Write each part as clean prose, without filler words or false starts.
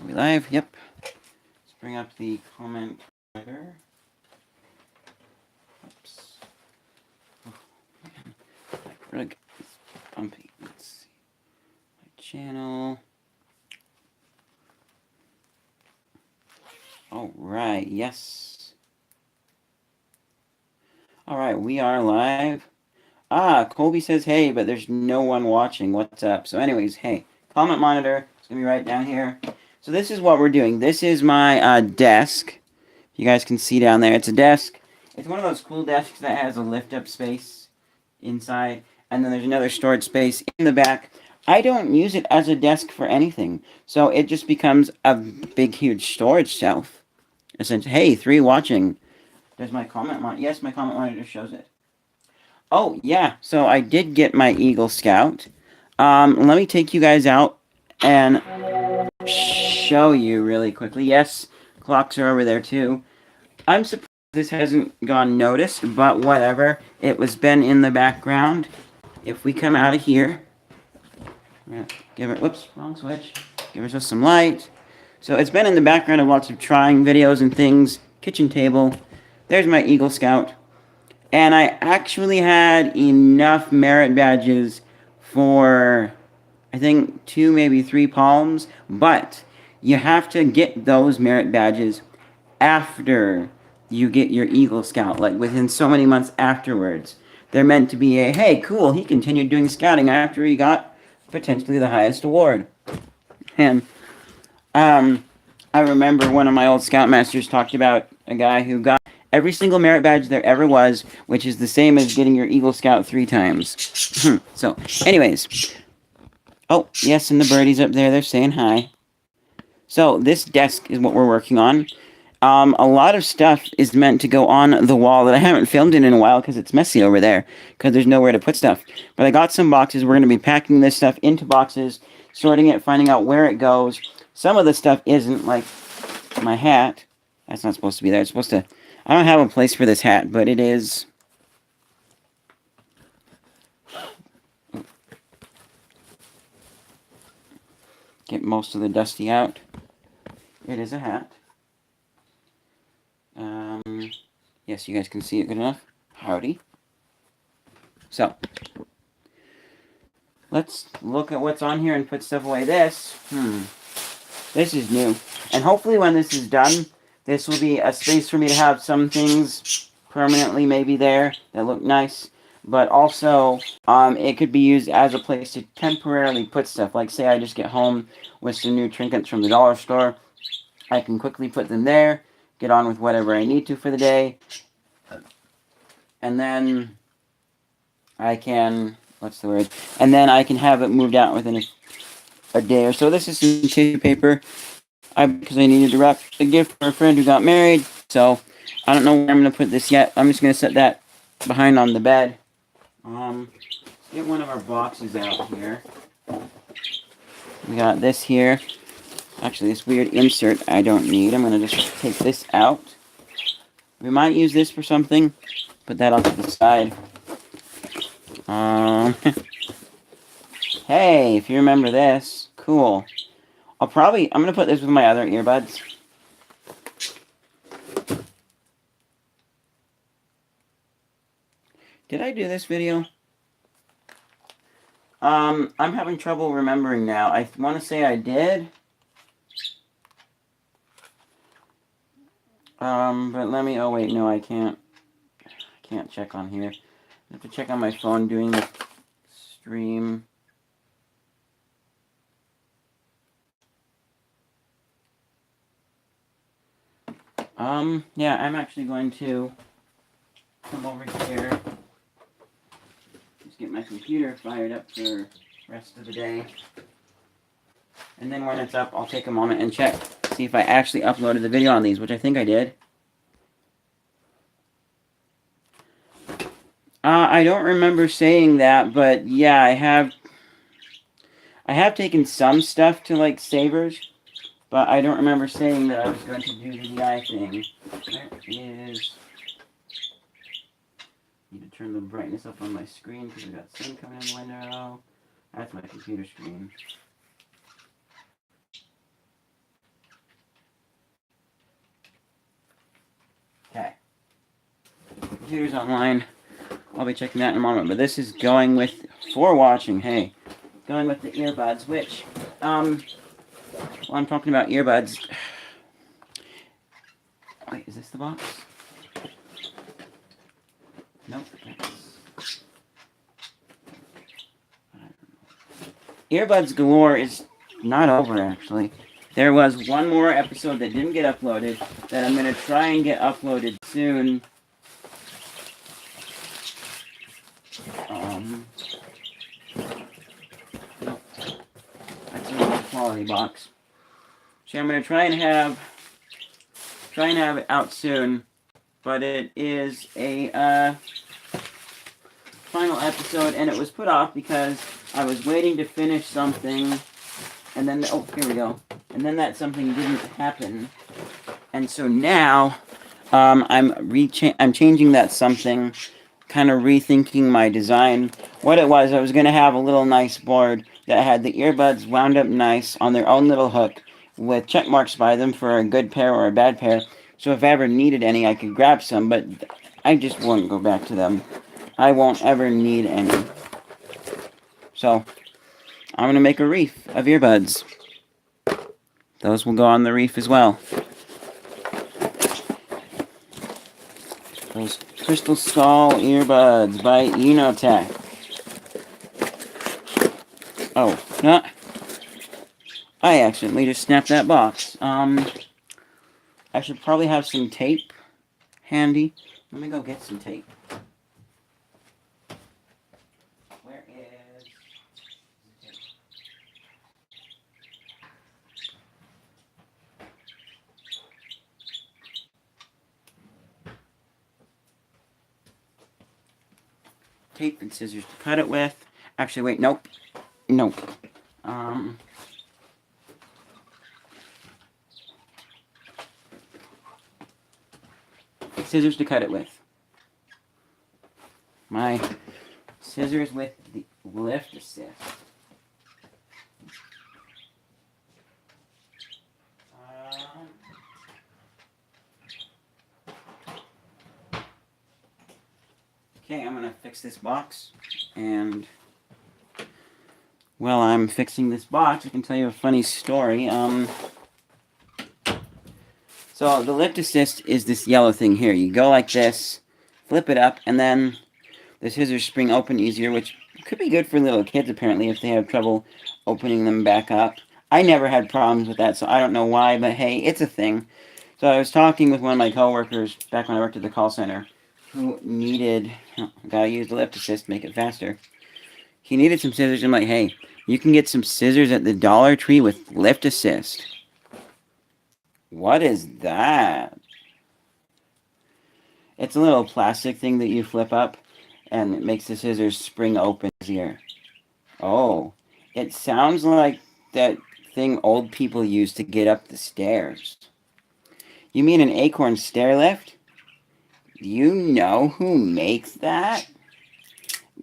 Are we live? Yep. Let's bring up the comment writer. Oops. Oh, man. Like, it's bumpy. Let's see. My channel. Alright, yes. Alright, we are live. Colby says hey, but there's no one watching. What's up? So anyways, hey, comment monitor. It's going to be right down here. So this is what we're doing. This is my desk. You guys can see down there. It's a desk. It's one of those cool desks that has a lift-up space inside, and then there's another storage space in the back. I don't use it as a desk for anything, so it just becomes a big, huge storage shelf. Essentially, hey, 3 watching. There's my comment monitor. Yes, my comment monitor shows it. Oh, yeah, so I did get my Eagle Scout. Let me take you guys out and show you really quickly. Yes, clocks are over there too. I'm surprised this hasn't gone noticed, but whatever. It was been in the background. If we come out of here, give it, whoops, wrong switch. Give us some light. So it's been in the background of lots of trying videos and things. Kitchen table. There's my Eagle Scout. And I actually had enough merit badges for, I think, 2, maybe 3 palms. But you have to get those merit badges after you get your Eagle Scout, like within so many months afterwards. They're meant to be a, hey, cool, he continued doing scouting after he got potentially the highest award. And I remember one of my old Scoutmasters talked about a guy who got every single merit badge there ever was, which is the same as getting your Eagle Scout 3 times. So, anyways. Oh, yes, and the birdies up there, they're saying hi. So, this desk is what we're working on. A lot of stuff is meant to go on the wall that I haven't filmed in a while because it's messy over there, because there's nowhere to put stuff. But I got some boxes. We're going to be packing this stuff into boxes, sorting it, finding out where it goes. Some of the stuff isn't, like my hat. That's not supposed to be there. It's supposed to... I don't have a place for this hat, but it is... Get most of the dusty out. It is a hat. Yes, you guys can see it good enough. Howdy. So, let's look at what's on here and put stuff away. This is new. And hopefully when this is done, this will be a space for me to have some things permanently maybe there that look nice. But also, it could be used as a place to temporarily put stuff. Like, say I just get home with some new trinkets from the dollar store. I can quickly put them there, get on with whatever I need to for the day. And then I can, what's the word? And then I can have it moved out within a day or so. This is some tissue paper. Because I needed to wrap a gift for a friend who got married. So, I don't know where I'm going to put this yet. I'm just going to set that behind on the bed. Get one of our boxes out here. We got this here. Actually, this weird insert I don't need. I'm going to just take this out. We might use this for something. Put that off to the side. Hey, if you remember this. Cool. I'm going to put this with my other earbuds. Did I do this video? I'm having trouble remembering now. I want to say I did. But let me, oh wait, no, I can't check on here. I have to check on my phone doing the stream. Yeah, I'm actually going to come over here. Just get my computer fired up for the rest of the day. And then when it's up, I'll take a moment and check. See if I actually uploaded the video on these, which I think I did. I don't remember saying that, but yeah, I have taken some stuff to, like, Savers, but I don't remember saying that I was going to do the eye thing. There is... Need to turn the brightness up on my screen because I've got sun coming in the window. That's my computer screen. computer's online. I'll be checking that in a moment. But this is going with, for watching, hey, going with the earbuds, which, while I'm talking about earbuds, wait, is this the box? Nope. Earbuds Galore is not over, actually. There was one more episode that didn't get uploaded that I'm going to try and get uploaded soon. That's a low quality box. So I'm going to try and have it out soon. But it is a final episode, and it was put off because I was waiting to finish something, and then, oh, here we go. And then that something didn't happen. And so now, I'm changing that something, kind of rethinking my design. What it was, I was going to have a little nice board that had the earbuds wound up nice on their own little hook with check marks by them for a good pair or a bad pair. So if I ever needed any, I could grab some, but I just won't go back to them. I won't ever need any. So, I'm going to make a reef of earbuds. Those will go on the reef as well. Those Crystal Skull earbuds by Enotech. Oh, no. I accidentally just snapped that box. I should probably have some tape handy. Let me go get some tape. Where is the tape? Tape and scissors to cut it with. Actually, wait, nope. Nope. Scissors to cut it with. My scissors with the lift assist. Okay, I'm gonna fix this box, and while I'm fixing this box, I can tell you a funny story. So the lift assist is this yellow thing here. You go like this, flip it up, and then the scissors spring open easier, which could be good for little kids apparently if they have trouble opening them back up. I never had problems with that, so I don't know why, but hey, it's a thing. So I was talking with one of my coworkers back when I worked at the call center who needed, gotta use the lift assist to make it faster. He needed some scissors. I'm like, hey, you can get some scissors at the Dollar Tree with lift assist. What is that? It's a little plastic thing that you flip up, and it makes the scissors spring open easier. Oh, it sounds like that thing old people use to get up the stairs. You mean an Acorn stair lift? Do you know who makes that?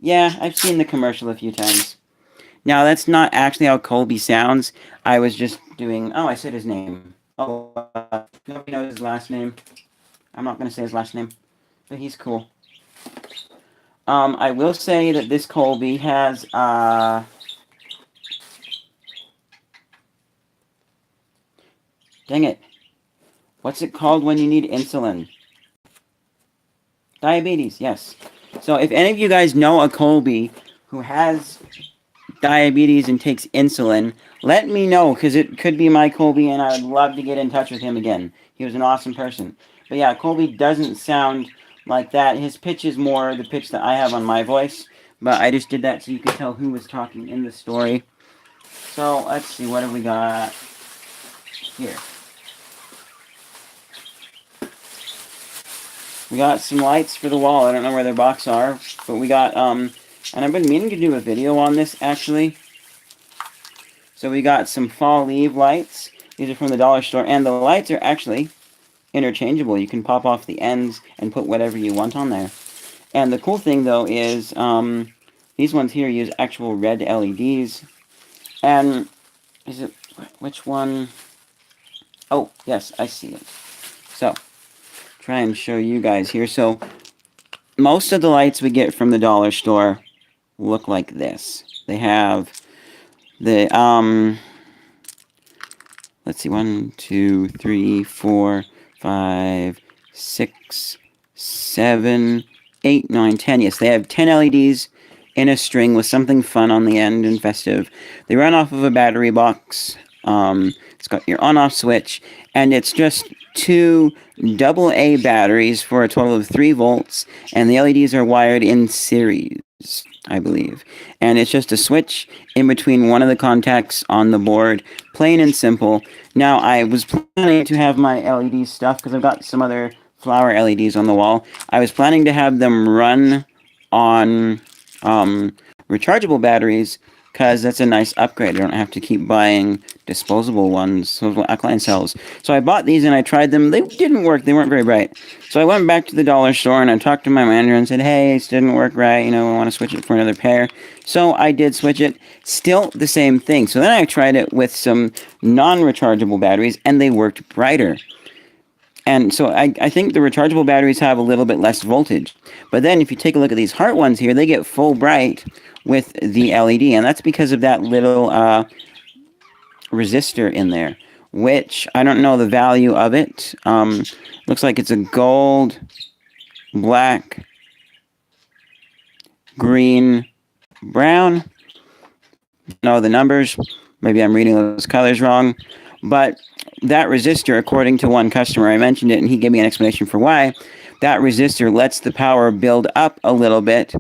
Yeah, I've seen the commercial a few times. Now, that's not actually how Colby sounds. I was just doing... Oh, I said his name. Oh, nobody knows his last name. I'm not going to say his last name, but he's cool. I will say that this Colby has, dang it. What's it called when you need insulin? Diabetes, yes. So if any of you guys know a Colby who has diabetes and takes insulin, let me know, because it could be my Colby, and I would love to get in touch with him again. He was an awesome person. But yeah, Colby doesn't sound like that. His pitch is more the pitch that I have on my voice, but I just did that so you could tell who was talking in the story. So, let's see, what have we got here? We got some lights for the wall. I don't know where their box are, but we got, and I've been meaning to do a video on this, actually. So we got some fall leaf lights. These are from the dollar store, and the lights are actually interchangeable. You can pop off the ends and put whatever you want on there. And the cool thing, though, is these ones here use actual red LEDs. And is it, which one? Oh, yes, I see it. So, try and show you guys here. So, most of the lights we get from the dollar store look like this. They have the let's see, 1, 2, 3, 4, 5, 6, 7, 8, 9, 10. Yes, they have 10 LEDs in a string with something fun on the end and festive. They run off of a battery box. It's got your on-off switch, and it's just two AA batteries for a total of 3 volts, and the LEDs are wired in series, I believe. And it's just a switch in between one of the contacts on the board, plain and simple. Now, I was planning to have my LED stuff, because I've got some other flower LEDs on the wall. I was planning to have them run on rechargeable batteries, because that's a nice upgrade. I don't have to keep buying disposable ones, those alkaline cells. So I bought these and I tried them. They didn't work. They weren't very bright. So I went back to the dollar store and I talked to my manager and said, hey, this didn't work right. You know, I want to switch it for another pair. So I did switch it. Still the same thing. So then I tried it with some non-rechargeable batteries and they worked brighter. And so I think the rechargeable batteries have a little bit less voltage. But then if you take a look at these heart ones here, they get full bright with the LED. And that's because of that little resistor in there, which I don't know the value of it. Looks like it's a gold, black, green, brown. No, the numbers. Maybe I'm reading those colors wrong. But that resistor, according to one customer, I mentioned it and he gave me an explanation for why. That resistor lets the power build up a little bit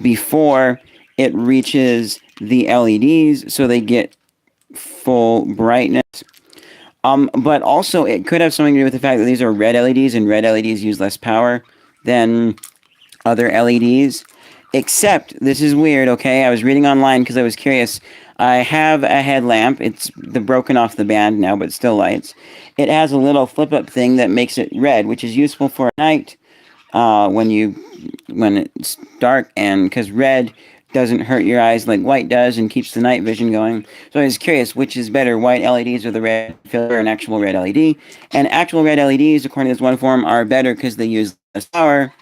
before it reaches the LEDs so they get full brightness. But also it could have something to do with the fact that these are red LEDs and red LEDs use less power than other LEDs. Except, this is weird, okay? I was reading online because I was curious. I have a headlamp. It's broken off the band now, but still lights. It has a little flip-up thing that makes it red, which is useful for at night when it's dark, and because red doesn't hurt your eyes like white does and keeps the night vision going. So I was curious, which is better, white LEDs or the red filter, an actual red LED? And actual red LEDs, according to this one form, are better because they use less power.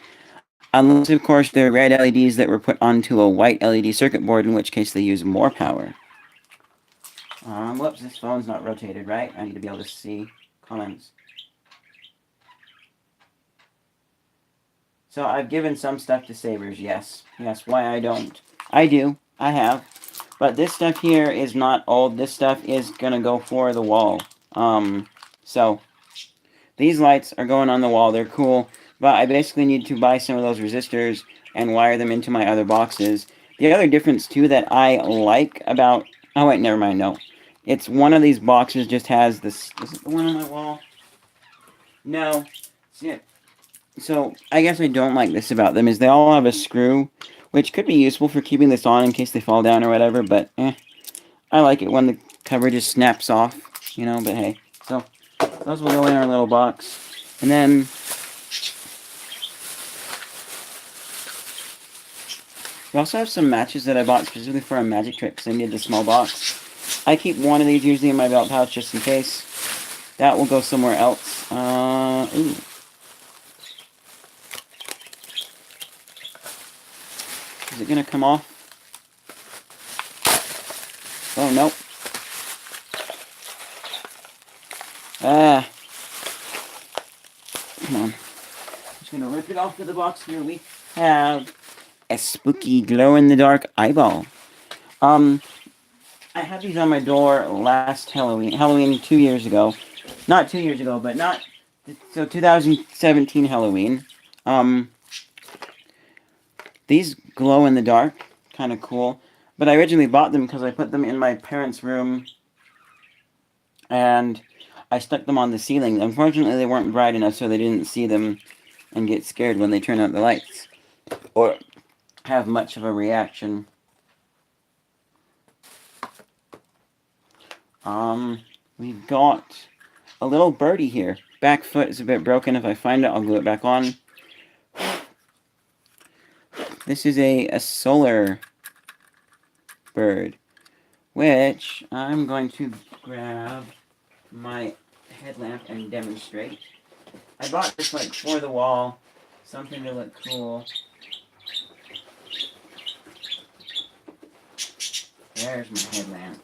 Unless, of course, they're red LEDs that were put onto a white LED circuit board, in which case they use more power. Whoops, this phone's not rotated, right? I need to be able to see comments. So I've given some stuff to Sabers, yes. Yes, why I don't. I do. I have. But this stuff here is not old. This stuff is going to go for the wall. So these lights are going on the wall. They're cool. But I basically need to buy some of those resistors and wire them into my other boxes. The other difference, too, that I like about... Oh, wait, never mind, no. It's one of these boxes just has this... Is it the one on my wall? No. See it? So, I guess I don't like this about them, is they all have a screw, which could be useful for keeping this on in case they fall down or whatever, but, I like it when the cover just snaps off, you know, but hey. So, those will go in our little box. And then... we also have some matches that I bought specifically for a magic trick because I needed a small box. I keep one of these usually in my belt pouch just in case. That will go somewhere else. Ooh. Is it going to come off? Oh, nope. Come on. I'm just going to rip it off of the box here. We have a spooky glow-in-the-dark eyeball. I had these on my door last Halloween 2 years ago. Not 2 years ago, but not... So, 2017 Halloween. These glow in the dark. Kind of cool. But I originally bought them because I put them in my parents' room. And I stuck them on the ceiling. Unfortunately, they weren't bright enough, so they didn't see them and get scared when they turn out the lights. Or have much of a reaction. We've got a little birdie here. Back foot is a bit broken. If I find it, I'll glue it back on. This is a solar bird, which I'm going to grab my headlamp and demonstrate. I bought this like for the wall something to look cool. There's my headlamp.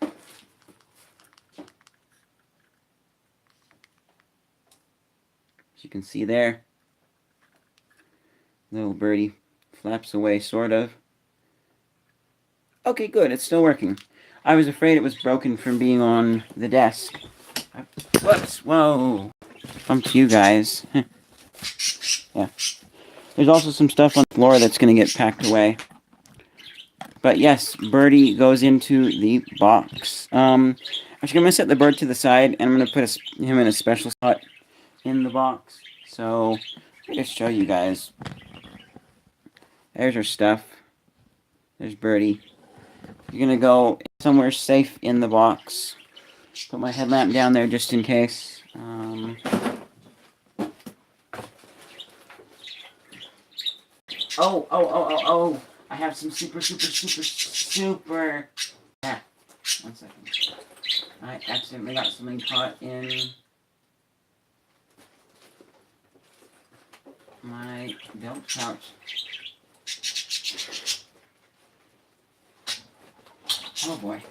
As you can see there, little birdie flaps away, sort of. Okay, good, it's still working. I was afraid it was broken from being on the desk. Whoops, whoa. Bumped you guys. Yeah. There's also some stuff on the floor that's going to get packed away. But yes, Birdie goes into the box. Actually, I'm going to set the bird to the side, and I'm going to put him in a special spot in the box. So, let me just show you guys. There's our stuff. There's Birdie. You're going to go somewhere safe in the box. Put my headlamp down there just in case. Oh. I have some super. Ah, 1 second. I accidentally got something caught in my belt pouch. Oh boy.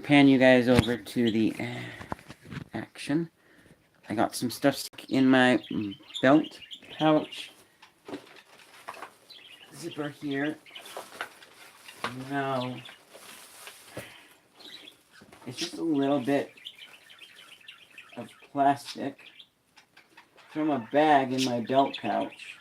Pan you guys over to the action. I got some stuff stuck in my belt pouch. Zipper here. No. It's just a little bit of plastic from a bag in my belt pouch.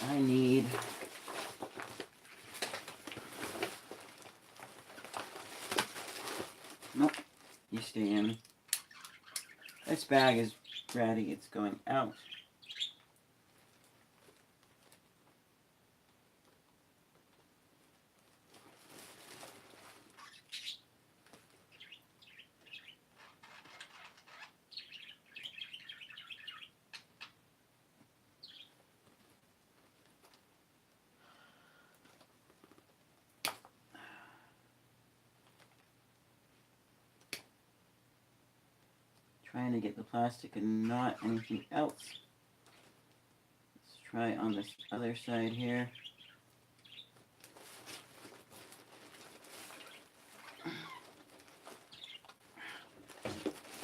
I need nope, you stay in. This bag is ready, it's going out. Trying to get the plastic and not anything else. Let's try on this other side here.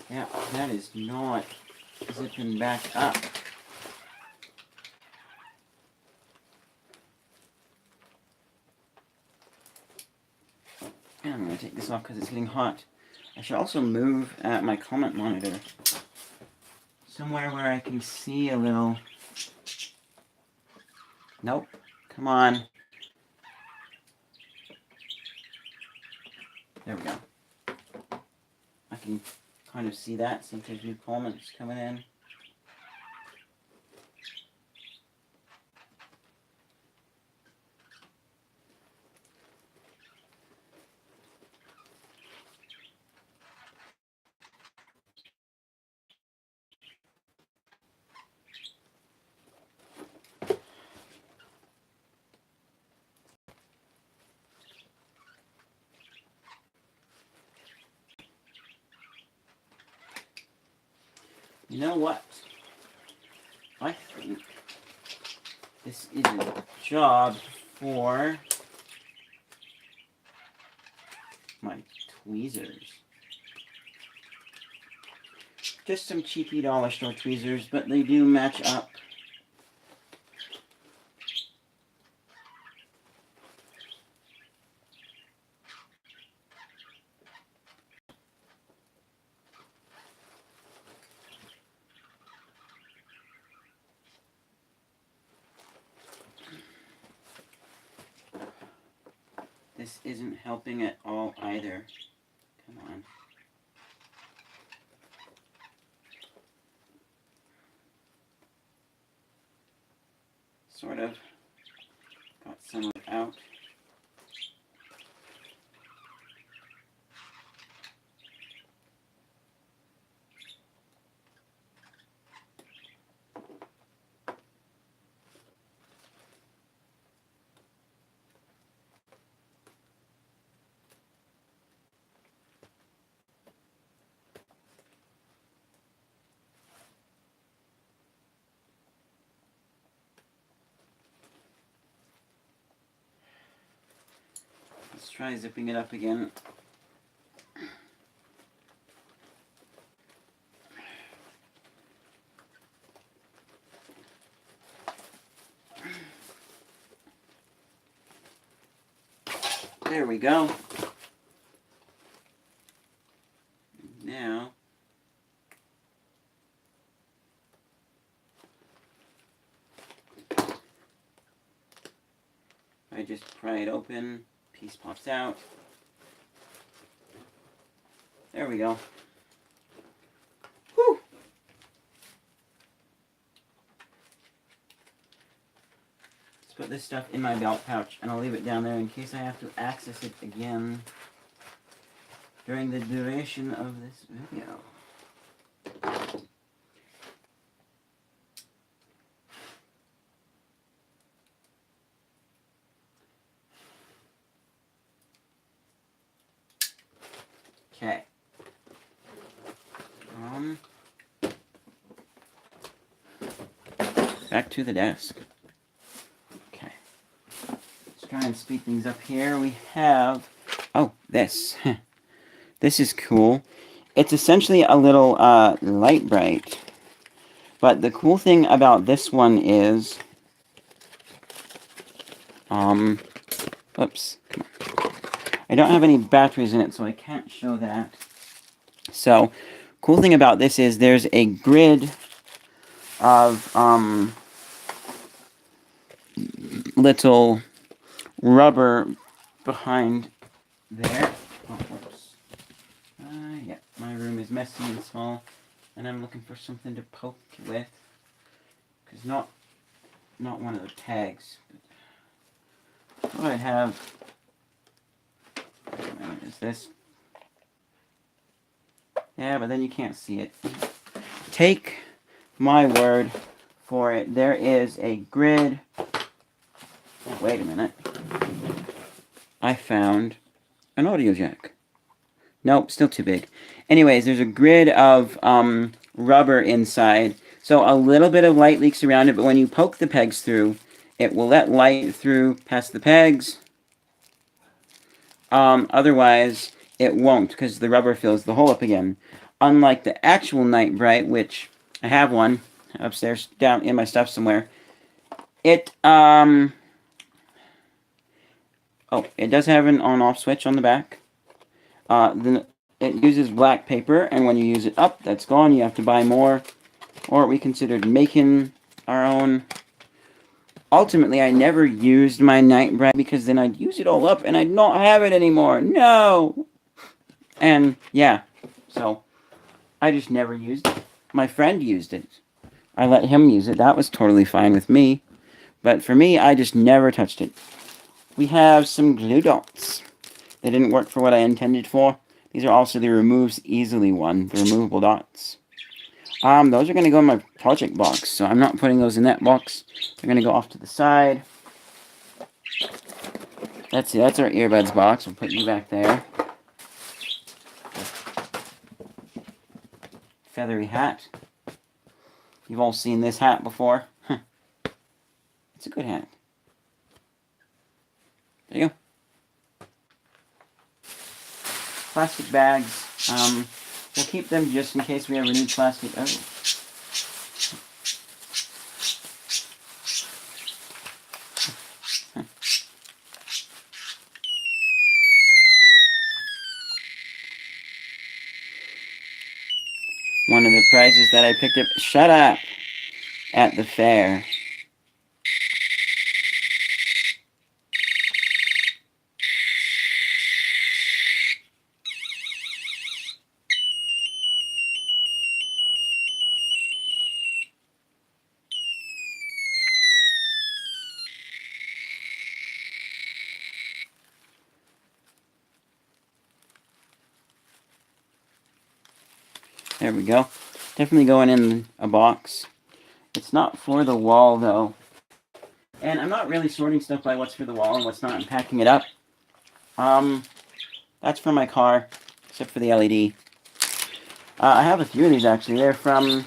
Yeah, that is not zipping back up. And I'm going to take this off because it's getting hot. I should also move my comment monitor somewhere where I can see a little. Nope. Come on. There we go. I can kind of see that since there's new comments coming in. You know what? I think this is a job for my tweezers. Just some cheapy dollar store tweezers, but they do match up. This isn't helping at all either. Come on. Sort of. Got some of it out. try zipping it up again. There we go. Now, I just pry it open, piece pops out. There we go. Whew. Let's put this stuff in my belt pouch, and I'll leave it down there in case I have to access it again during the duration of this video. Okay. Back to the desk. Okay. Let's try and speed things up here. We have, oh, this. This is cool. It's essentially a little light bright. But the cool thing about this one is, oops. I don't have any batteries in it, so I can't show that. So, cool thing about this is there's a grid of little rubber behind there. Oh, whoops. Yeah, my room is messy and small, and I'm looking for something to poke with, because not one of the pegs. But what I have, is this. Yeah, but then you can't see it. Take my word for it. There is a grid. Oh, wait a minute. I found an audio jack. Nope, still too big. Anyways, there's a grid of rubber inside. So a little bit of light leaks around it, but when you poke the pegs through, it will let light through past the pegs. Otherwise, it won't, because the rubber fills the hole up again. Unlike the actual Night Bright, which I have one upstairs down in my stuff somewhere. It does have an on-off switch on the back. Then it uses black paper, and when you use it up, that's gone. You have to buy more. Or we considered making our own. Ultimately, I never used my Night Bright because then I'd use it all up and I'd not have it anymore. No! And, yeah. So, I just never used it. My friend used it. I let him use it. That was totally fine with me. But for me, I just never touched it. We have some glue dots. They didn't work for what I intended for. These are also the removes easily one, the removable dots. Those are going to go in my project box, so I'm not putting those in that box. They're going to go off to the side. That's it. That's our earbuds box. We'll put you back there. Feathery hat. You've all seen this hat before. Huh. It's a good hat. There you go. Plastic bags. We'll keep them just in case we ever need plastic. Oh. One of the prizes that I picked up, shut up, at the fair. There we go. Definitely going in a box. It's not for the wall, though. And I'm not really sorting stuff by what's for the wall and what's not. I'm packing it up. That's for my car, except for the LED. I have a few of these, actually. They're from...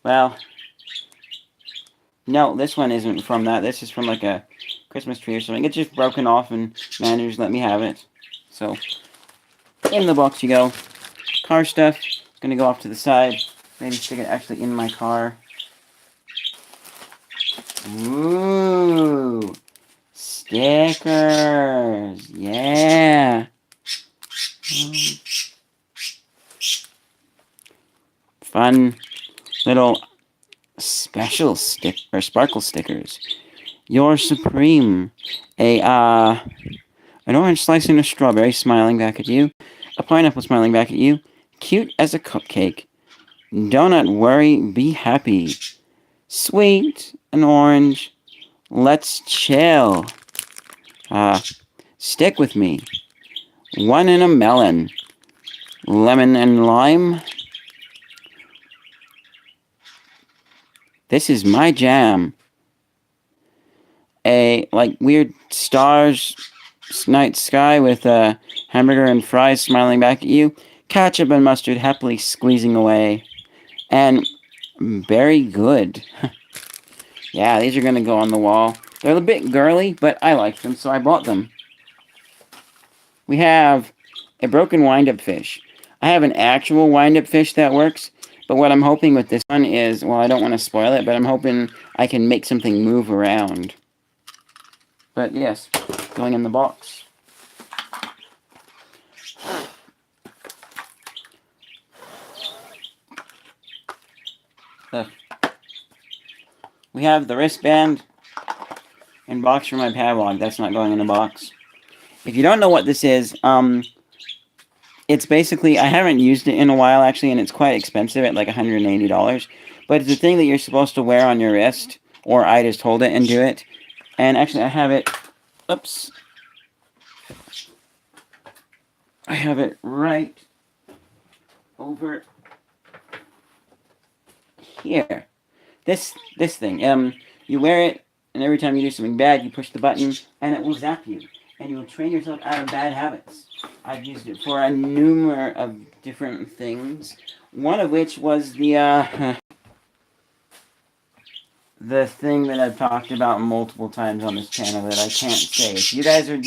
Well... No, this one isn't from that. This is from, like, a Christmas tree or something. It's just broken off and managers let me have it. So, in the box you go. Car stuff. It's going to go off to the side. Maybe stick it actually in my car. Ooh. Stickers. Yeah. Fun little special sparkle stickers. You're supreme. An orange slice and a strawberry smiling back at you. A pineapple smiling back at you. Cute as a cupcake. Donut worry, be happy. Sweet, an orange. Let's chill. Stick with me. One in a melon. Lemon and lime. This is my jam. A, weird stars, night sky with a hamburger and fries smiling back at you. Ketchup and mustard happily squeezing away. And very good. Yeah, these are going to go on the wall. They're a bit girly, but I like them, so I bought them. We have a broken wind-up fish. I have an actual wind-up fish that works, but what I'm hoping with this one is, well, I don't want to spoil it, but I'm hoping I can make something move around. But yes, going in the box. We have the wristband and box for my padlock. That's not going in the box. If you don't know what this is, it's basically, I haven't used it in a while actually, and it's quite expensive at like $180. But it's a thing that you're supposed to wear on your wrist, or I just hold it and do it. And actually I have it, oops. I have it right over here. This thing, you wear it, and every time you do something bad, you push the button, and it will zap you, and you will train yourself out of bad habits. I've used it for a number of different things, one of which was the thing that I've talked about multiple times on this channel that I can't say. If you guys are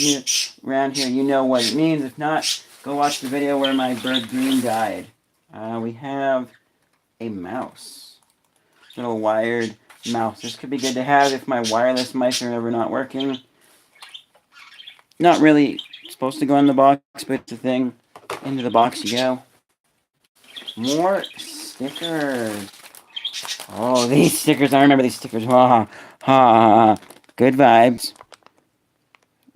around here, you know what it means. If not, go watch the video where my bird Green died. We have a mouse. Little wired mouse. This could be good to have if my wireless mice are ever not working. Not really supposed to go in the box, but it's a thing. Into the box you go. More stickers. Oh, these stickers. I remember these stickers. Ha ha. Good vibes.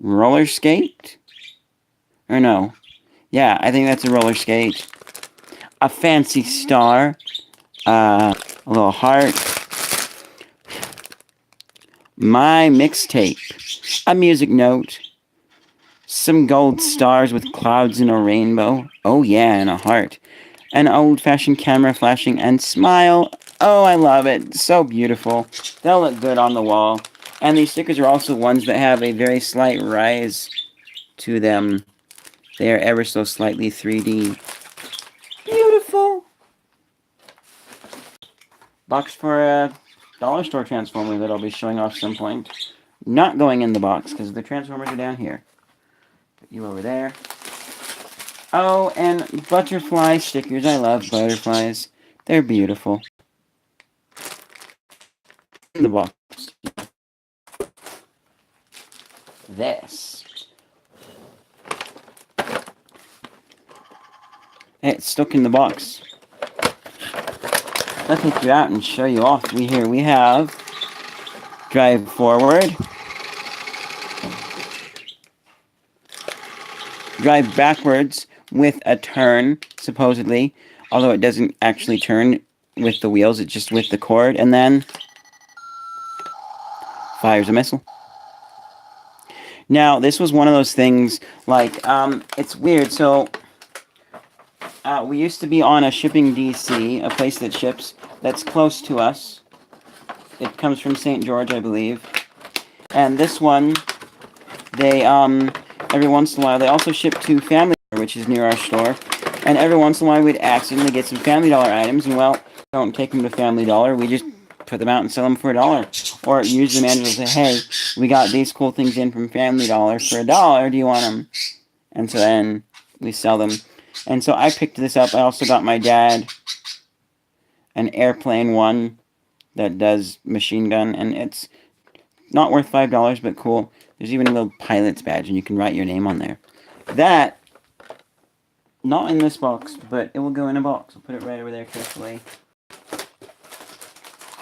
Roller skate? Or no. Yeah, I think that's a roller skate. A fancy star. A little heart. My mixtape. A music note. Some gold stars with clouds and a rainbow. Oh yeah, and a heart. An old-fashioned camera flashing and smile. Oh, I love it. So beautiful. They'll look good on the wall. And these stickers are also ones that have a very slight rise to them. They are ever so slightly 3D. Beautiful. Box for a dollar store transformer that I'll be showing off some point. Not going in the box because the transformers are down here. Put you over there. Oh, and butterfly stickers. I love butterflies. They're beautiful. In the box. This. It's stuck in the box. Let's take you out and show you off. We have drive forward, drive backwards with a turn, supposedly, although it doesn't actually turn with the wheels, it's just with the cord, and then fires a missile. Now, this was one of those things, like, it's weird, so we used to be on a shipping DC, a place that ships, that's close to us. It comes from St. George, I believe. And this one, they, every once in a while, they also ship to Family Dollar, which is near our store. And every once in a while, we'd accidentally get some Family Dollar items, and well, don't take them to Family Dollar. We just put them out and sell them for $1. Or use the manual to say, hey, we got these cool things in from Family Dollar for $1. Do you want them? And so then we sell them. And so I picked this up. I also got my dad an Airplane 1 that does machine gun. And it's not worth $5, but cool. There's even a little pilot's badge, and you can write your name on there. That, not in this box, but it will go in a box. I'll put it right over there carefully.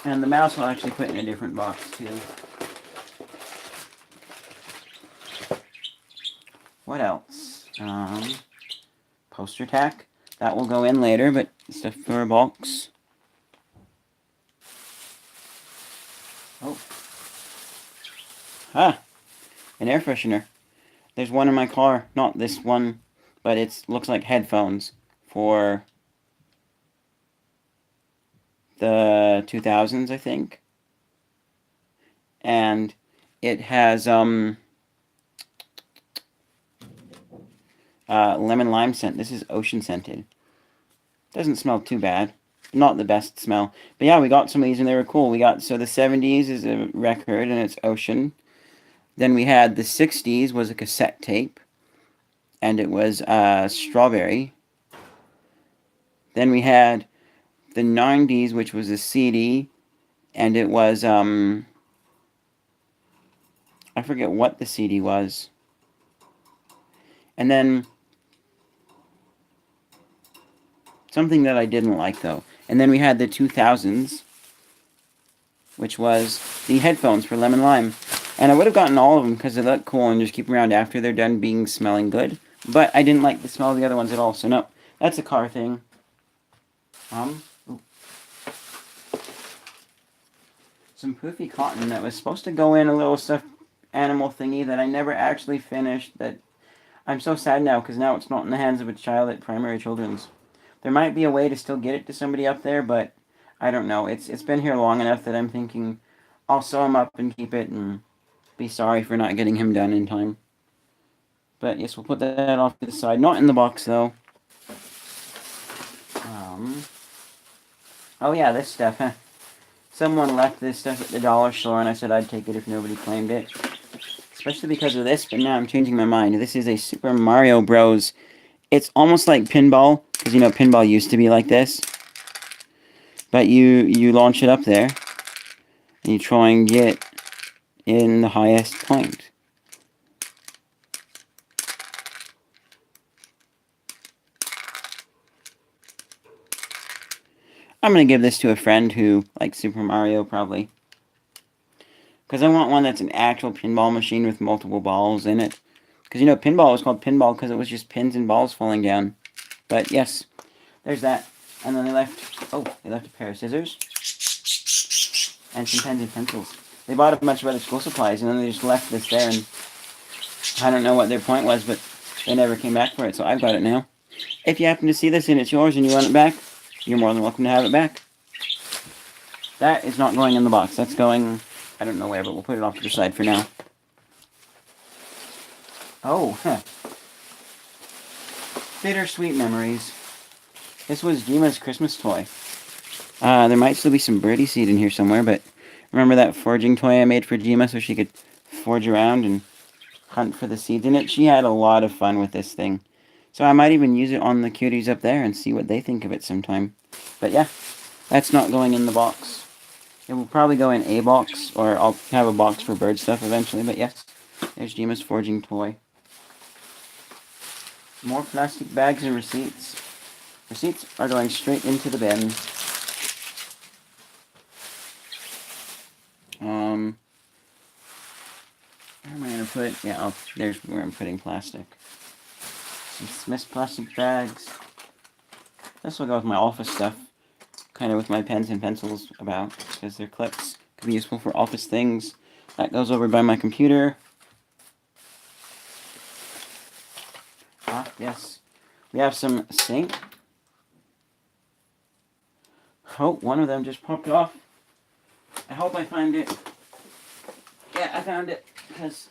And the mouse will actually put in a different box, too. What else? Poster tack. That will go in later, but stuff for a box. Oh. Ah! An air freshener. There's one in my car. Not this one, but it looks like headphones for the 2000s, I think. And it has lemon lime scent. This is ocean scented. Doesn't smell too bad. Not the best smell. But yeah, we got some of these and they were cool. We got, so the 70s is a record and it's ocean. Then we had the 60s was a cassette tape. And it was strawberry. Then we had the 90s, which was a CD. And it was, I forget what the CD was. And then something that I didn't like, though. And then we had the 2000s, which was the headphones for Lemon Lime. And I would have gotten all of them because they look cool and just keep them around after they're done smelling good. But I didn't like the smell of the other ones at all, so no. That's a car thing. Ooh. Some poofy cotton that was supposed to go in a little stuffed animal thingy that I never actually finished. That I'm so sad now because now it's not in the hands of a child at Primary Children's. There might be a way to still get it to somebody up there, but I don't know. It's been here long enough that I'm thinking I'll sew him up and keep it and be sorry for not getting him done in time. But yes, we'll put that off to the side. Not in the box, though. Oh yeah, this stuff, huh? Someone left this stuff at the dollar store, and I said I'd take it if nobody claimed it. Especially because of this, but now I'm changing my mind. This is a Super Mario Bros. It's almost like pinball, because you know pinball used to be like this. But you launch it up there, and you try and get in the highest point. I'm going to give this to a friend who likes Super Mario, probably. Because I want one that's an actual pinball machine with multiple balls in it. Because, you know, pinball was called pinball because it was just pins and balls falling down. But, yes, there's that. And then they left a pair of scissors. And some pens and pencils. They bought a bunch of other school supplies, and then they just left this there. And I don't know what their point was, but they never came back for it, so I've got it now. If you happen to see this and it's yours and you want it back, you're more than welcome to have it back. That is not going in the box. That's going, I don't know where, but we'll put it off to the side for now. Oh, Bittersweet memories. This was Jima's Christmas toy. There might still be some birdie seed in here somewhere, but remember that foraging toy I made for Jima so she could forage around and hunt for the seeds in it? She had a lot of fun with this thing. So I might even use it on the cuties up there and see what they think of it sometime. But yeah, that's not going in the box. It will probably go in a box, or I'll have a box for bird stuff eventually. But yes, there's Jima's foraging toy. More plastic bags and receipts. Receipts are going straight into the bin. Where am I going to put? Yeah, there's where I'm putting plastic. Some Smith's plastic bags. This will go with my office stuff. Kind of with my pens and pencils about, because they're clips. Could be useful for office things. That goes over by my computer. Ah, yes. We have some sink. Oh, one of them just popped off. I hope I find it. Yeah, I found it. Because,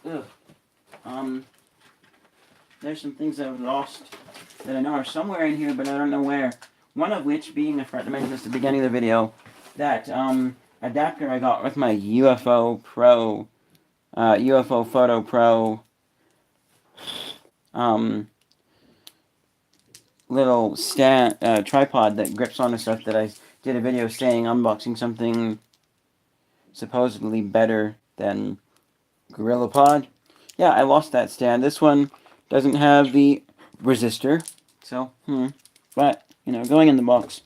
there's some things I've lost that I know are somewhere in here, but I don't know where. One of which being, I forgot to mention this at the beginning of the video, that I adapter I got with my UFO Pro, UFO Photo Pro, little stand tripod that grips onto stuff that I did a video saying unboxing something supposedly better than GorillaPod. Yeah, I lost that stand. This one doesn't have the resistor, so but you know, going in the box.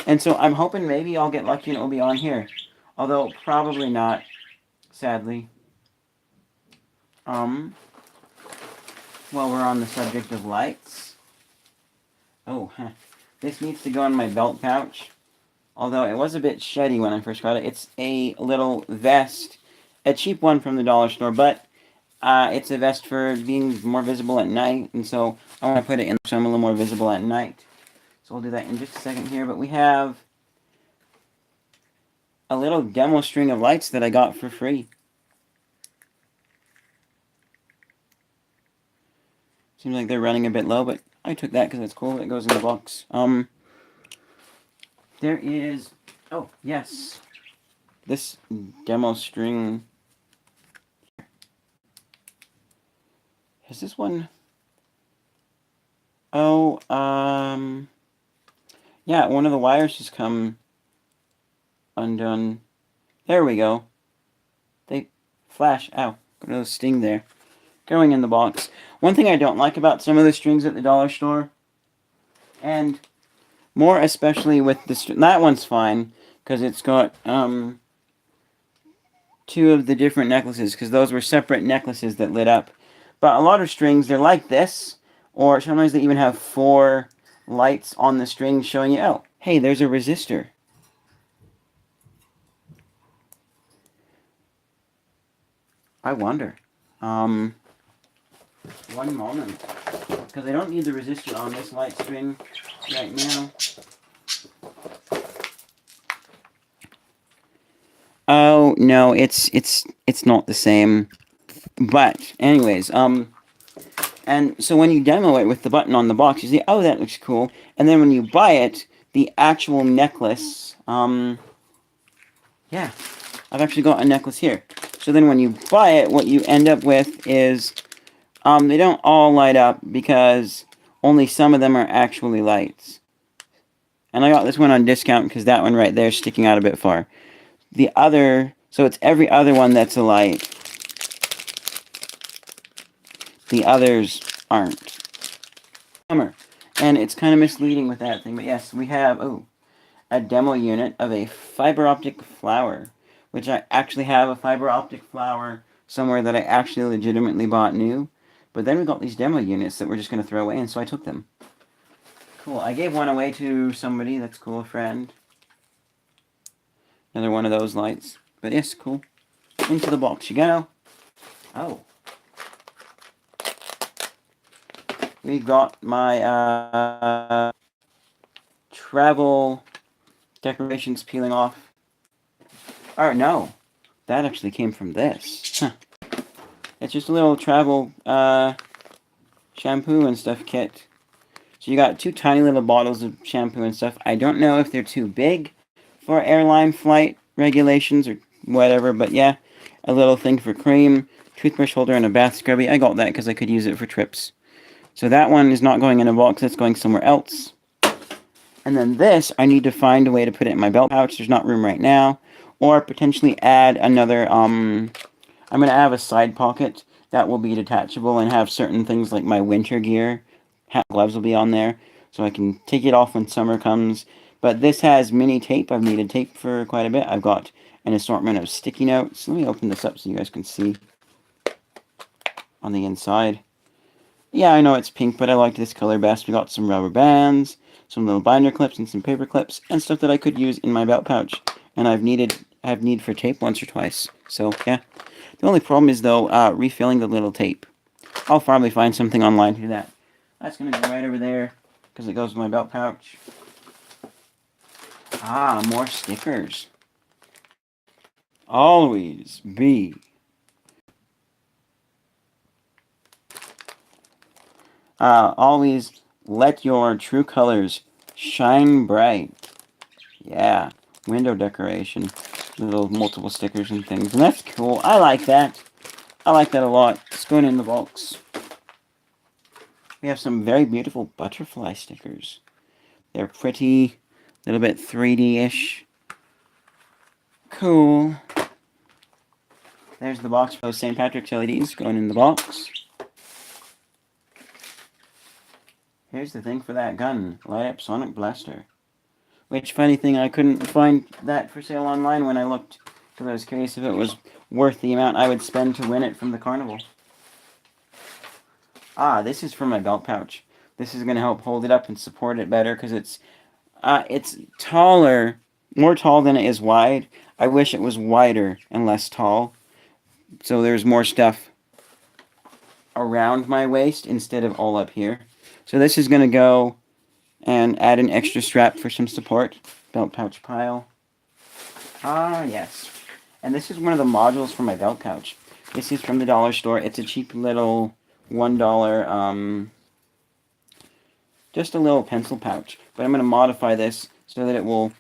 And so I'm hoping maybe I'll get lucky and it will be on here, although probably not, sadly. While we're on the subject of lights. Oh, this needs to go in my belt pouch. Although it was a bit sheddy when I first got it. It's a little vest. A cheap one from the dollar store, but it's a vest for being more visible at night. And so I want to put it in so I'm a little more visible at night. So we'll do that in just a second here. But we have a little demo string of lights that I got for free. Seems like they're running a bit low, but I took that because it's cool. It goes in the box. There is... Oh, yes. This demo string... Is this one... Oh, yeah, one of the wires just come undone. There we go. They flash. Ow. Got a little sting there. Going in the box. One thing I don't like about some of the strings at the dollar store, and more especially with the that one's fine because it's got two of the different necklaces, because those were separate necklaces that lit up. But a lot of strings, they're like this, or sometimes they even have 4 lights on the string showing you, oh, hey, there's a resistor. I wonder. One moment. Because I don't need the resistor on this light string right now. Oh, no, it's not the same. But, anyways, and so when you demo it with the button on the box, you see, oh, that looks cool. And then when you buy it, the actual necklace, yeah, I've actually got a necklace here. So then when you buy it, what you end up with is, they don't all light up because only some of them are actually lights. And I got this one on discount because that one right there is sticking out a bit far. The other, so it's every other one that's a light. The others aren't. Bummer. And it's kind of misleading with that thing. But yes, we have, a demo unit of a fiber optic flower. Which I actually have a fiber optic flower somewhere that I actually legitimately bought new. But then we got these demo units that we're just going to throw away, and so I took them. Cool. I gave one away to somebody. That's cool, a friend. Another one of those lights. But yes, cool. Into the box you go. Oh. We got my travel decorations peeling off. Or no, that actually came from this. Huh. It's just a little travel shampoo and stuff kit. So you got 2 tiny little bottles of shampoo and stuff. I don't know if they're too big for airline flight regulations or whatever, but yeah, a little thing for cream, toothbrush holder, and a bath scrubby. I got that because I could use it for trips. So that one is not going in a box, it's going somewhere else. And then this, I need to find a way to put it in my belt pouch. There's not room right now. Or potentially add another, I'm going to have a side pocket that will be detachable and have certain things like my winter gear. Hat, gloves will be on there, so I can take it off when summer comes. But this has mini tape. I've needed tape for quite a bit. I've got an assortment of sticky notes. Let me open this up so you guys can see on the inside. Yeah, I know it's pink, but I liked this color best. We got some rubber bands, some little binder clips, and some paper clips, and stuff that I could use in my belt pouch. And I have need for tape once or twice. So, yeah. The only problem is, though, refilling the little tape. I'll probably find something online to do that. That's going to go right over there, because it goes with my belt pouch. Ah, more stickers. Always be. Always let your true colors shine bright. Yeah, window decoration. little multiple stickers and things, and that's cool. I like that. I like that a lot. It's going in the box. We have some very beautiful butterfly stickers. They're pretty, a little bit 3D-ish. Cool. There's the box for those St. Patrick's LEDs going in the box. Here's the thing for that gun. Light up Sonic Blaster. Which, funny thing, I couldn't find that for sale online when I looked, because I was curious if it was worth the amount I would spend to win it from the carnival. Ah, this is for my belt pouch. This is going to help hold it up and support it better, because it's taller, more tall than it is wide. I wish it was wider and less tall, so there's more stuff around my waist instead of all up here. So this is going to go and add an extra strap for some support. Belt pouch pile. Ah, yes. And this is one of the modules for my belt pouch. This is from the dollar store. It's a cheap little $1, just a little pencil pouch. But I'm going to modify this so that it will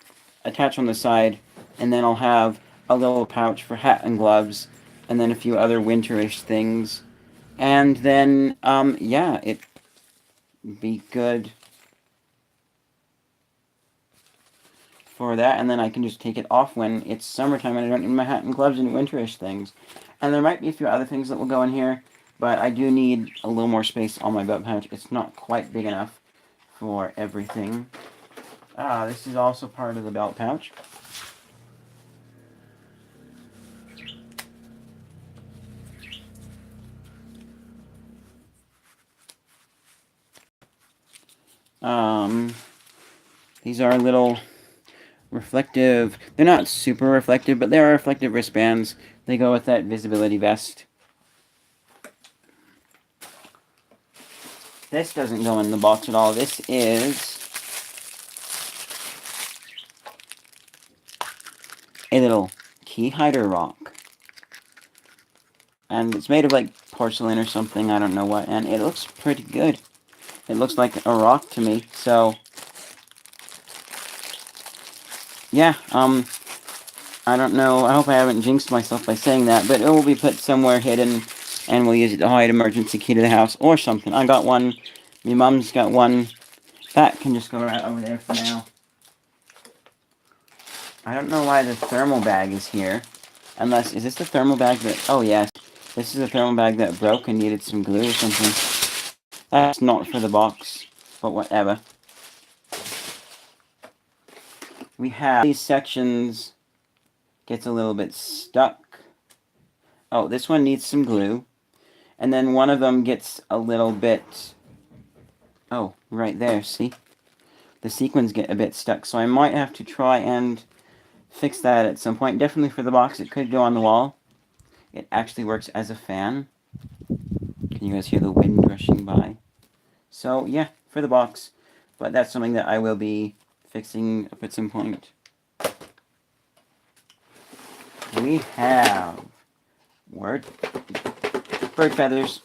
attach on the side, and then I'll have a little pouch for hat and gloves, and then a few other winterish things. And then, yeah, it'd be good for that, and then I can just take it off when it's summertime and I don't need my hat and gloves and winterish things. And there might be a few other things that will go in here, but I do need a little more space on my belt pouch. It's not quite big enough for everything. Ah, this is also part of the belt pouch. These are little reflective, they're not super reflective, but they are reflective wristbands. They go with that visibility vest. This doesn't go in the box at all. This is a little key hider rock. And it's made of like porcelain or something, I don't know what, and it looks pretty good. It looks like a rock to me, so yeah, I don't know, I hope I haven't jinxed myself by saying that, but it will be put somewhere hidden, and we'll use it to hide emergency key to the house, or something. I got one, my mom's got one, that can just go right over there for now. I don't know why the thermal bag is here, unless, is this the thermal bag that, oh yes, this is a thermal bag that broke and needed some glue or something. That's not for the box, but whatever. We have these sections, gets a little bit stuck. Oh, this one needs some glue. And then one of them gets a little bit, oh, right there, see? The sequins get a bit stuck, so I might have to try and fix that at some point. Definitely for the box, it could go on the wall. It actually works as a fan. Can you guys hear the wind rushing by? So, yeah, for the box. But that's something that I will be fixing up at some point. We have bird feathers.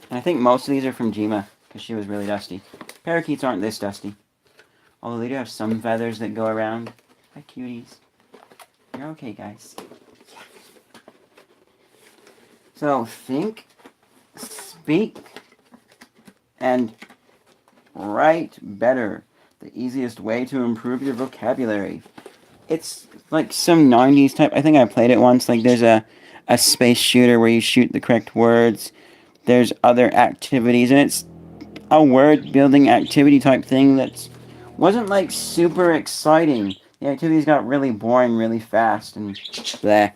And I think most of these are from Jima, because she was really dusty. Parakeets aren't this dusty. Although they do have some feathers that go around. Hi, cuties. You're okay, guys. Yeah. So, think, speak, and write better. The easiest way to improve your vocabulary. It's like some 90s type. I think I played it once. Like there's a space shooter where you shoot the correct words. There's other activities, and it's a word building activity type thing that wasn't like super exciting. The activities got really boring really fast and bleh.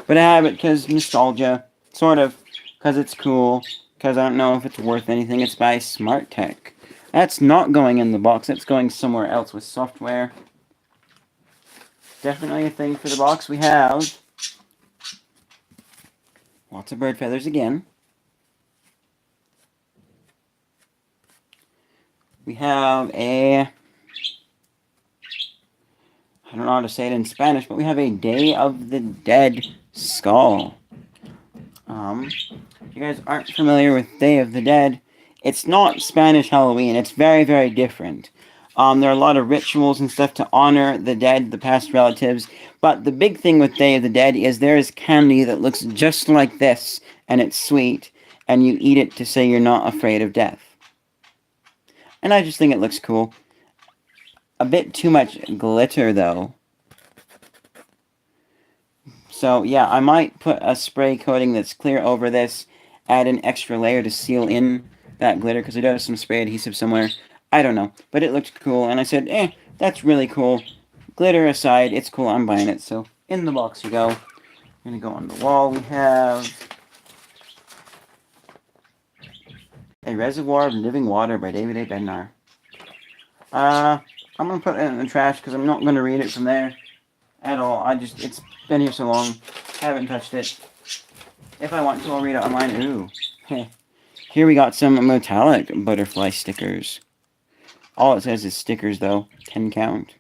But I have it because nostalgia, sort of, because it's cool, because I don't know if it's worth anything. It's by Smart Tech. That's not going in the box. That's going somewhere else with software. Definitely a thing for the box. We have lots of bird feathers again. We have a, I don't know how to say it in Spanish, but we have a Day of the Dead skull. If you guys aren't familiar with Day of the Dead, It's not Spanish Halloween. It's very, very different. There are a lot of rituals and stuff to honor the dead, the past relatives. But the big thing with Day of the Dead is there is candy that looks just like this, and it's sweet, and you eat it to say you're not afraid of death. And I just think it looks cool. A bit too much glitter, though. So, yeah, I might put a spray coating that's clear over this, add an extra layer to seal in that glitter, because I do have some spray adhesive somewhere. I don't know, but it looked cool, and I said, that's really cool. Glitter aside, it's cool, I'm buying it, so in the box you go. I'm going to go on the wall. We have A Reservoir of Living Water by David A. Bednar. I'm going to put it in the trash, because I'm not going to read it from there at all. It's been here so long, haven't touched it. If I want to, I'll read it online. Ooh. Here we got some metallic butterfly stickers. All it says is stickers, though. 10 count.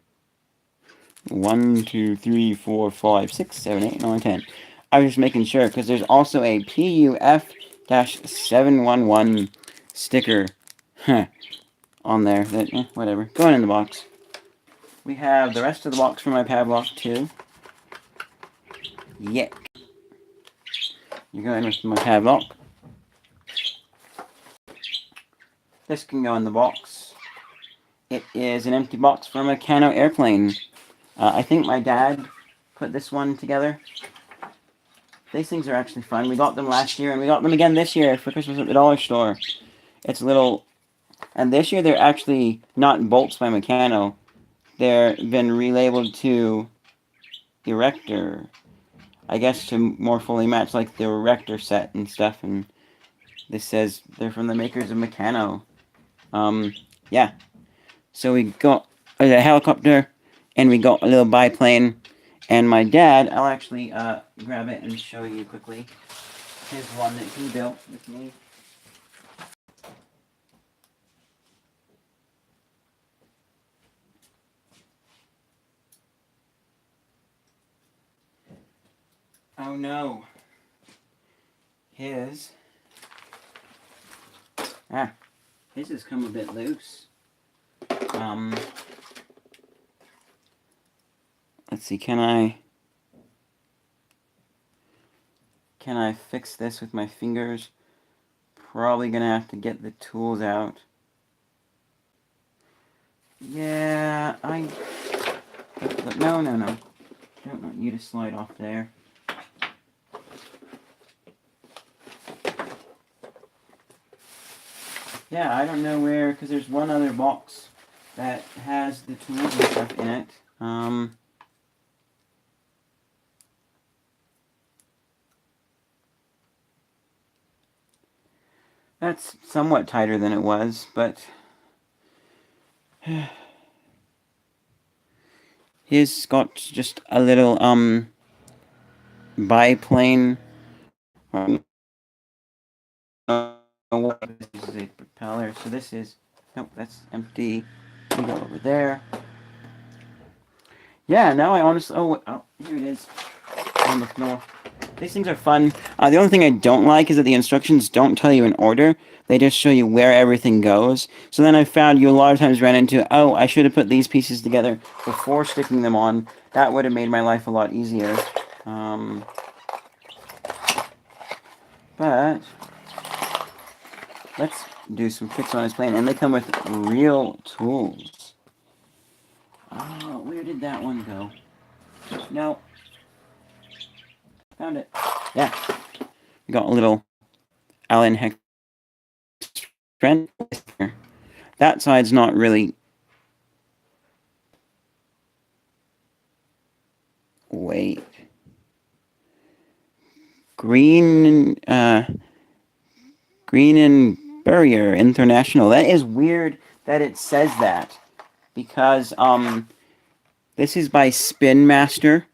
1, 2, 3, 4, 5, 6, 7, 8, 9, 10. I was just making sure, because there's also a PUF-711 sticker on there. That, whatever. Going in the box. We have the rest of the box for my Pavlok, too. Yeah. You're going with my Pavlok. This can go in the box. It is an empty box from a Meccano airplane. I think my dad put this one together. These things are actually fun. We got them last year, and we got them again this year for Christmas at the dollar store. It's little... And this year they're actually not bolts by Meccano. They've been relabeled to Erector. I guess to more fully match like the Erector set and stuff. And this says they're from the makers of Meccano. Yeah. So we got a helicopter, and we got a little biplane, and my dad, I'll actually grab it and show you quickly, his one that he built with me. Oh no. His has come a bit loose. Let's see, can I fix this with my fingers? Probably gonna have to get the tools out. Yeah, no. Don't want you to slide off there. Yeah, I don't know where, because there's one other box that has the tools and stuff in it. That's somewhat tighter than it was, but he's got just a little biplane. This is a propeller. So this is nope, that's empty. We go over there. Yeah, now I honestly oh here it is on the floor. These things are fun. The only thing I don't like is that the instructions don't tell you in order. They just show you where everything goes. So then I found you a lot of times ran into, I should have put these pieces together before sticking them on. That would have made my life a lot easier. But let's do some tricks on this plane. And they come with real tools. Oh, where did that one go? No. Found it. Yeah. We got a little Allen Hex strand. That side's not really... Wait. Green and Burrier International. That is weird that it says that. Because, this is by Spin Master.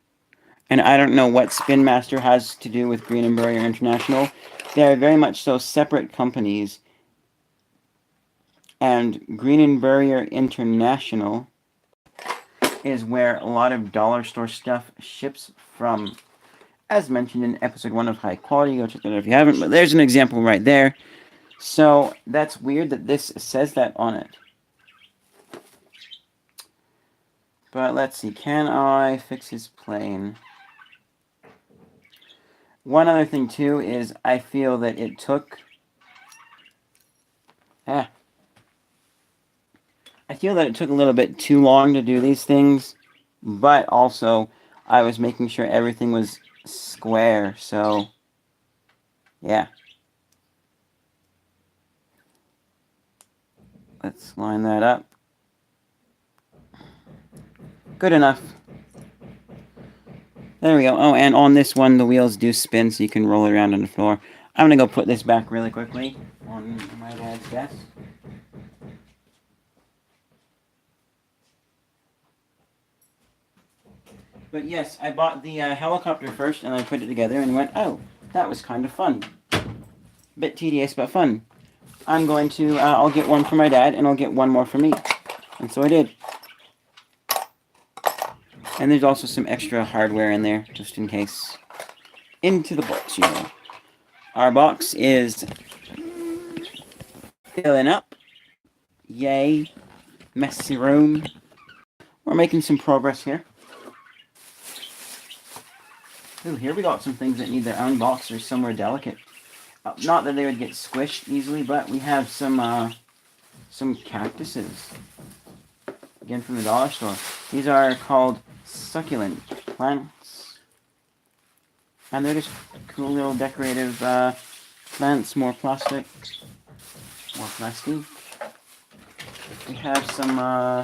And I don't know what Spin Master has to do with Green and Burrier International. They are very much so separate companies. And Green and Burrier International is where a lot of dollar store stuff ships from. As mentioned in episode 1 of High Quality. Go check that out if you haven't. But there's an example right there. So that's weird that this says that on it. But let's see, can I fix his plane? One other thing too is I feel that it took... I feel that it took a little bit too long to do these things, but also I was making sure everything was square, so yeah. Let's line that up. Good enough. There we go. Oh, and on this one, the wheels do spin, so you can roll it around on the floor. I'm going to go put this back really quickly on my dad's desk. But yes, I bought the helicopter first, and I put it together, and went, oh, that was kind of fun. Bit tedious, but fun. I'm going to, I'll get one for my dad, and I'll get one more for me. And so I did. And there's also some extra hardware in there, just in case. Into the box, you know. Our box is filling up. Yay. Messy room. We're making some progress here. Ooh, here we got some things that need their own box or somewhere delicate. Not that they would get squished easily, but we have some cactuses. Again, from the dollar store. These are called succulent plants. And they're just cool little decorative plants. More plastic. More plastic. We have some,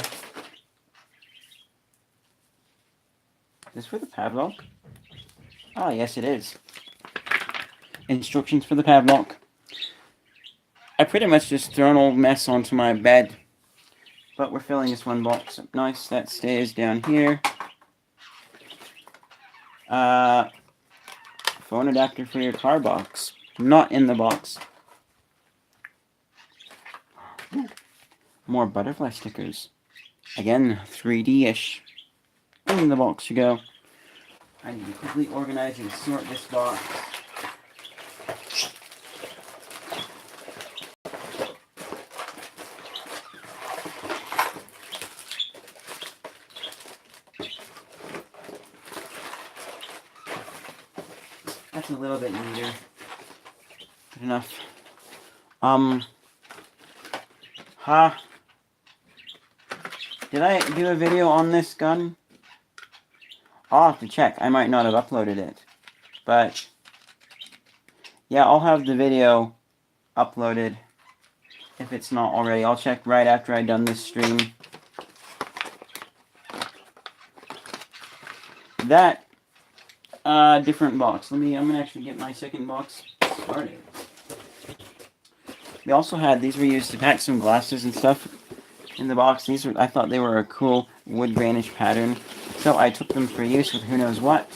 is this for the padlock? Oh, yes, it is. Instructions for the padlock. I pretty much just throw an old mess onto my bed. But we're filling this one box up nice. That stays down here. Phone adapter for your car box. Not in the box. More butterfly stickers. Again, 3D-ish. In the box you go. I need to quickly organize and sort this box. That's a little bit neater. Good enough. Did I do a video on this gun? I'll have to check. I might not have uploaded it. But, yeah, I'll have the video uploaded if it's not already. I'll check right after I've done this stream. That, different box. I'm gonna actually get my second box started. We also had, these were used to pack some glasses and stuff in the box. I thought they were a cool wood grainish pattern. So I took them for use with who knows what.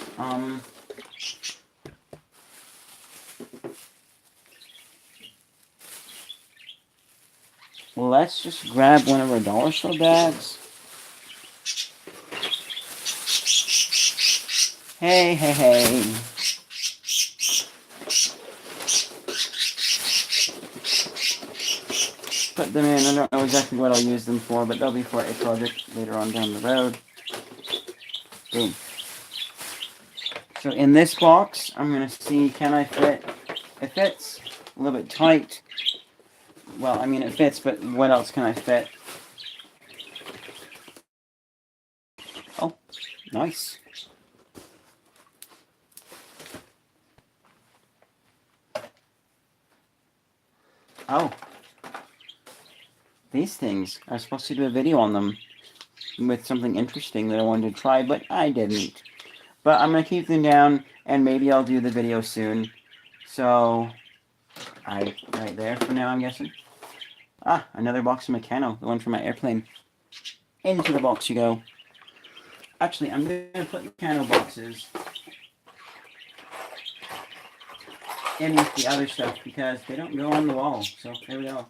Let's just grab one of our dollar store bags. Hey, hey, hey. Put them in. I don't know exactly what I'll use them for, but they'll be for a project later on down the road. Boom. So in this box, I'm going to see, can I fit? It fits. A little bit tight. Well, I mean, it fits, but what else can I fit? Oh, nice. Oh. These things. I was supposed to do a video on them with something interesting that I wanted to try, but I didn't. But I'm going to keep them down, and maybe I'll do the video soon. So, right there for now, I'm guessing. Ah, another box of Meccano, the one for my airplane. Into the box you go. Actually, I'm going to put Meccano boxes in with the other stuff because they don't go on the wall. So, there we go.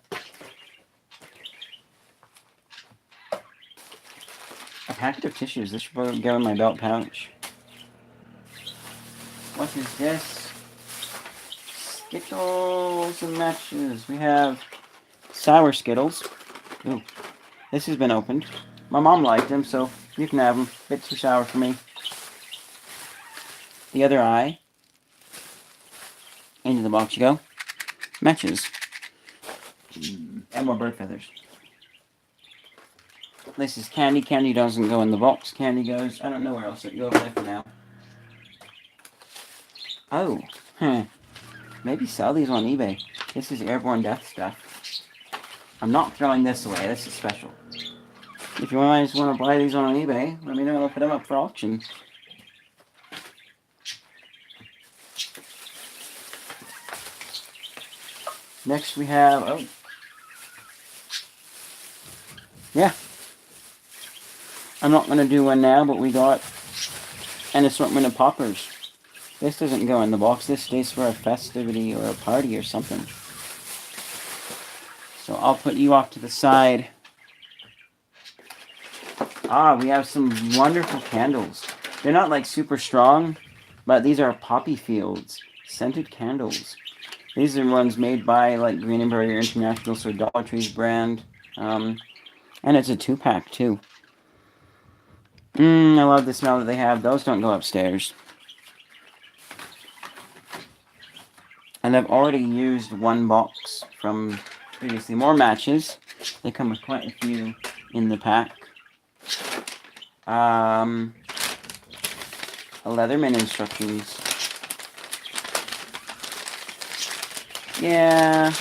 A packet of tissues. This should probably go in my belt pouch. What is this? Skittles and matches. We have sour Skittles. Ooh, this has been opened. My mom liked them, so you can have them. Bit too sour for me. The other eye. Into the box you go. Matches. And more bird feathers. This is candy. Candy doesn't go in the box. Candy goes, I don't know where else it goes there for now. Oh, maybe sell these on eBay. This is Airborne Death stuff. I'm not throwing this away. This is special. If you guys want to buy these on eBay, let me know and I'll put them up for auction. Next we have, oh. Yeah. I'm not going to do one now, but we got an assortment of poppers. This doesn't go in the box. This stays for a festivity or a party or something. So I'll put you off to the side. Ah, we have some wonderful candles. They're not like super strong, but these are Poppy Fields scented candles. These are ones made by like Green and Barrier International, so Dollar Tree's brand. And it's a 2-pack too. I love the smell that they have. Those don't go upstairs. And I've already used one box from previously. More matches. They come with quite a few in the pack. A Leatherman instructions. Yeah.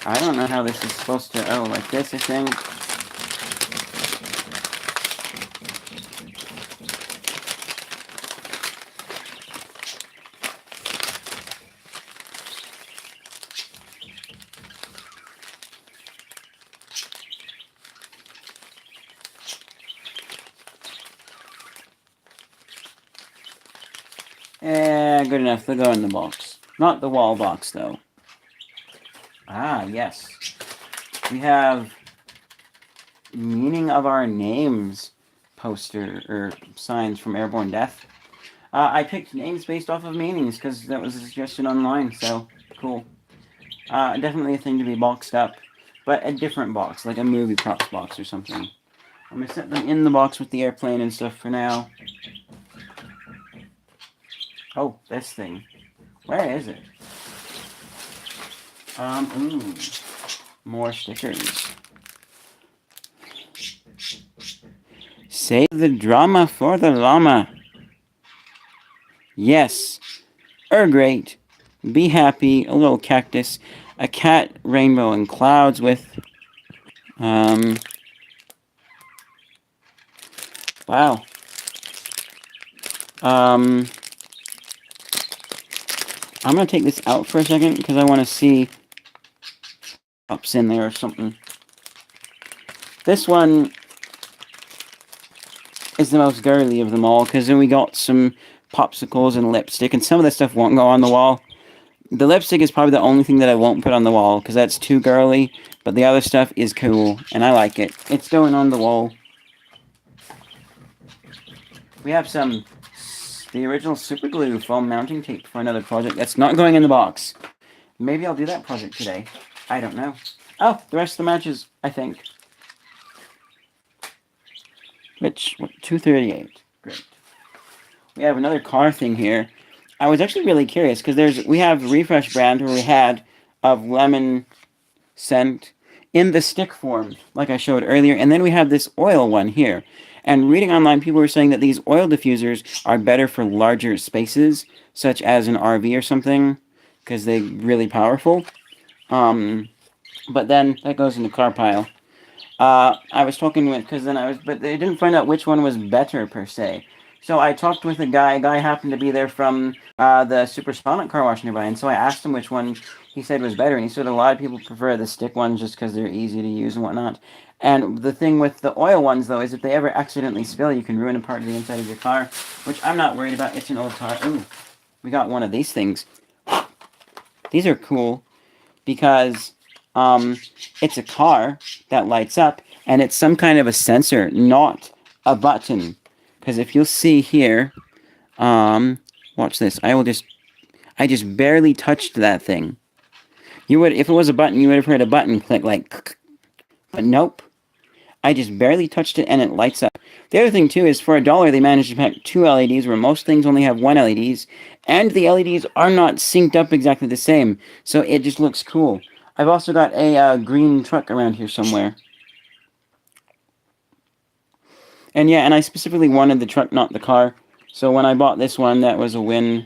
I don't know how this is supposed to... Oh, like this, I think. Good enough. They'll go in the box. Not the wall box, though. Ah, yes. We have Meaning of Our Names poster, or signs from Airborne Death. I picked names based off of meanings, because that was a suggestion online, so cool. Definitely a thing to be boxed up, but a different box, like a movie props box or something. I'm going to set them in the box with the airplane and stuff for now. Oh, this thing. Where is it? Ooh. More stickers. Save the drama for the llama. Yes. Great. Be happy. A little cactus. A cat, rainbow, and clouds with... Wow. I'm going to take this out for a second because I want to see ups in there or something. This one is the most girly of them all because then we got some popsicles and lipstick, and some of this stuff won't go on the wall. The lipstick is probably the only thing that I won't put on the wall because that's too girly, but the other stuff is cool and I like it. It's going on the wall. We have the original super glue foam mounting tape for another project that's not going in the box. Maybe I'll do that project today. I don't know. Oh, the rest of the matches, I think. Which, 238. Great. We have another car thing here. I was actually really curious because we have Refresh brand where we had of lemon scent in the stick form, like I showed earlier, and then we have this oil one here. And reading online, people were saying that these oil diffusers are better for larger spaces, such as an RV or something, because they're really powerful. But then that goes in the car pile. I was talking with, but they didn't find out which one was better per se. So I talked with a guy. A guy happened to be there from the Supersonic car wash nearby, and so I asked him which one he said was better, and he said a lot of people prefer the stick ones just because they're easy to use and whatnot. And the thing with the oil ones, though, is if they ever accidentally spill, you can ruin a part of the inside of your car, which I'm not worried about. It's an old car. Ooh, we got one of these things. These are cool because it's a car that lights up, and it's some kind of a sensor, not a button. Because if you'll see here, watch this. I just barely touched that thing. You would, if it was a button, you would have heard a button click like, but nope. I just barely touched it and it lights up. The other thing too is for $1 they managed to pack 2 LEDs where most things only have 1 LEDs, and the LEDs are not synced up exactly the same, so it just looks cool. I've also got a green truck around here somewhere. And yeah, and I specifically wanted the truck, not the car. So when I bought this one, that was a win.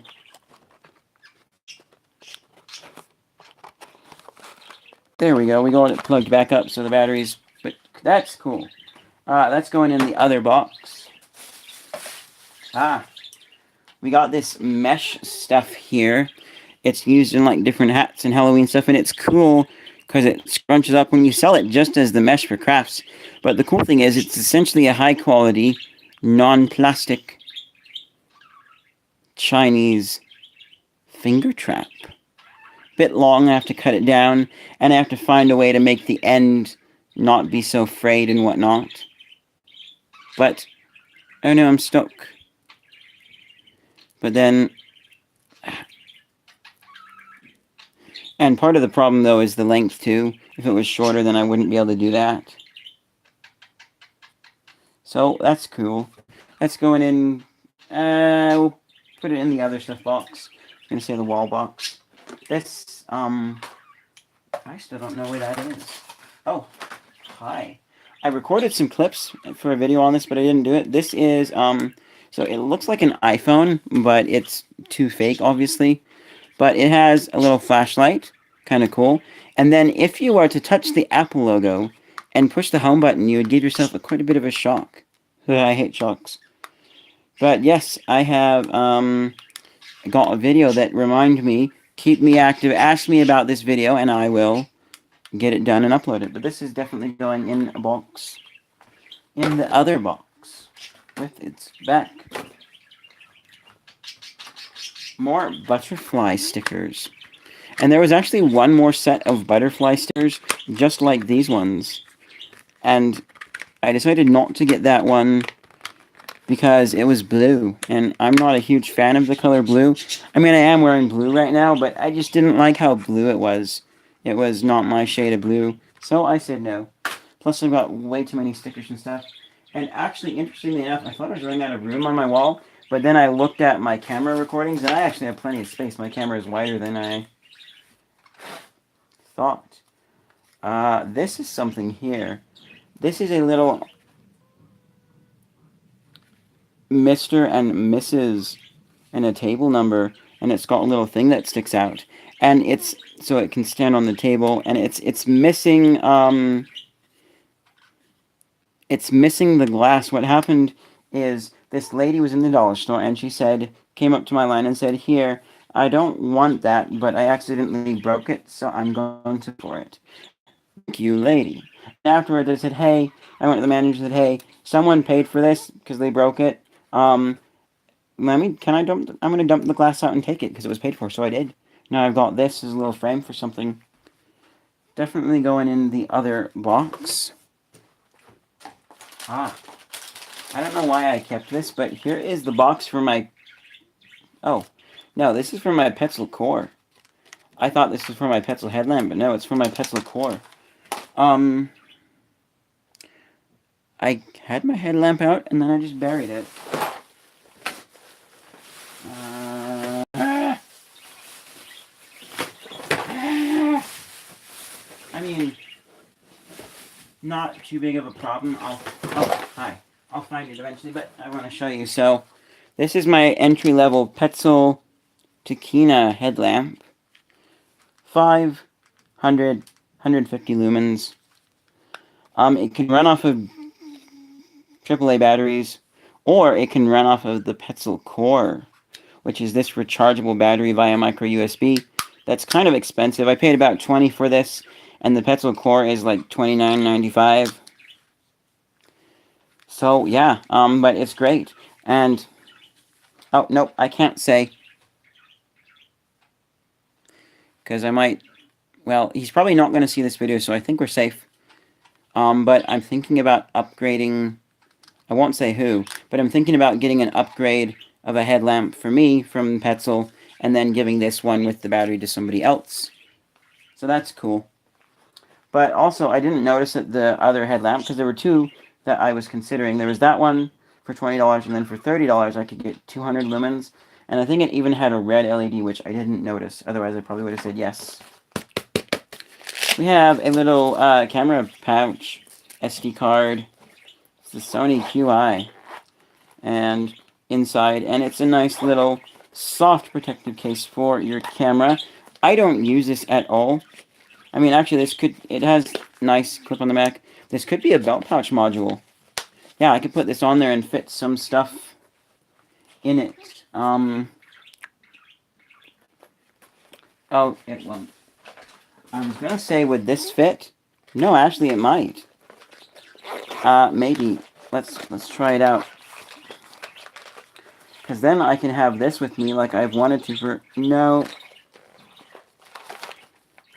There we go. We got it plugged back up so the batteries... But that's cool. That's going in the other box. We got this mesh stuff here. It's used in like different hats and Halloween stuff, and it's cool because it scrunches up when you sell it just as the mesh for crafts. But the cool thing is it's essentially a high quality, non-plastic Chinese finger trap. Bit long, I have to cut it down, and I have to find a way to make the end not be so frayed and whatnot. But, oh no, I'm stuck. But then, and part of the problem though is the length too. If it was shorter, then I wouldn't be able to do that. So that's cool. That's going in, we'll put it in the other stuff box. I'm gonna say the wall box. This, I still don't know where that is. Oh, hi. I recorded some clips for a video on this, but I didn't do it. This is, so it looks like an iPhone, but it's too fake, obviously. But it has a little flashlight, kind of cool. And then if you were to touch the Apple logo and push the home button, you would give yourself quite a bit of a shock. I hate shocks. But yes, I have got a video that reminded me, keep me active, ask me about this video, and I will get it done and upload it. But this is definitely going in a box, in the other box, with its back. More butterfly stickers. And there was actually one more set of butterfly stickers, just like these ones. And I decided not to get that one because it was blue. And I'm not a huge fan of the color blue. I mean, I am wearing blue right now, but I just didn't like how blue it was. It was not my shade of blue. So I said no. Plus, I've got way too many stickers and stuff. And actually, interestingly enough, I thought I was running out of room on my wall. But then I looked at my camera recordings, and I actually have plenty of space. My camera is wider than I thought. This is something here. This is a little Mr. and Mrs. and a table number, and it's got a little thing that sticks out. And it's, so it can stand on the table, and it's missing, it's missing the glass. What happened is this lady was in the dollar store and she said, came up to my line and said, here, I don't want that, but I accidentally broke it, so I'm going to for it. Thank you, lady. And afterwards I said, hey, I went to the manager and said, hey, someone paid for this because they broke it. I'm going to dump the glass out and take it because it was paid for, so I did. Now I've got this as a little frame for something. Definitely going in the other box. I don't know why I kept this, but here is the box for my... Oh, no, this is for my Petzl core. I thought this was for my Petzl headlamp, but no, it's for my Petzl core. I had my headlamp out, and then I just buried it. I mean, not too big of a problem. Oh, hi. I'll find it eventually, but I want to show you. So, this is my entry-level Petzl Takina headlamp. 150 lumens. It can run off of AAA batteries, or it can run off of the Petzl core, which is this rechargeable battery via micro USB. That's kind of expensive. I paid about $20 for this, and the Petzl core is like $29.95. So, yeah, but it's great. And, oh, nope, I can't say. Because I might, well, he's probably not going to see this video, so I think we're safe. But I'm thinking about upgrading I won't say who, but I'm thinking about getting an upgrade of a headlamp for me from Petzl, and then giving this one with the battery to somebody else. So that's cool. But also, I didn't notice that the other headlamp, because there were two that I was considering. There was that one for $20, and then for $30 I could get 200 lumens. And I think it even had a red LED, which I didn't notice. Otherwise, I probably would have said yes. We have a little camera pouch, SD card. It's the Sony QI. And inside, and it's a nice little soft protective case for your camera. I don't use this at all. I mean, actually, it has nice clip on the back. This could be a belt pouch module. Yeah, I could put this on there and fit some stuff in it. Oh, it won't. I was gonna say, would this fit? No, actually, it might. Maybe. Let's try it out. Because then I can have this with me like I've wanted to for... No.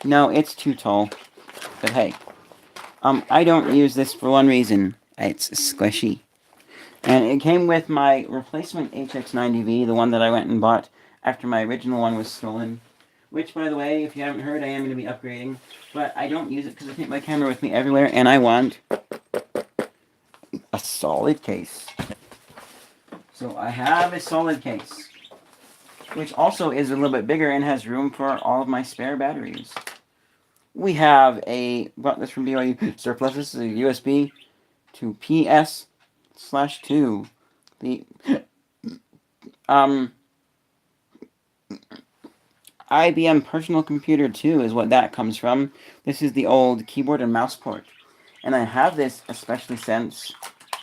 No, it's too tall. But hey. I don't use this for one reason. It's squishy. And it came with my replacement HX90V, the one that I went and bought after my original one was stolen. Which, by the way, if you haven't heard, I am going to be upgrading. But I don't use it because I take my camera with me everywhere, and I want a solid case. So I have a solid case, which also is a little bit bigger and has room for all of my spare batteries. We have got this from BYU Surplus. This is a USB to PS/2. The IBM Personal Computer 2 is what that comes from. This is the old keyboard and mouse port. And I have this especially since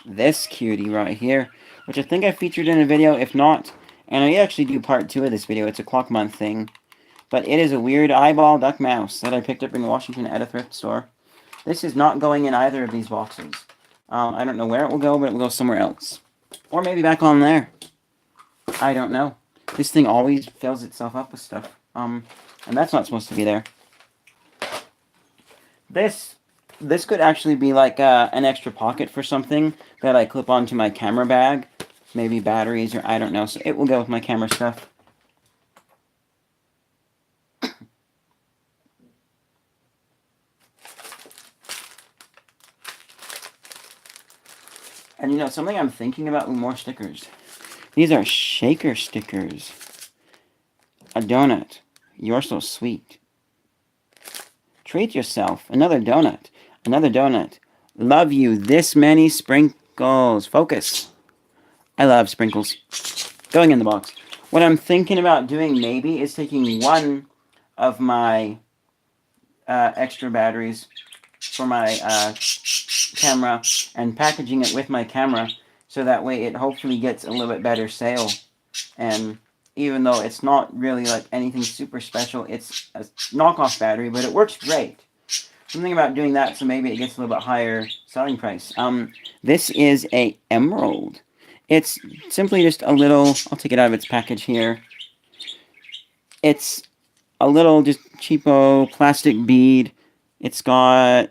this cutie right here, which I think I featured in a video. If not, and I actually do part 2 of this video. It's a clock month thing. But it is a weird eyeball duck mouse that I picked up in Washington at a thrift store. This is not going in either of these boxes. I don't know where it will go, but it will go somewhere else. Or maybe back on there. I don't know. This thing always fills itself up with stuff. And that's not supposed to be there. This could actually be like an extra pocket for something that I clip onto my camera bag. Maybe batteries or I don't know. So it will go with my camera stuff. And you know, something I'm thinking about with more stickers. These are shaker stickers. A donut. You're so sweet. Treat yourself. Another donut. Another donut. Love you. This many sprinkles. Focus. I love sprinkles. Going in the box. What I'm thinking about doing maybe is taking one of my extra batteries for my camera and packaging it with my camera so that way it hopefully gets a little bit better sale. And even though it's not really like anything super special, it's a knockoff battery, but it works great. Something about doing that so maybe it gets a little bit higher selling price. This is a emerald. It's simply just a little, I'll take it out of its package here. It's a little just cheapo plastic bead. It's got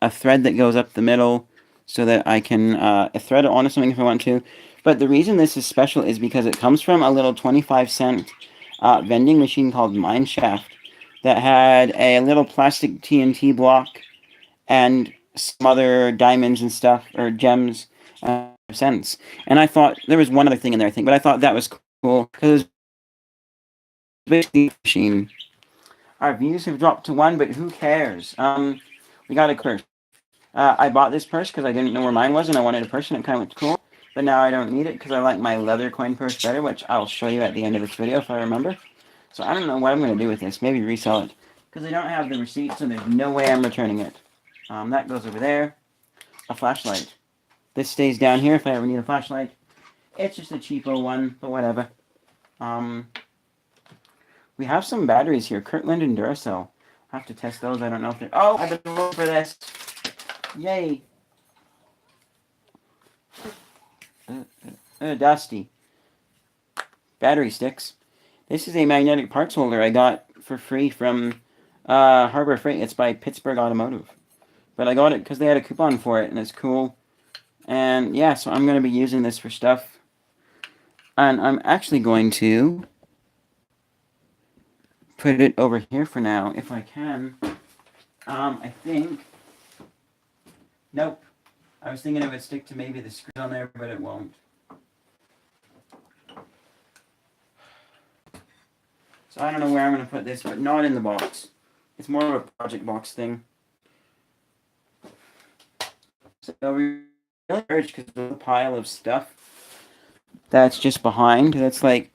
a thread that goes up the middle so that I can thread it onto something if I want to. But the reason this is special is because it comes from a little 25-cent vending machine called Mineshaft that had a little plastic TNT block and some other diamonds and stuff, or gems, cents. And I thought, there was one other thing in there, I think, but I thought that was cool because it was basically a machine. Our views have dropped to 1, but who cares? We got a purse. I bought this purse because I didn't know where mine was, and I wanted a purse, and it kind of looked cool. But now I don't need it because I like my leather coin purse better, which I'll show you at the end of this video if I remember. So I don't know what I'm going to do with this. Maybe resell it. Because I don't have the receipt, so there's no way I'm returning it. That goes over there. A flashlight. This stays down here if I ever need a flashlight. It's just a cheapo one, but whatever. We have some batteries here. Kirkland and Duracell. I'll have to test those. I don't know if they're... Oh, I've been looking for this. Yay. Dusty. Battery sticks. This is a magnetic parts holder I got for free from Harbor Freight. It's by Pittsburgh Automotive. But I got it because they had a coupon for it, and it's cool. And yeah, so I'm going to be using this for stuff. And I'm actually going to put it over here for now, if I can. I think... Nope. I was thinking it would stick to maybe the screws on there, but it won't. So I don't know where I'm going to put this, but not in the box. It's more of a project box thing. So we're really urged because there's a pile of stuff that's just behind. That's like,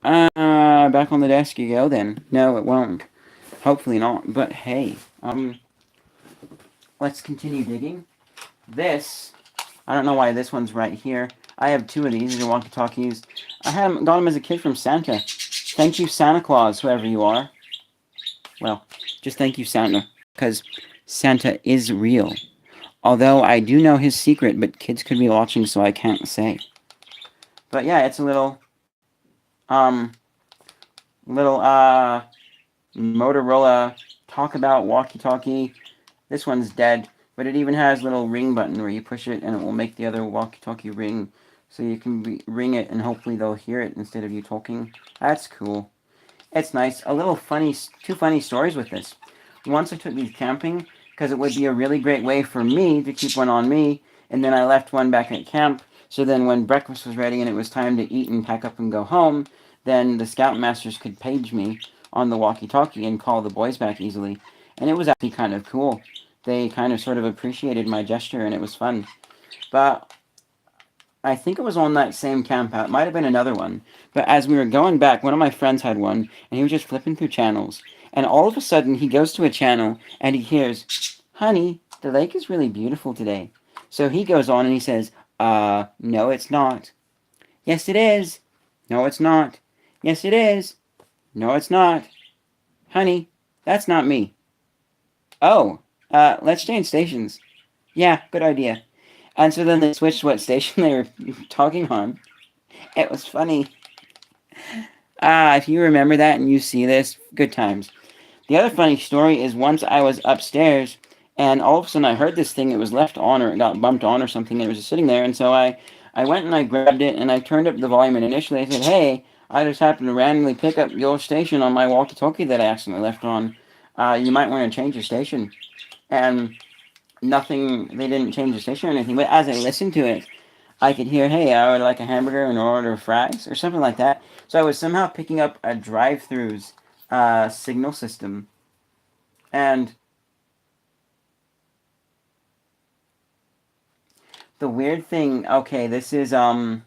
back on the desk you go then. No, it won't. Hopefully not. But hey, let's continue digging. This, I don't know why this one's right here. I have two of these. These are walkie-talkies. I got them as a kid from Santa. Thank you, Santa Claus, whoever you are. Well, just thank you, Santa, because Santa is real. Although I do know his secret, but kids could be watching, so I can't say. But yeah, it's a um, little Motorola talkabout walkie-talkie. This one's dead, but it even has a little ring button where you push it and it will make the other walkie-talkie ring, so you can ring it and hopefully they'll hear it instead of you talking. That's cool. It's nice. A little funny, two funny stories with this. Once I took these camping because it would be a really great way for me to keep one on me, and then I left one back at camp. So then when breakfast was ready and it was time to eat and pack up and go home, then the scoutmasters could page me on the walkie-talkie and call the boys back easily. And it was actually kind of cool. They kind of sort of appreciated my gesture and it was fun. But I think it was on that same camp out. It might have been another one. But as we were going back, one of my friends had one, and he was just flipping through channels. And all of a sudden, he goes to a channel, and he hears, "Honey, the lake is really beautiful today." So he goes on and he says, no, it's not." "Yes, it is." "No, it's not." "Yes, it is." "No, it's not." "Honey, that's not me." "Oh, let's change stations." "Yeah, good idea." And so then they switched what station they were talking on. It was funny. If you remember that and you see this, good times. The other funny story is once I was upstairs and all of a sudden I heard this thing. It was left on or it got bumped on or something and it was just sitting there. And so I went and I grabbed it and I turned up the volume and initially I said, "Hey, I just happened to randomly pick up your station on my walkie-talkie that I accidentally left on. You might want to change your station." And nothing, they didn't change the station or anything. But as I listened to it, I could hear, "Hey, I would like a hamburger and an order of fries," or something like that. So I was somehow picking up a drive-throughs signal system. And the weird thing, okay, this is, oh,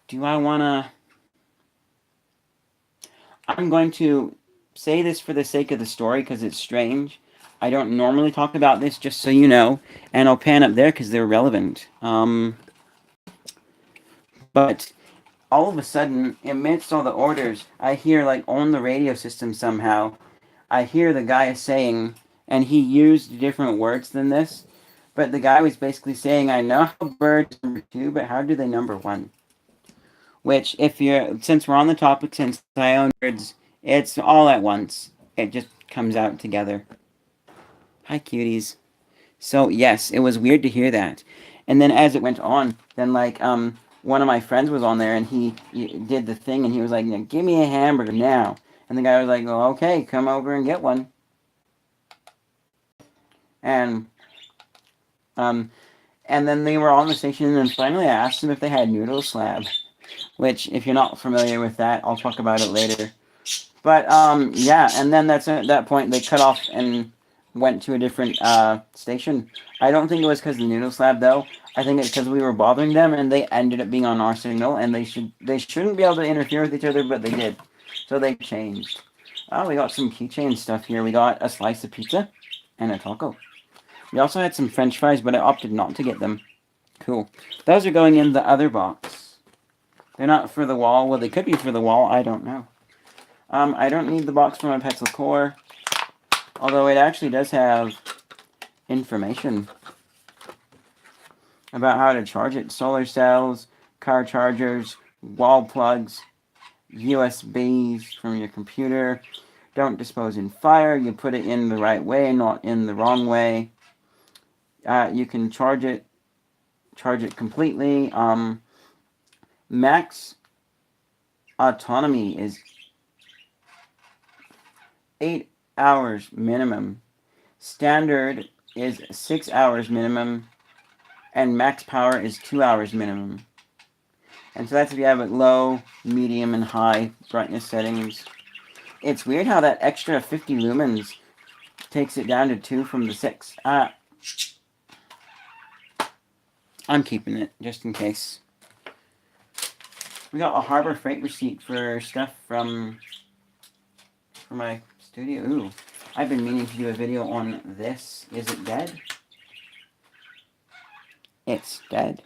do I wanna, I'm going to say this for the sake of the story because it's strange. I don't normally talk about this, just so you know, and I'll pan up there because they're relevant. But all of a sudden, amidst all the orders, I hear, like, on the radio system somehow, I hear the guy saying, and he used different words than this, but the guy was basically saying, "I know how birds number two, but how do they number one?" Which, if you're, since we're on the topic, since I own birds, it's all at once. It just comes out together. Hi, cuties. So, yes, it was weird to hear that. And then as it went on, then, like, one of my friends was on there and he did the thing and he was like, "Give me a hamburger now." And the guy was like, "Well, okay, come over and get one." And um, and then they were on the station, and then finally I asked them if they had noodle slab, which, if you're not familiar with that, I'll talk about it later. But yeah, and then that's at that point they cut off and went to a different station. I don't think it was because of the noodle slab though. I think it's because we were bothering them, and they ended up being on our signal, and they shouldn't be able to interfere with each other, but they did, so they changed. Oh, we got some keychain stuff here. We got a slice of pizza and a taco. We also had some French fries, but I opted not to get them. Cool. Those are going in the other box. They're not for the wall. Well, they could be for the wall. I don't know. I don't need the box for my Petzl Core, although it actually does have information about how to charge it. Solar cells, car chargers, wall plugs, USBs from your computer, don't dispose in fire. You put it in the right way, not in the wrong way. You can charge it completely. Max autonomy is 8 hours minimum. Standard is 6 hours minimum. And max power is 2 hours minimum. And so that's if you have it low, medium, and high brightness settings. It's weird how that extra 50 lumens takes it down to 2 from the 6. I'm keeping it, just in case. We got a Harbor Freight receipt for stuff for my studio. Ooh, I've been meaning to do a video on this. Is it dead? It's dead.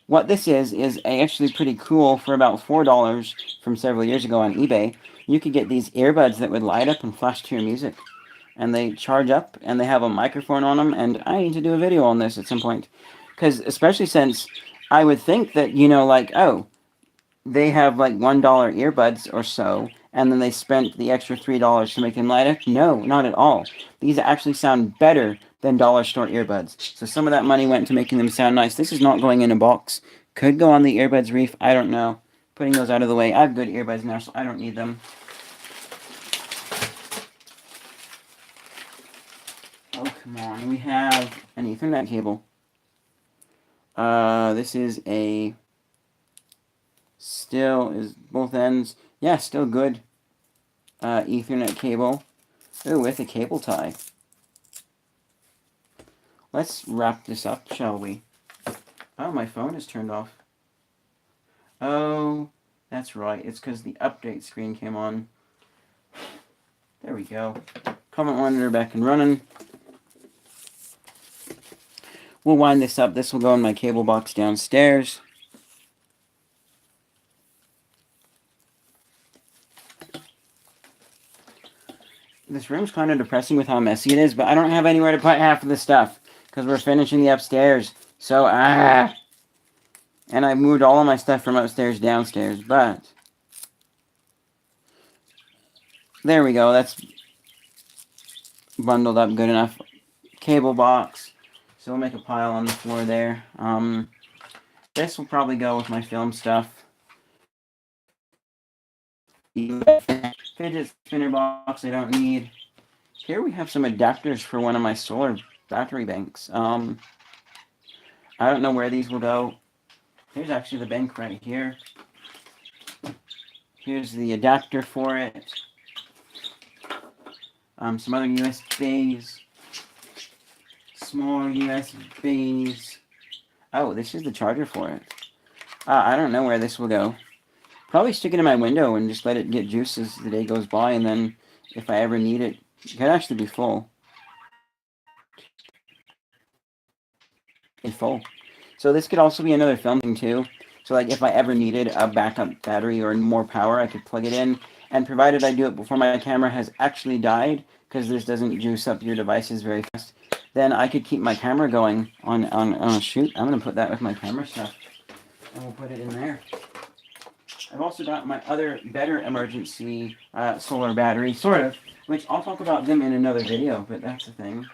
What this is actually pretty cool. For about $4 from several years ago on eBay, you could get these earbuds that would light up and flash to your music. And they charge up, and they have a microphone on them, and I need to do a video on this at some point. Because, especially since I would think that, like, oh, they have like $1 earbuds or so, and then they spent the extra $3 to make them light up. No, not at all. These actually sound better than dollar store earbuds. So some of that money went to making them sound nice. This is not going in a box. Could go on the earbuds reef. I don't know. Putting those out of the way. I have good earbuds now, so I don't need them. Oh, come on. We have an Ethernet cable. This is a... Still is both ends. Yeah, still good. Ethernet cable. Ooh, with a cable tie. Let's wrap this up, shall we? Oh, my phone is turned off. Oh, that's right. It's because the update screen came on. There we go. Comment monitor back and running. We'll wind this up. This will go in my cable box downstairs. This room's kind of depressing with how messy it is, but I don't have anywhere to put half of the stuff because we're finishing the upstairs. So, and I moved all of my stuff from upstairs downstairs, but there we go. That's bundled up good enough. Cable box. So we'll make a pile on the floor there. This will probably go with my film stuff. Fidget spinner box I don't need. Here we have some adapters for one of my solar battery banks. I don't know where these will go. Here's actually the bank right here. Here's the adapter for it. Some other USBs. Small USBs. Oh, this is the charger for it. I don't know where this will go. Probably stick it in my window and just let it get juice as the day goes by, and then if I ever need it, it could actually be full. It's full. So this could also be another film thing too. So like if I ever needed a backup battery or more power, I could plug it in. And provided I do it before my camera has actually died, because this doesn't juice up your devices very fast, then I could keep my camera going on a shoot. I'm going to put that with my camera stuff. And we'll put it in there. I've also got my other better emergency solar battery, sort of, which I'll talk about them in another video, but that's the thing.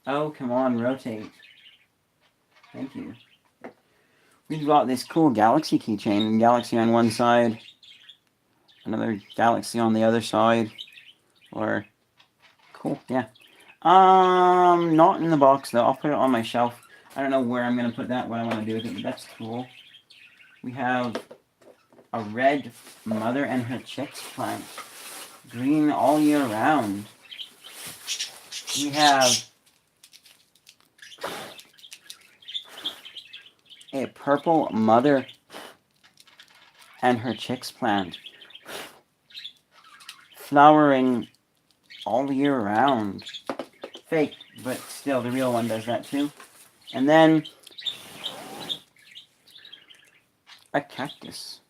Oh, come on, rotate. Thank you. We've got this cool Galaxy keychain, and Galaxy on one side, another Galaxy on the other side, or, cool, yeah. Not in the box, though. I'll put it on my shelf. I don't know where I'm going to put that, what I want to do with it, but that's cool. We have a red mother and her chicks plant. Green all year round. We have a purple mother and her chicks plant. Flowering all year round. Fake, but still the real one does that too. And then a cactus.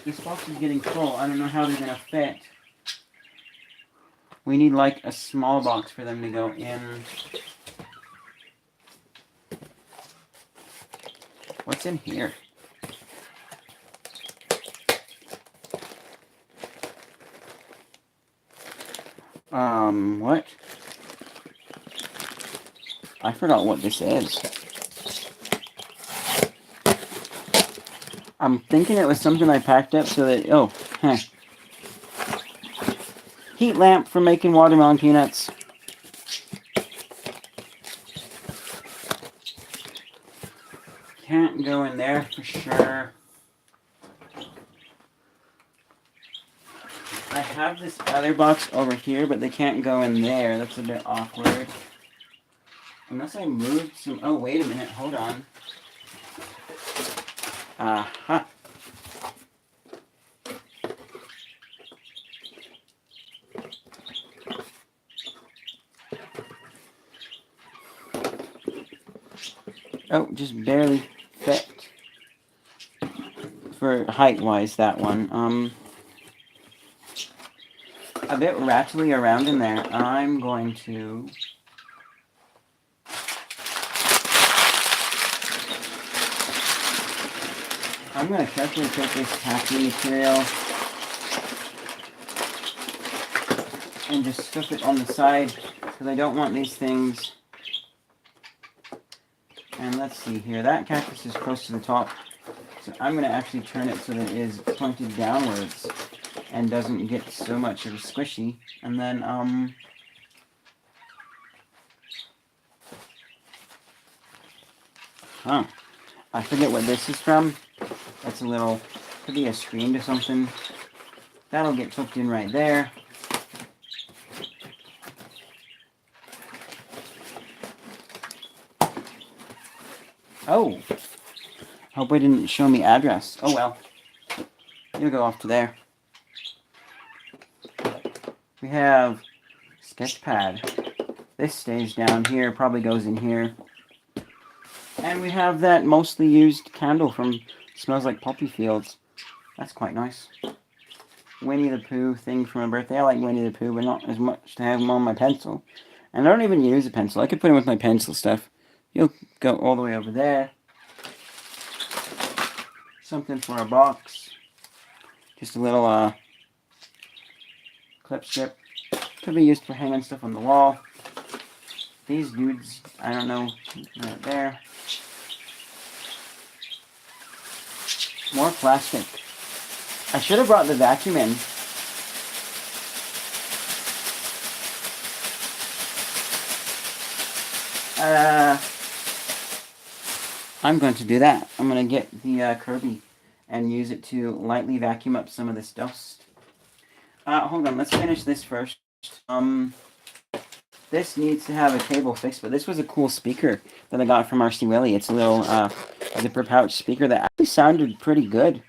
This box is getting full. I don't know how they're gonna fit. We need like a small box for them to go in. What's in here? What? I forgot what this is. I'm thinking it was something I packed up so that... Oh, huh. Heat lamp for making watermelon peanuts. Can't go in there for sure. I have this other box over here, but they can't go in there. That's a bit awkward. Unless I moved some... Oh, wait a minute. Hold on. Aha. Oh, just barely fit. For height-wise, that one. A bit rattly around in there. I'm going to... I'm going to carefully take this packing material and just stuff it on the side because I don't want these things. And let's see here. That cactus is close to the top. So I'm going to actually turn it so that it is pointed downwards and doesn't get so much of a squishy. And then, I forget what this is from. That's a little, could be a screen to something. That'll get tucked in right there. Oh, hope it didn't show me address. Oh well, you'll go off to there. We have sketch pad. This stays down here, probably goes in here. And we have that mostly used candle from Smells Like Poppy Fields. That's quite nice. Winnie the Pooh thing for my birthday. I like Winnie the Pooh, but not as much to have him on my pencil. And I don't even use a pencil. I could put him with my pencil stuff. You'll go all the way over there. Something for a box. Just a little clip strip. Could be used for hanging stuff on the wall. These dudes, I don't know, right there. More plastic. I should have brought the vacuum in. I'm going to do that. I'm going to get the Kirby and use it to lightly vacuum up some of this dust. Hold on, let's finish this first. This needs to have a cable fixed, but this was a cool speaker that I got from RC Willie. It's a little zipper pouch speaker that actually sounded pretty good.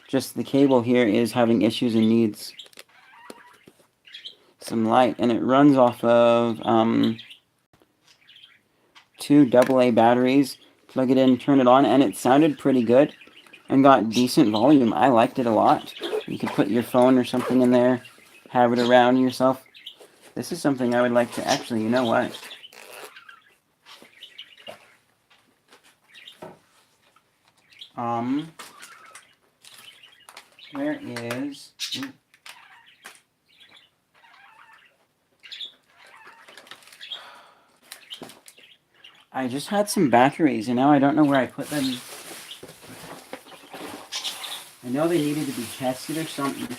Just the cable here is having issues and needs some light, and it runs off of 2 AA batteries. Plug it in, turn it on, and it sounded pretty good and got decent volume. I liked it a lot. You could put your phone or something in there, have it around yourself. This is something I would like to actually, you know what? Where is... I just had some batteries, and now I don't know where I put them. I know they needed to be tested or something.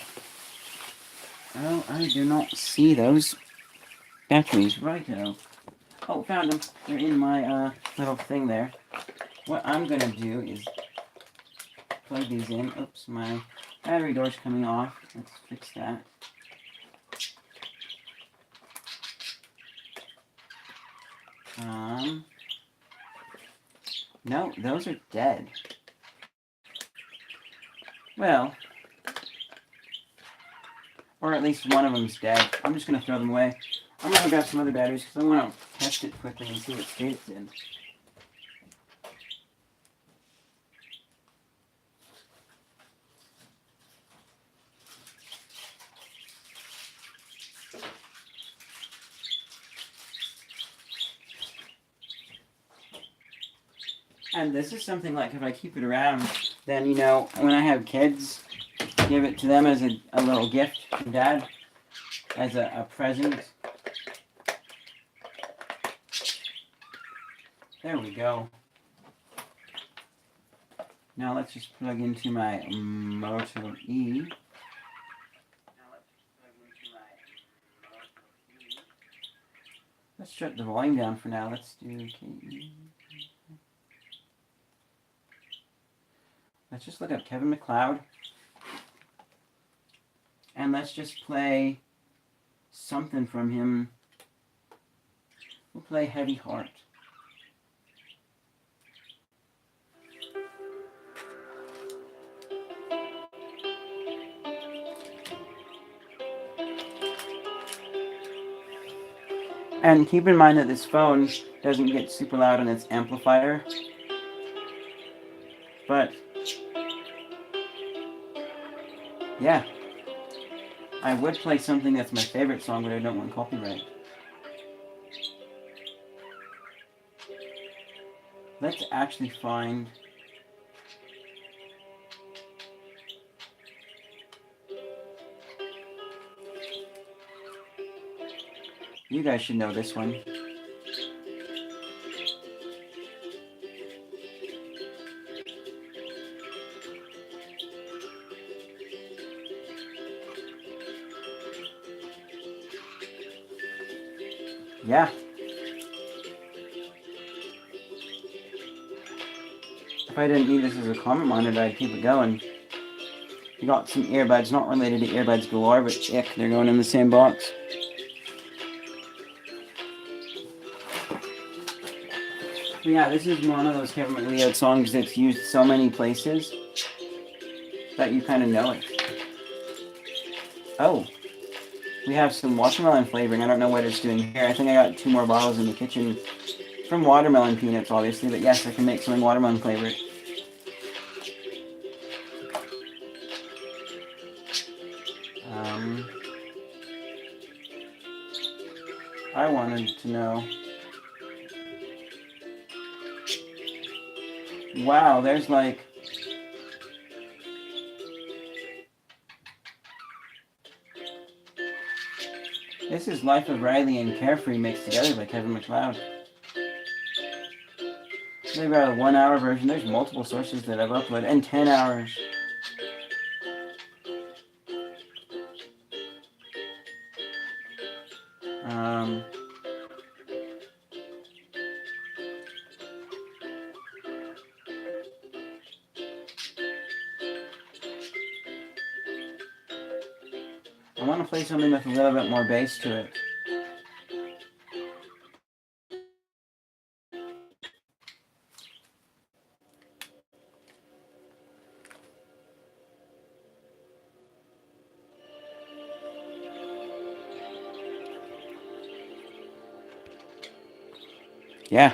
Oh, I do not see those batteries. Righto. Oh, found them. They're in my little thing there. What I'm going to do is plug these in. Oops, my battery door's coming off. Let's fix that. No, those are dead. Well, or at least one of them's dead. I'm just going to throw them away. I'm going to grab some other batteries because I want to test it quickly and see what state it's in. And this is something like if I keep it around, then, you know, when I have kids, give it to them as a little gift from Dad, as a present. There we go. Now let's just plug into my Moto E. Let's shut the volume down for now. Let's do KE. Let's just look up Kevin MacLeod. And let's just play something from him. We'll play Heavy Heart. And keep in mind that this phone doesn't get super loud on its amplifier. But yeah, I would play something that's my favorite song, but I don't want copyright. Let's actually find... You guys should know this one. Yeah. If I didn't need this as a comment monitor, I'd keep it going. You got some earbuds, not related to Earbuds Galore, but ick, they're going in the same box. But yeah, this is one of those Kevin MacLeod songs that's used so many places that you kind of know it. Oh, we have some watermelon flavoring. I don't know what it's doing here. I think I got 2 more bottles in the kitchen from watermelon peanuts, obviously, but yes, I can make something watermelon flavored. I wanted to know. Wow, there's like... This is Life of Riley and Carefree mixed together by Kevin MacLeod. They've got a 1-hour version. There's multiple sources that I've uploaded, and 10 hours. I want to play something with a little bit more bass to it. Yeah.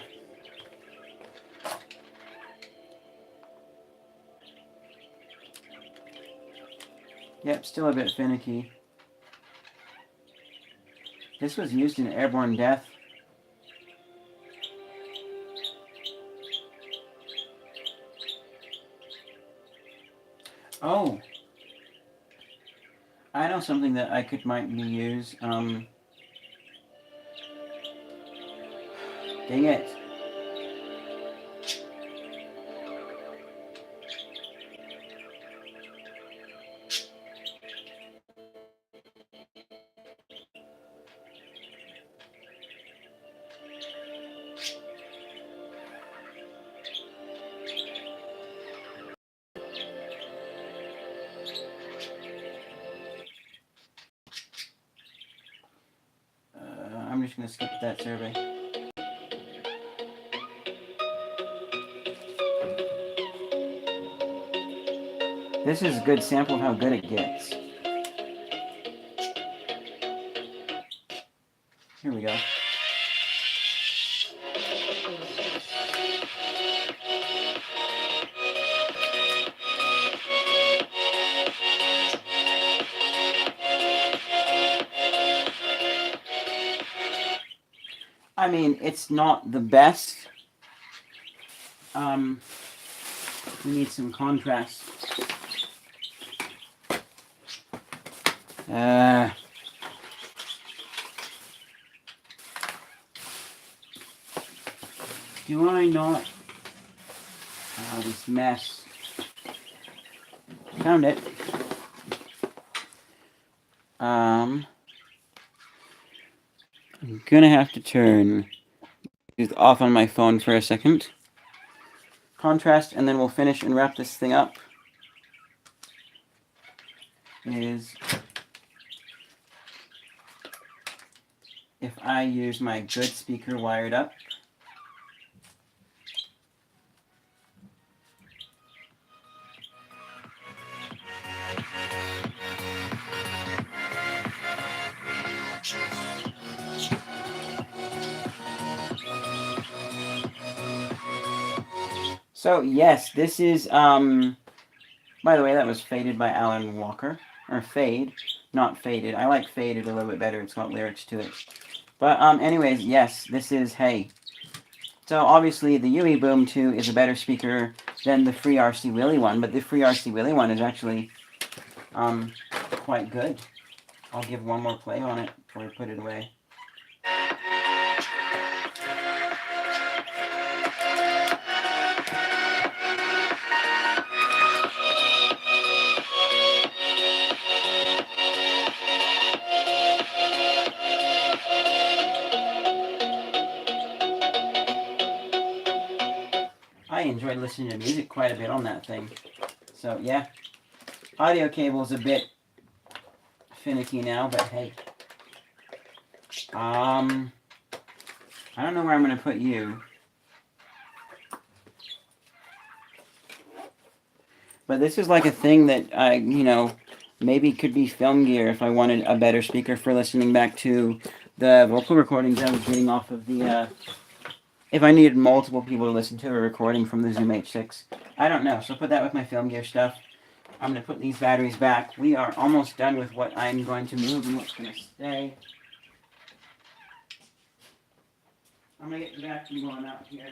Yep, still a bit finicky. This was used in Airborne Death. Oh. I know something that I could might use. Dang it. I'm just going to skip that survey. This is a good sample of how good it gets. Here we go. I mean, it's not the best, we need some contrast. Do I not? Oh, this mess. Found it. I'm gonna have to turn it off on my phone for a second. Contrast, and then we'll finish and wrap this thing up. Is if I use my good speaker wired up. So yes, this is by the way, that was Faded by Alan Walker. Or Fade, not Faded. I like Faded a little bit better. It's got lyrics to it. But anyways, yes, this is Hey. So obviously the UE Boom 2 is a better speaker than the Free RC Willy one, but the Free RC Willy one is actually quite good. I'll give one more play on it before I put it away. I enjoyed listening to music quite a bit on that thing. So yeah, audio cable's a bit finicky now, but hey. I don't know where I'm gonna put you. But this is like a thing that I, maybe could be film gear if I wanted a better speaker for listening back to the vocal recordings I was getting off of the, if I needed multiple people to listen to a recording from the Zoom H6. I don't know, so put that with my film gear stuff. I'm going to put these batteries back. We are almost done with what I'm going to move and what's going to stay. I'm going to get the vacuum going out here.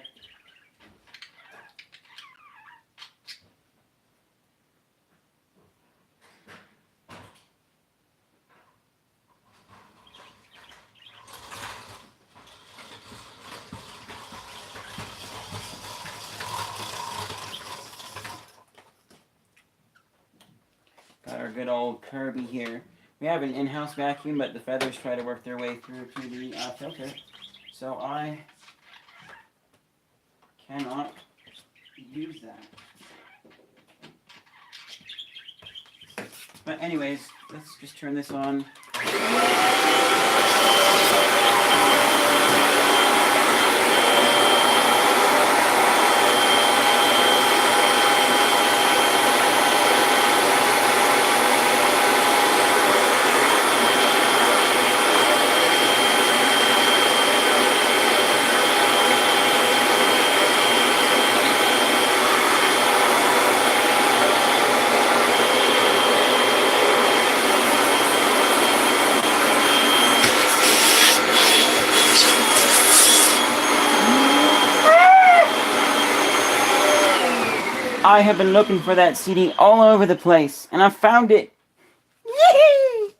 Got our good old Kirby here. We have an in-house vacuum, but the feathers try to work their way through to the filter. So I cannot use that. But anyways, let's just turn this on. I have been looking for that CD all over the place, and I found it. Yee!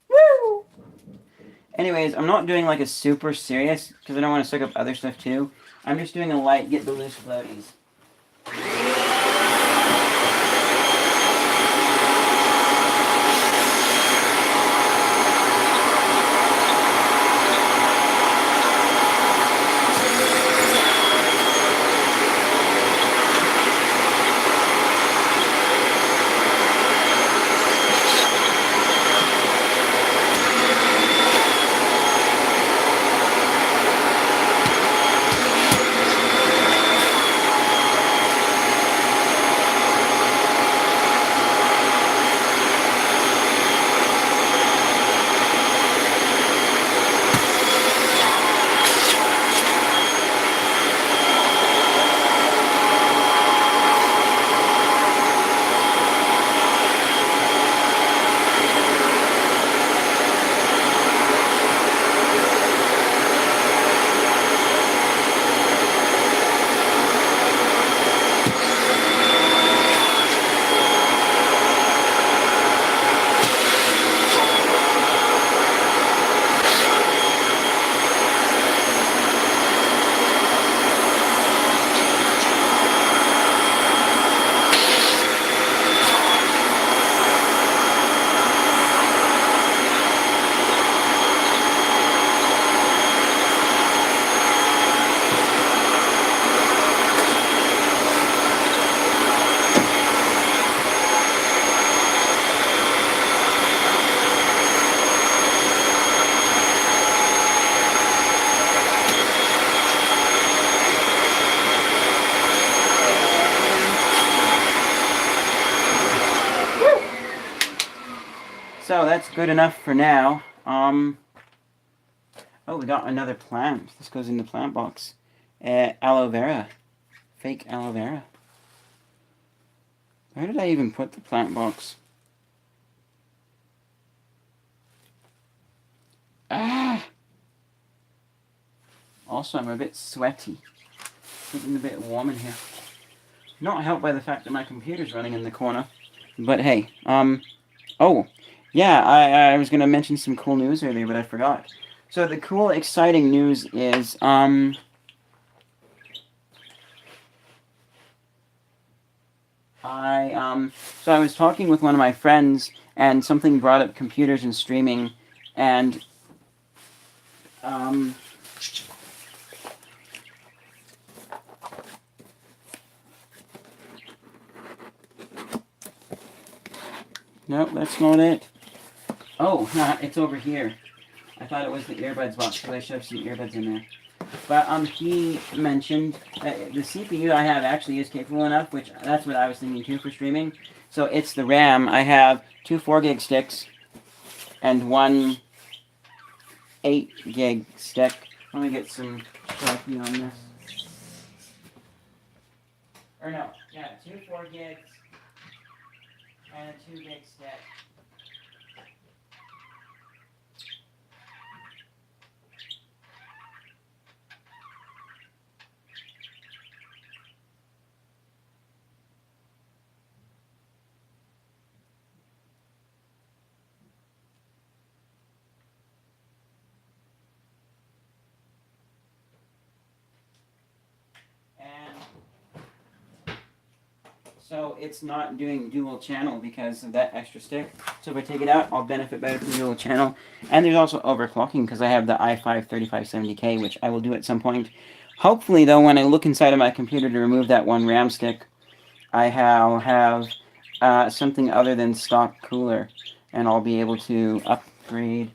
Woo! Anyways, I'm not doing like a super serious, because I don't want to suck up other stuff too. I'm just doing a light get the loose floaties. good enough for now. Oh, we got another plant. This goes in the plant box. Aloe vera. Fake aloe vera. Where did I even put the plant box? Ah! Also, I'm a bit sweaty. Getting a bit warm in here. Not helped by the fact that my computer's running in the corner. But hey, oh, yeah, I was gonna mention some cool news earlier, but I forgot. So the cool, exciting news is, so I was talking with one of my friends, and something brought up computers and streaming, and, nope, that's not it. Oh, it's over here. I thought it was the earbuds box, because I should have some earbuds in there. But he mentioned that the CPU I have actually is capable enough, which that's what I was thinking too for streaming. So it's the RAM. I have two 4 gig sticks and one 8 gig stick. Let me get some coffee on this. Or no, yeah, two 4 gigs and a 2 gig stick. So it's not doing dual channel because of that extra stick. So if I take it out, I'll benefit better from dual channel. And there's also overclocking because I have the i5 3570K, which I will do at some point. Hopefully, though, when I look inside of my computer to remove that one RAM stick, I have something other than stock cooler, and I'll be able to upgrade,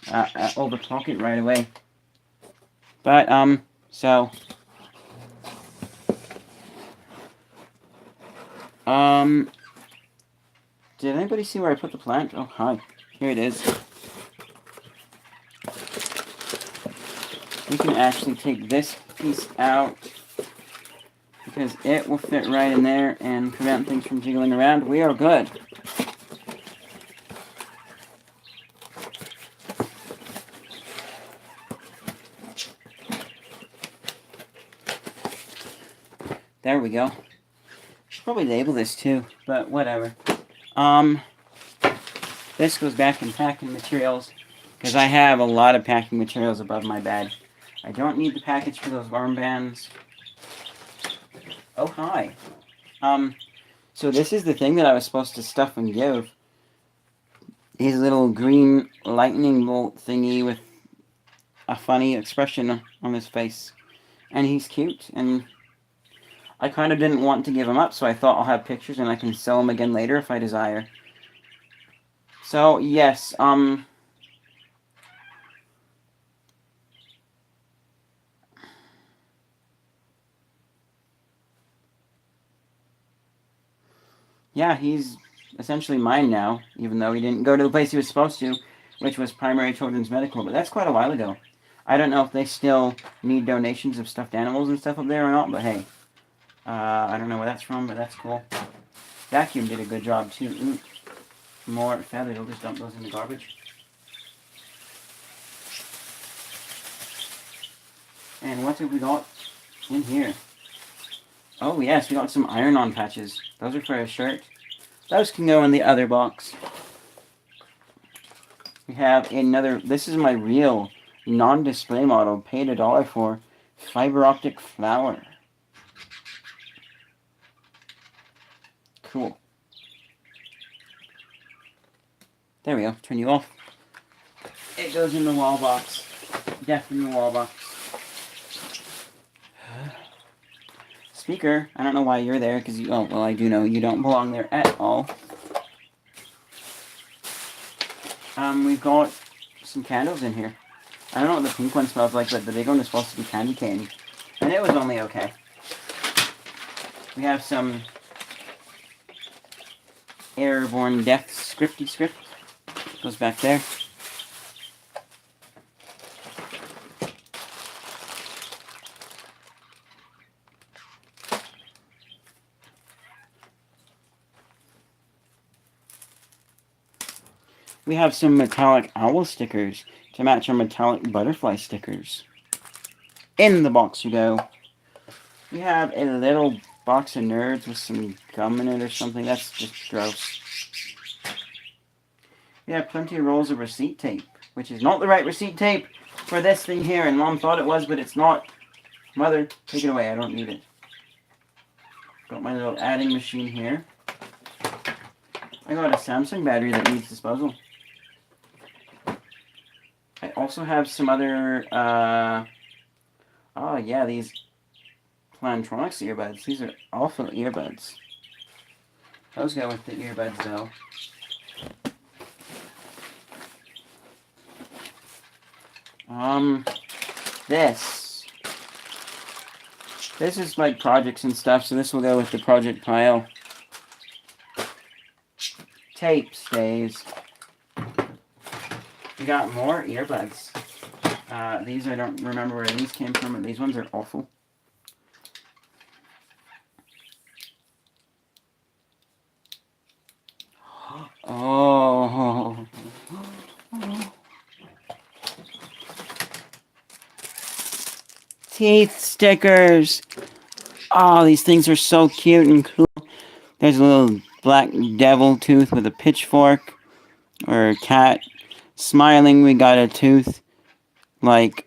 overclock it right away. But, so... did anybody see where I put the plant? Oh, hi. Here it is. We can actually take this piece out because it will fit right in there and prevent things from jiggling around. We are good. There we go. Should probably label this too, but whatever. This goes back in packing materials because I have a lot of packing materials above my bed. I don't need the package for those armbands. Oh, hi. So this is the thing that I was supposed to stuff and give. His little green lightning bolt thingy with a funny expression on his face. And he's cute, and I kind of didn't want to give him up, so I thought I'll have pictures and I can sell him again later if I desire. So, yes, yeah, he's essentially mine now, even though he didn't go to the place he was supposed to, which was Primary Children's Medical, but that's quite a while ago. I don't know if they still need donations of stuffed animals and stuff up there or not, but hey. I don't know where that's from, but that's cool. Vacuum did a good job, too. Ooh. More feathers, I'll just dump those in the garbage. And what have we got in here? Oh, yes, we got some iron-on patches. Those are for a shirt. Those can go in the other box. We have another, this is my real non-display model, paid $1 for, fiber optic flower. Cool. There we go, turn you off. It goes in the wall box. Definitely in the wall box. Speaker, I don't know why you're there, because you, oh, well, I do know you don't belong there at all. We've got some candles in here. I don't know what the pink one smells like, but the big one is supposed to be candy cane. And it was only okay. We have some Airborne Death scripty script. Goes back there. We have some metallic owl stickers to match our metallic butterfly stickers. In the box you go. We have a little box of Nerds with some gum in it or something. That's just gross. We have plenty of rolls of receipt tape, which is not the right receipt tape for this thing here. And Mom thought it was, but it's not. Mother, take it away. I don't need it. Got my little adding machine here. I got a Samsung battery that needs disposal. I also have some other, oh yeah, these Plantronics earbuds. These are awful earbuds. Those go with the earbuds though. This is like projects and stuff, so this will go with the project pile. Tape stays. We got more earbuds. These I don't remember where these came from, but these ones are awful. Oh. Teeth stickers. Oh, these things are so cute and cool. There's a little black devil tooth with a pitchfork. Or a cat. Smiling, we got a tooth. Like,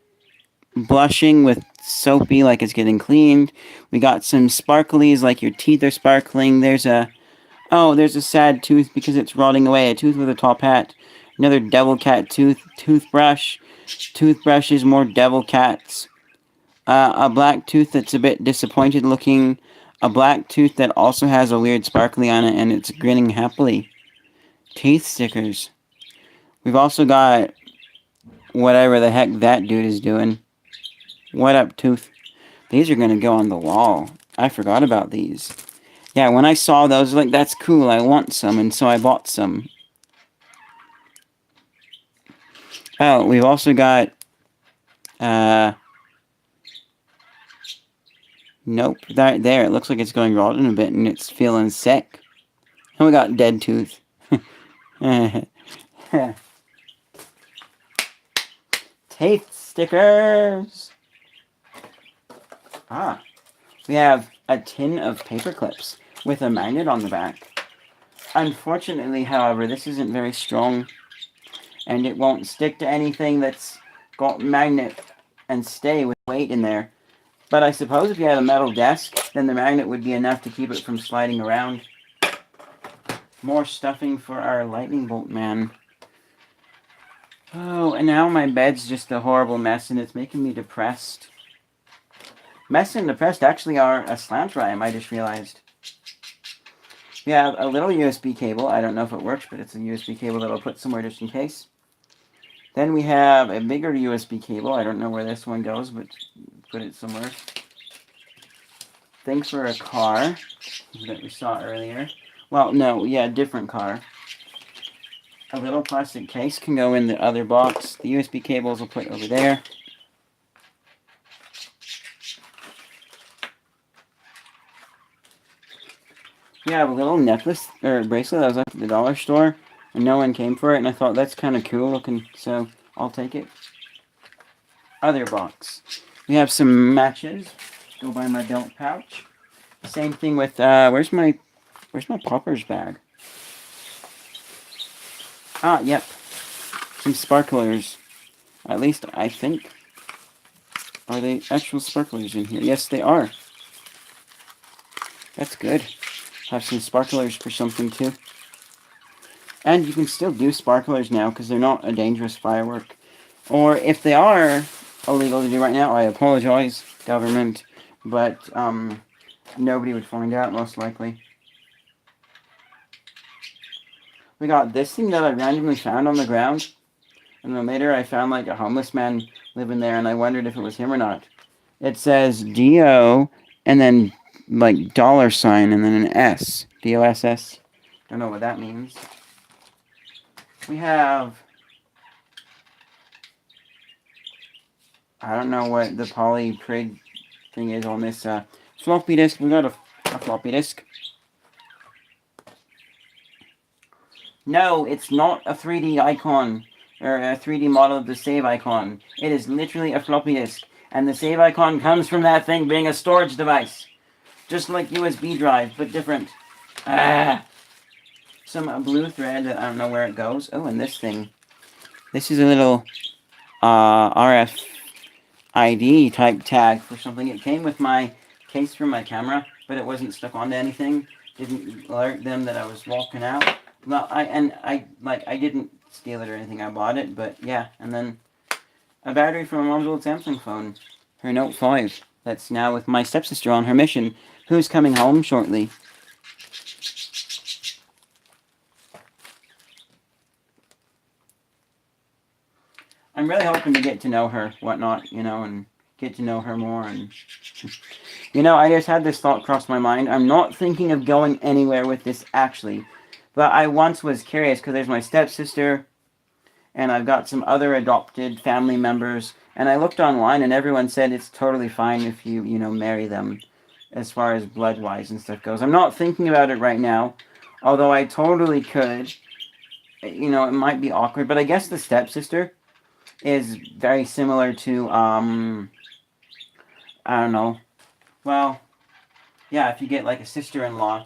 blushing with soapy, like it's getting cleaned. We got some sparklies, like your teeth are sparkling. There's a sad tooth because it's rotting away. A tooth with a top hat. Another devil cat tooth. Toothbrush. Toothbrushes, more devil cats. A black tooth that's a bit disappointed looking. A black tooth that also has a weird sparkly on it and it's grinning happily. Teeth stickers. We've also got whatever the heck that dude is doing. What up, tooth? These are going to go on the wall. I forgot about these. Yeah, when I saw those, I was like, that's cool. I want some, and so I bought some. Oh, we've also got... Nope. That there. It looks like it's going rotten a bit, and it's feeling sick. And we got dead tooth. Tape stickers! Ah. We have a tin of paper clips with a magnet on the back. Unfortunately, however, this isn't very strong. And it won't stick to anything that's got magnet and stay with weight in there. But I suppose if you had a metal desk, then the magnet would be enough to keep it from sliding around. More stuffing for our lightning bolt man. Oh, and now my bed's just a horrible mess and it's making me depressed. Mess and depressed actually are a slant rhyme, I just realized. We have a little USB cable. I don't know if it works, but it's a USB cable that I'll put somewhere just in case. Then we have a bigger USB cable. I don't know where this one goes, but put it somewhere. Things for a car that we saw earlier. Well, no, yeah, different car. A little plastic case can go in the other box. The USB cables will put over there. We have a little necklace or bracelet that was left at the dollar store, and no one came for it, and I thought that's kind of cool looking, so I'll take it. Other box. We have some matches. Go by my belt pouch. Same thing with where's my poppers bag? Ah, yep. Some sparklers. At least I think. Are they actual sparklers in here? Yes, they are. That's good. Have some sparklers for something too. And you can still do sparklers now because they're not a dangerous firework. Or if they are illegal to do right now, I apologize, government. But nobody would find out, most likely. We got this thing that I randomly found on the ground. And then later I found like a homeless man living there and I wondered if it was him or not. It says D-O and then like $sign and then an S. D-O-S-S. Don't know what that means. We have, I don't know what the poly prig thing is on this floppy disk. We got a floppy disk. No, it's not a 3D icon or a 3D model of the save icon. It is literally a floppy disk. And the save icon comes from that thing being a storage device. Just like USB drive, but different. Some blue thread that I don't know where it goes. Oh, and this thing. This is a little RFID type tag for something. It came with my case for my camera, but it wasn't stuck onto anything. Didn't alert them that I was walking out. Well, I didn't steal it or anything. I bought it, but yeah. And then a battery from my mom's old Samsung phone, her Note 5. That's now with my stepsister on her mission, who's coming home shortly. I'm really hoping to get to know her, whatnot, and get to know her more. And I just had this thought cross my mind. I'm not thinking of going anywhere with this actually, but I once was curious because there's my stepsister, and I've got some other adopted family members, and I looked online, and everyone said it's totally fine if you marry them, as far as blood wise and stuff goes. I'm not thinking about it right now, although I totally could. It might be awkward, but I guess the stepsister is very similar to I don't know. Well, yeah, if you get like a sister-in-law.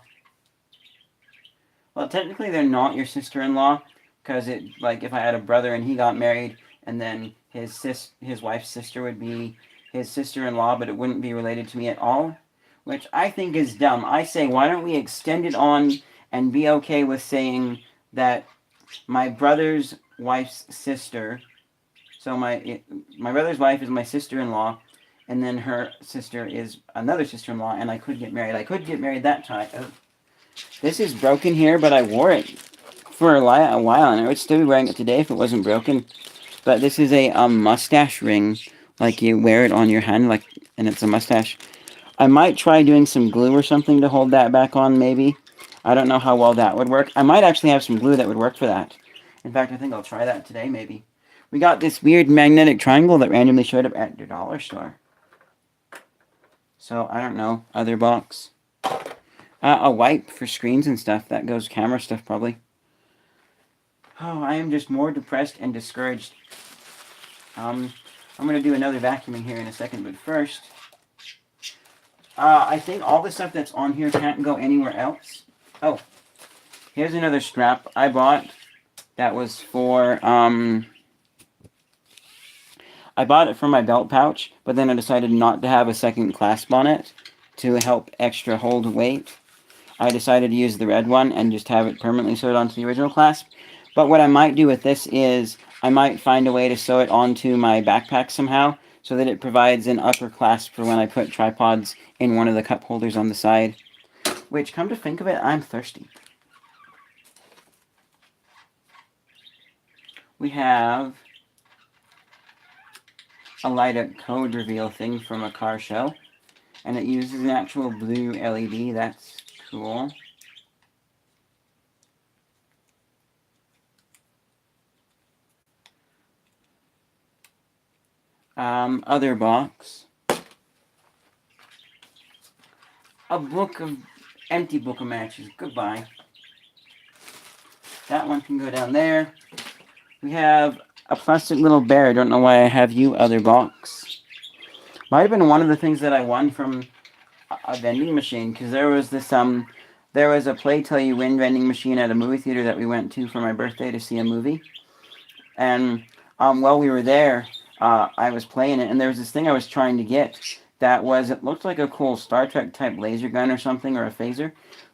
Well, technically they're not your sister-in-law, because if I had a brother and he got married, and then his wife's sister would be his sister-in-law, but it wouldn't be related to me at all, which I think is dumb. I say, why don't we extend it on and be okay with saying that my brother's wife's sister. So my brother's wife is my sister-in-law, and then her sister is another sister-in-law, and I could get married. I could get married that time. Oh. This is broken here, but I wore it for a while, and I would still be wearing it today if it wasn't broken. But this is a mustache ring, like you wear it on your hand, and it's a mustache. I might try doing some glue or something to hold that back on, maybe. I don't know how well that would work. I might actually have some glue that would work for that. In fact, I think I'll try that today, maybe. We got this weird magnetic triangle that randomly showed up at the dollar store. So, I don't know. Other box. A wipe for screens and stuff. That goes camera stuff, probably. Oh, I am just more depressed and discouraged. I'm going to do another vacuuming here in a second, but first, I think all the stuff that's on here can't go anywhere else. Oh, here's another strap I bought that was for, I bought it for my belt pouch, but then I decided not to have a second clasp on it to help extra hold weight. I decided to use the red one and just have it permanently sewed onto the original clasp. But what I might do with this is I might find a way to sew it onto my backpack somehow so that it provides an upper clasp for when I put tripods in one of the cup holders on the side. Which, come to think of it, I'm thirsty. We have a light up code reveal thing from a car show, and it uses an actual blue LED. That's cool. Other box. Empty book of matches. Goodbye. That one can go down there. We have a plastic little bear. I don't know why I have you, other box. Might have been one of the things that I won from a vending machine, because there was this there was a Play Till You Win vending machine at a movie theater that we went to for my birthday to see a movie. And while we were there, I was playing it, and there was this thing I was trying to get that it looked like a cool Star Trek type laser gun or something, or a phaser.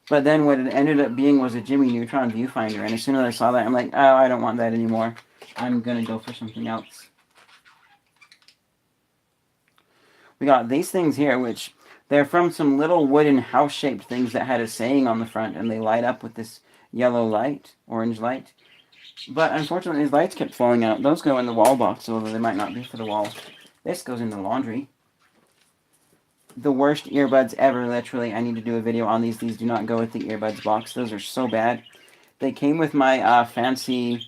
But then what it ended up being was a Jimmy Neutron viewfinder, and as soon as I saw that, I'm like, oh, I don't want that anymore. I'm gonna go for something else. We got these things here, which they're from some little wooden house-shaped things that had a saying on the front, and they light up with this yellow light, orange light. But unfortunately, these lights kept falling out. Those go in the wall box, although they might not be for the wall. This goes in the laundry. The worst earbuds ever, literally. I need to do a video on these. These do not go with the earbuds box. Those are so bad. They came with my fancy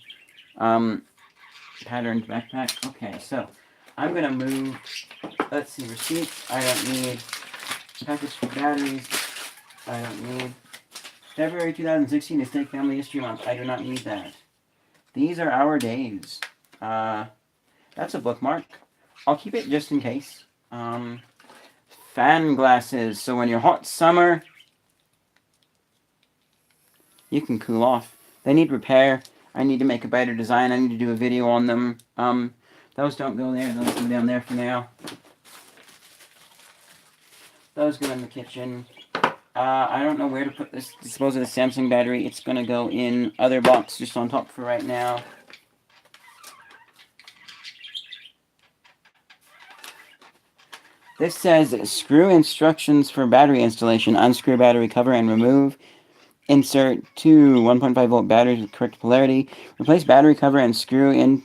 Patterned backpack. Okay, so I'm gonna move. Let's see, receipts. I don't need. Package for batteries. I don't need. February 2016 Estate Family History Month. I do not need that. These are our days. That's a bookmark. I'll keep it just in case. Fan glasses. So when you're hot summer, you can cool off. They need repair. I need to make a better design. I need to do a video on them. Those don't go there. Those go down there for now. Those go in the kitchen. I don't know where to put this. Dispose of the Samsung battery. It's going to go in other box just on top for right now. This says screw instructions for battery installation. Unscrew battery cover and remove. Insert two 1.5 volt batteries with correct polarity. Replace battery cover and screw in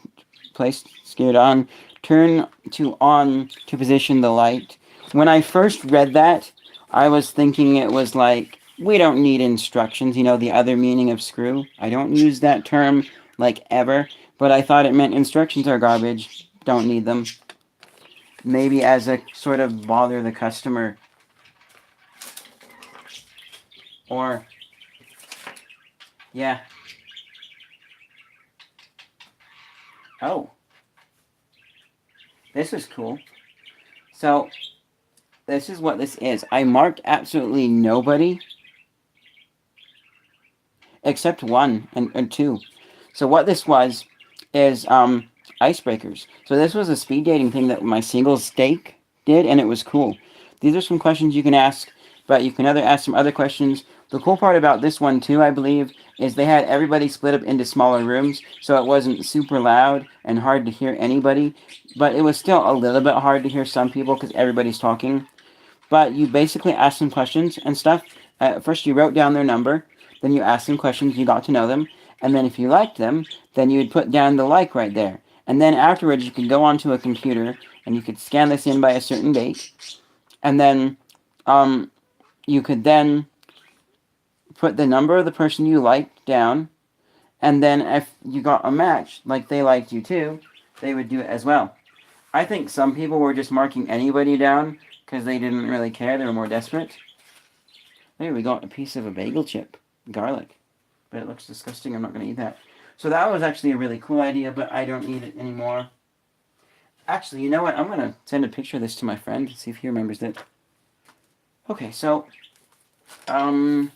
place. Screw it on. Turn to on to position the light. When I first read that, I was thinking it was like, we don't need instructions, you know, the other meaning of screw. I don't use that term, like, ever, but I thought it meant instructions are garbage, don't need them. Maybe as a sort of bother the customer. Or, yeah. Oh. This is cool. So, this is what this is. I marked absolutely nobody except one and two. So what this was is icebreakers. So this was a speed dating thing that my single stake did, and it was cool. These are some questions you can ask, but you can ask some other questions. The cool part about this one too, I believe, is they had everybody split up into smaller rooms, so it wasn't super loud and hard to hear anybody, but it was still a little bit hard to hear some people because everybody's talking. But you basically asked them questions and stuff. First, you wrote down their number. Then you asked them questions. You got to know them. And then if you liked them, then you would put down the like right there. And then afterwards, you could go onto a computer and you could scan this in by a certain date. And then you could then put the number of the person you liked down. And then if you got a match, like they liked you too, they would do it as well. I think some people were just marking anybody down because they didn't really care. They were more desperate. There we got a piece of a bagel chip. Garlic. But it looks disgusting. I'm not going to eat that. So that was actually a really cool idea, but I don't need it anymore. Actually, you know what? I'm going to send a picture of this to my friend and see if he remembers it. Okay, so we'll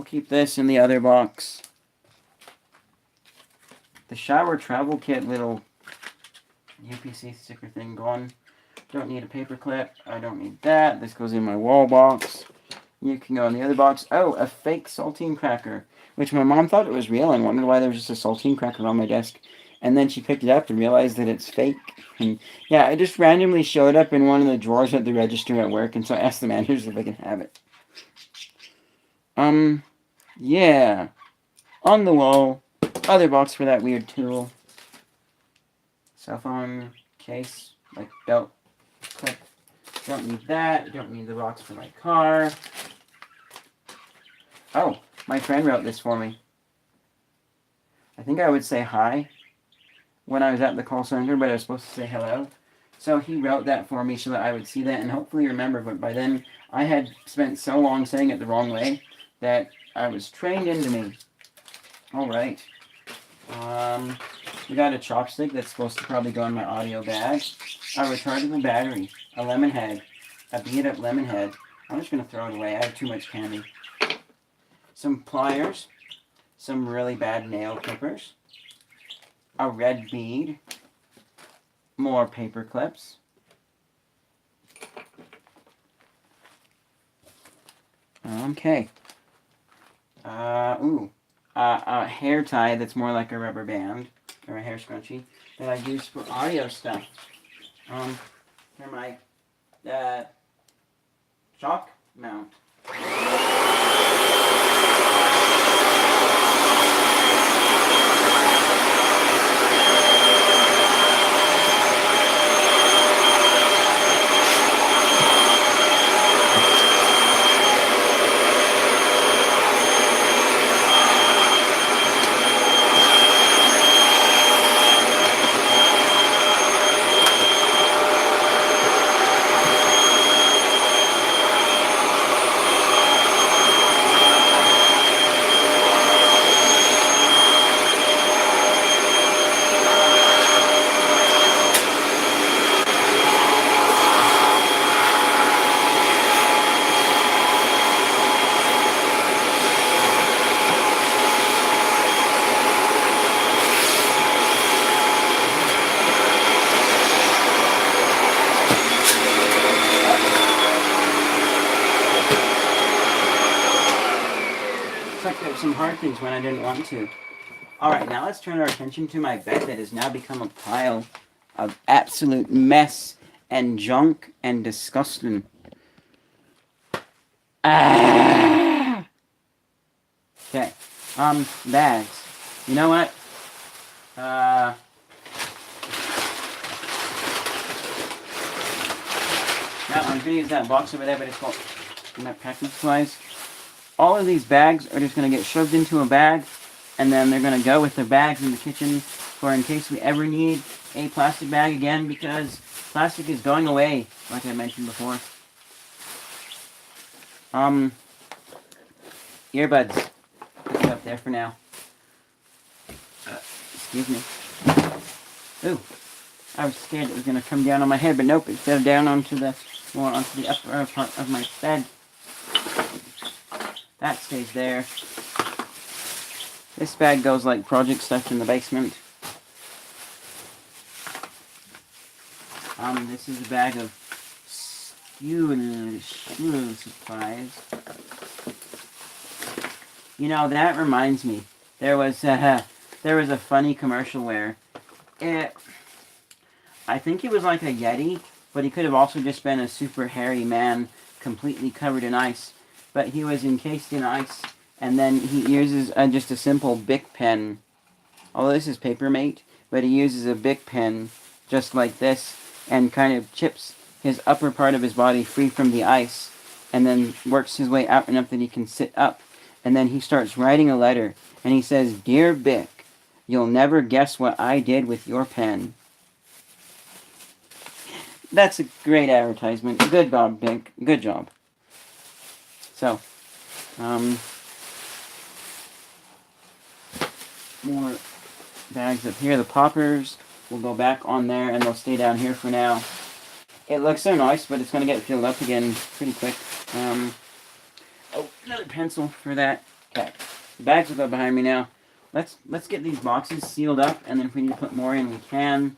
keep this in the other box. The shower travel kit little UPC sticker thing gone. Don't need a paper clip. I don't need that. This goes in my wall box. You can go in the other box. Oh, a fake saltine cracker, which my mom thought it was real and wondered why there was just a saltine cracker on my desk. And then she picked it up and realized that it's fake. And yeah, it just randomly showed up in one of the drawers at the register at work, and so I asked the managers if I could have it. Yeah. On the wall. Other box for that weird tool. Cell phone case, like belt clip. Don't need that. Don't need the box for my car. Oh, my friend wrote this for me. I think I would say hi when I was at the call center, but I was supposed to say hello. So he wrote that for me so that I would see that and hopefully remember, but by then I had spent so long saying it the wrong way that I was trained into me. Alright. We got a chopstick that's supposed to probably go in my audio bag. A rechargeable battery. A lemon head. A beat up lemon head. I'm just going to throw it away. I have too much candy. Some pliers. Some really bad nail clippers. A red bead. More paper clips. Okay. A hair tie that's more like a rubber band, or a hair scrunchie, that I use for audio stuff. For my chalk mount. some hard things when I didn't want to. Alright, now let's turn our attention to my bed that has now become a pile of absolute mess and junk and disgusting. Ah! Okay. Bags. You know what? Now I'm gonna use that box over there, but it's called packing supplies. All of these bags are just gonna get shoved into a bag, and then they're gonna go with the bags in the kitchen for in case we ever need a plastic bag again, because plastic is going away, like I mentioned before. Earbuds. Put it up there for now. Excuse me. Ooh. I was scared it was gonna come down on my head, but nope, it fell down onto the upper part of my bed. That stays there. This bag goes like project stuff in the basement. This is a bag of school supplies. You know, that reminds me. There was a funny commercial where I think he was like a Yeti, but he could have also just been a super hairy man completely covered in ice. But he was encased in ice, and then he uses just a simple Bic pen. Although this is Papermate, but he uses a Bic pen just like this and kind of chips his upper part of his body free from the ice, and then works his way out enough that he can sit up. And then he starts writing a letter, and he says, "Dear Bic, you'll never guess what I did with your pen." That's a great advertisement. Good job, Bic. Good job. So, more bags up here. The poppers will go back on there, and they'll stay down here for now. It looks so nice, but it's going to get filled up again pretty quick. Oh, another pencil for that. Okay, the bags will go behind me now. Let's get these boxes sealed up, and then if we need to put more in, we can.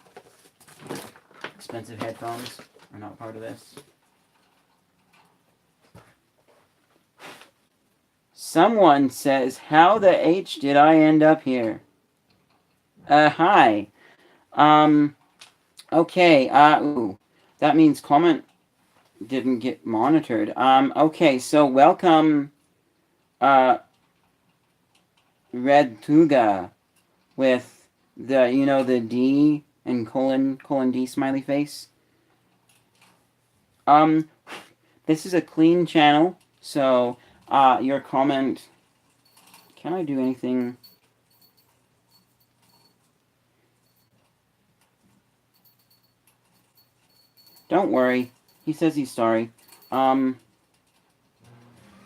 Expensive headphones are not part of this. Someone says, "How the H did I end up here?" Hi. Okay, ooh. That means comment didn't get monitored. Okay, so welcome, Red Tuga with the D and colon D smiley face. This is a clean channel, so, your comment, can I do anything? Don't worry. He says he's sorry. There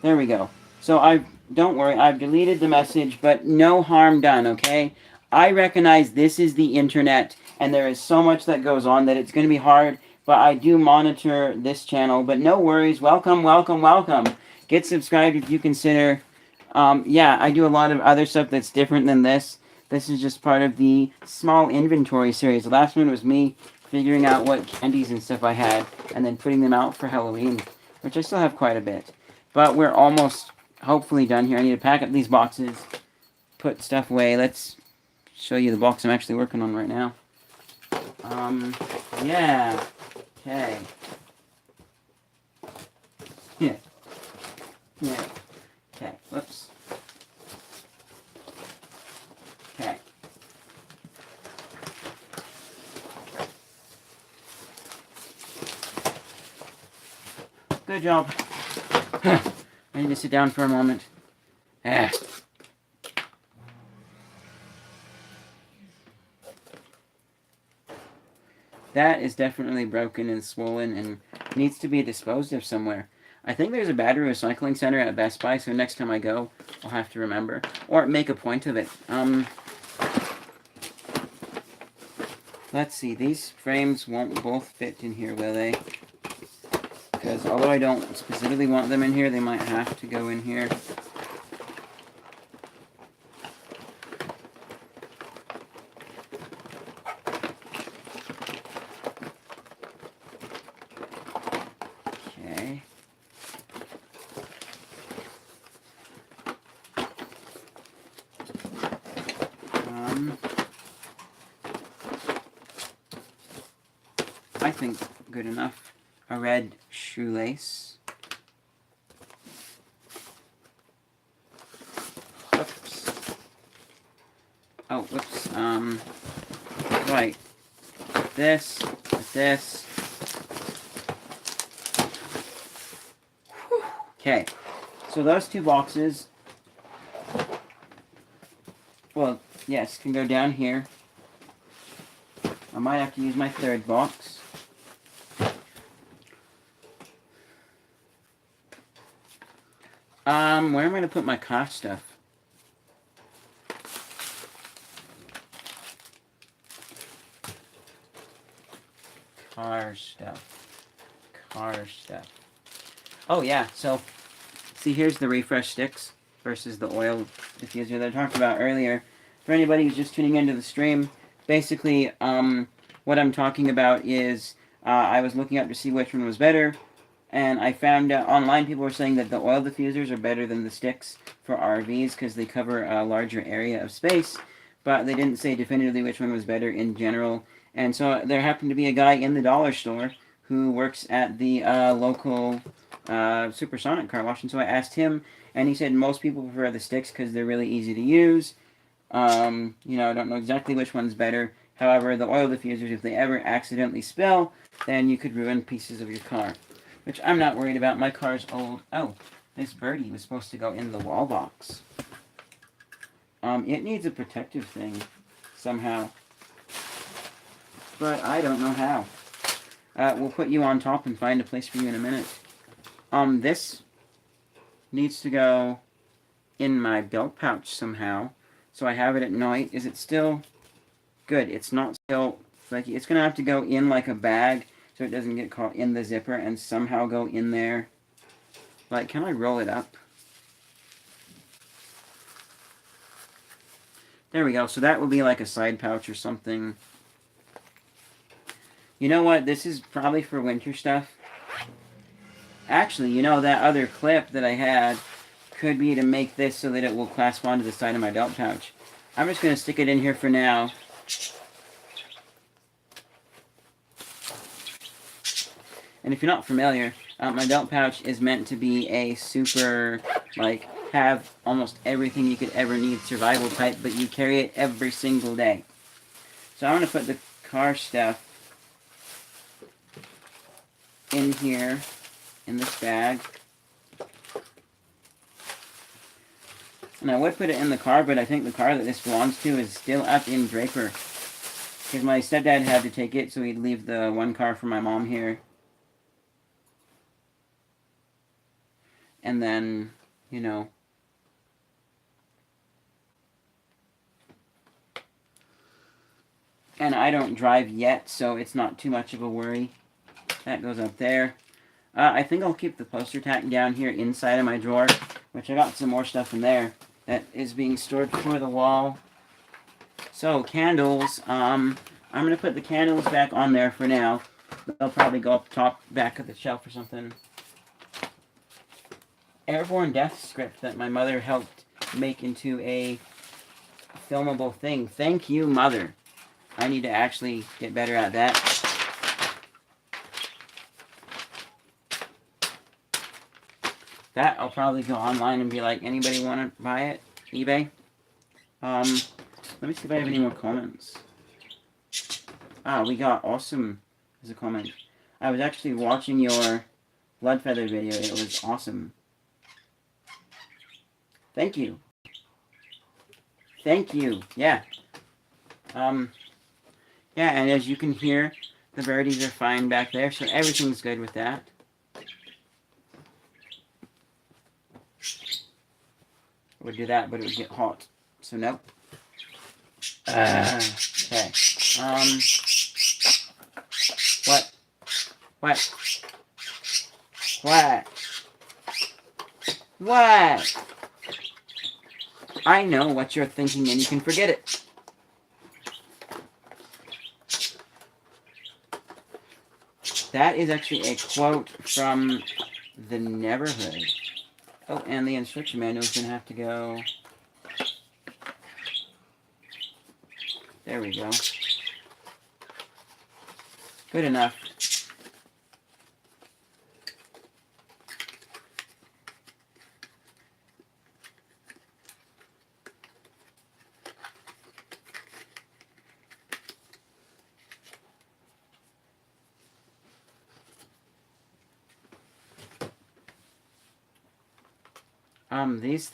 we go. So don't worry, I've deleted the message, but no harm done, okay? I recognize this is the internet, and there is so much that goes on that it's going to be hard, but I do monitor this channel, but no worries. Welcome, welcome, welcome. Get subscribed if you consider. Yeah, I do a lot of other stuff that's different than this. This is just part of the small inventory series. The last one was me figuring out what candies and stuff I had, and then putting them out for Halloween, which I still have quite a bit. But we're almost, hopefully, done here. I need to pack up these boxes, put stuff away. Let's show you the box I'm actually working on right now. Yeah. Okay. Yeah. Yeah. Okay. Whoops. Okay. Good job. I need to sit down for a moment. Ah. That is definitely broken and swollen and needs to be disposed of somewhere. I think there's a battery recycling center at Best Buy, so next time I go, I'll have to remember. Or make a point of it. Let's see, these frames won't both fit in here, will they? Because although I don't specifically want them in here, they might have to go in here. Okay. I think, good enough. A red shoelace. Oops. Oh, whoops. Right. This. Okay. So those two boxes, well, yes, can go down here. I might have to use my third box. Where am I going to put my car stuff? Car stuff. Oh, yeah, so, see, here's the refresh sticks versus the oil diffuser that I talked about earlier. For anybody who's just tuning into the stream, basically, what I'm talking about is I was looking up to see which one was better, and I found online people were saying that the oil diffusers are better than the sticks for RVs because they cover a larger area of space, but they didn't say definitively which one was better in general. And so there happened to be a guy in the dollar store who works at the local Supersonic car wash, and so I asked him, and he said most people prefer the sticks because they're really easy to use. I don't know exactly which one's better. However, the oil diffusers, if they ever accidentally spill, then you could ruin pieces of your car. Which I'm not worried about. My car's old. Oh, this birdie was supposed to go in the wall box. It needs a protective thing somehow. But I don't know how. We'll put you on top and find a place for you in a minute. This needs to go in my belt pouch somehow. So I have it at night. Is it still good? It's not still flaky. It's going to have to go in like a bag so it doesn't get caught in the zipper and somehow go in there. Like, can I roll it up? There we go. So that will be like a side pouch or something. You know what? This is probably for winter stuff. Actually, that other clip that I had could be to make this so that it will clasp onto the side of my belt pouch. I'm just going to stick it in here for now. And if you're not familiar, my belt pouch is meant to be a super, have almost everything you could ever need survival type, but you carry it every single day. So I'm going to put the car stuff in here, in this bag. And I would put it in the car, but I think the car that this belongs to is still up in Draper. Because my stepdad had to take it, so he'd leave the one car for my mom here. And then, And I don't drive yet, so it's not too much of a worry. That goes up there. I think I'll keep the poster tack down here inside of my drawer, which I got some more stuff in there that is being stored for the wall. So, candles. I'm going to put the candles back on there for now. They'll probably go up top, back of the shelf or something. Airborne Death script that my mother helped make into a filmable thing. Thank you, Mother. I need to actually get better at that. That I'll probably go online and be like, anybody want to buy it? eBay? Let me see if I have any more comments. We got awesome as a comment. I was actually watching your Blood Feather video. It was awesome. Thank you. Thank you. Yeah. Yeah, and as you can hear, the birdies are fine back there, so everything's good with that. I would do that, but it would get hot. So nope. Okay. What? What? What? What? I know what you're thinking and you can forget it. That is actually a quote from The Neverhood. Oh, and the instruction manual is going to have to go. There we go. Good enough. These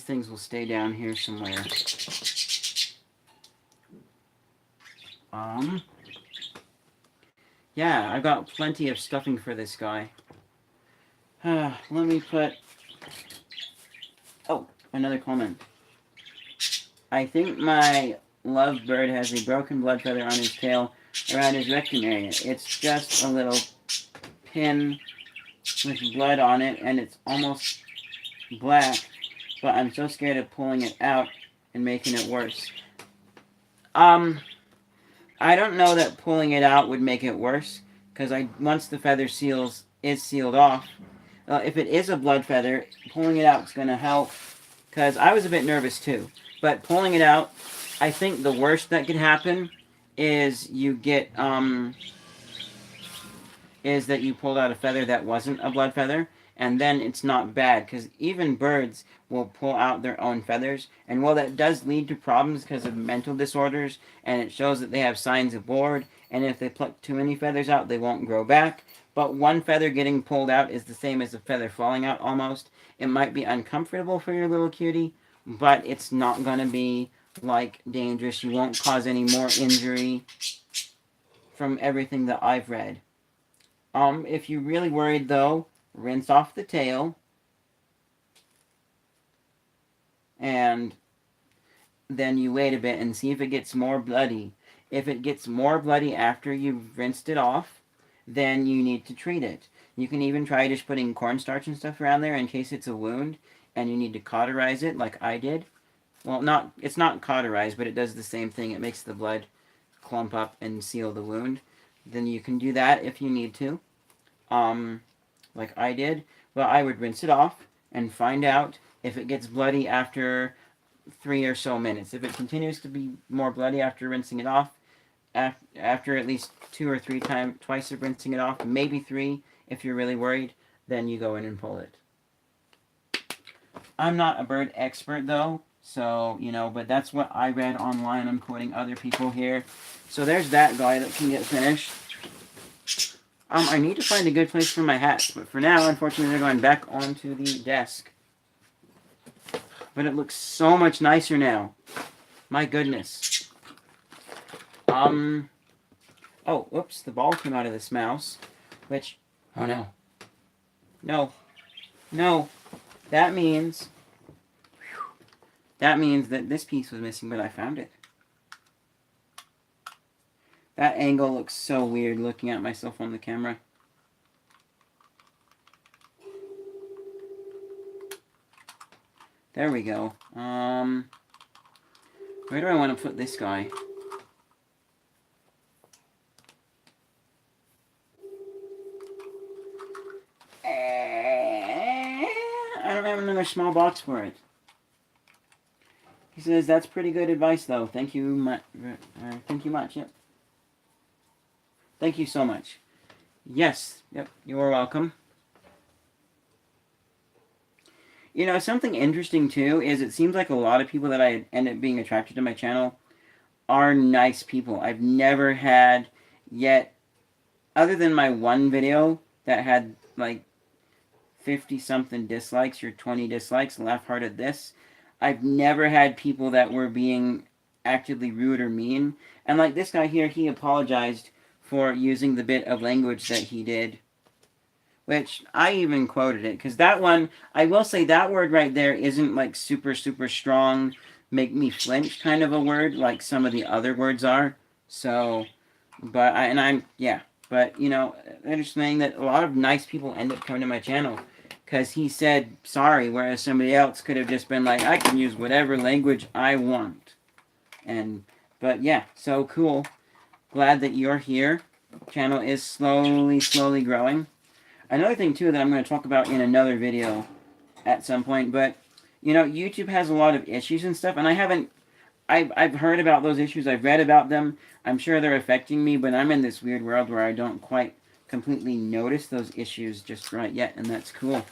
things will stay down here somewhere. Yeah, I've got plenty of stuffing for this guy. Let me put... Oh, another comment. I think my lovebird has a broken blood feather on his tail around his rectum area. It's just a little pin with blood on it, and it's almost black, but I'm so scared of pulling it out and making it worse. I don't know that pulling it out would make it worse, because once the feather is sealed off, if it is a blood feather, pulling it out is going to help, because I was a bit nervous too. But pulling it out, I think the worst that could happen is you get, is that you pulled out a feather that wasn't a blood feather, and then it's not bad, because even birds will pull out their own feathers, and while that does lead to problems because of mental disorders, and it shows that they have signs of bored, and if they pluck too many feathers out, they won't grow back, but one feather getting pulled out is the same as a feather falling out almost. It might be uncomfortable for your little cutie, but it's not going to be, like, dangerous. You won't cause any more injury from everything that I've read. If you're really worried, though, rinse off the tail, and then you wait a bit and see if it gets more bloody. If it gets more bloody after you've rinsed it off, then you need to treat it. You can even try just putting cornstarch and stuff around there in case it's a wound, and you need to cauterize it like I did. Well, it's not cauterized, but it does the same thing. It makes the blood clump up and seal the wound. Then you can do that if you need to, like I did. But I would rinse it off and find out if it gets bloody after 3 or so minutes. If it continues to be more bloody after rinsing it off, after at least 2 or 3 times, twice of rinsing it off, maybe 3 if you're really worried, then you go in and pull it. I'm not a bird expert though, so, but that's what I read online. I'm quoting other people here. So there's that guy that can get finished. I need to find a good place for my hats, but for now, unfortunately, they're going back onto the desk. But it looks so much nicer now. My goodness. Oh, whoops, the ball came out of this mouse, which, oh no. No. That means that this piece was missing, but I found it. That angle looks so weird looking at myself on the camera. There we go. Where do I want to put this guy? I don't have another small box for it. He says, that's pretty good advice, though. Thank you much. Thank you much, yep. Thank you so much. Yes, yep, you are welcome. Something interesting, too, is it seems like a lot of people that I end up being attracted to my channel are nice people. I've never had yet, other than my one video that had, like, 50-something dislikes or 20 dislikes, laugh hard at this, I've never had people that were being actively rude or mean. And like this guy here, he apologized for using the bit of language that he did, which I even quoted it, because that one, I will say that word right there isn't like super, super strong, make me flinch kind of a word like some of the other words are. So, but I'm just saying that a lot of nice people end up coming to my channel because he said sorry, whereas somebody else could have just been like, I can use whatever language I want. But yeah, so cool. Glad that you're here. Channel is slowly growing. Another thing too that I'm going to talk about in another video at some point, but YouTube has a lot of issues and stuff, and I I've heard about those issues. I've read about them. I'm sure they're affecting me, but I'm in this weird world where I don't quite completely notice those issues just right yet, and that's cool.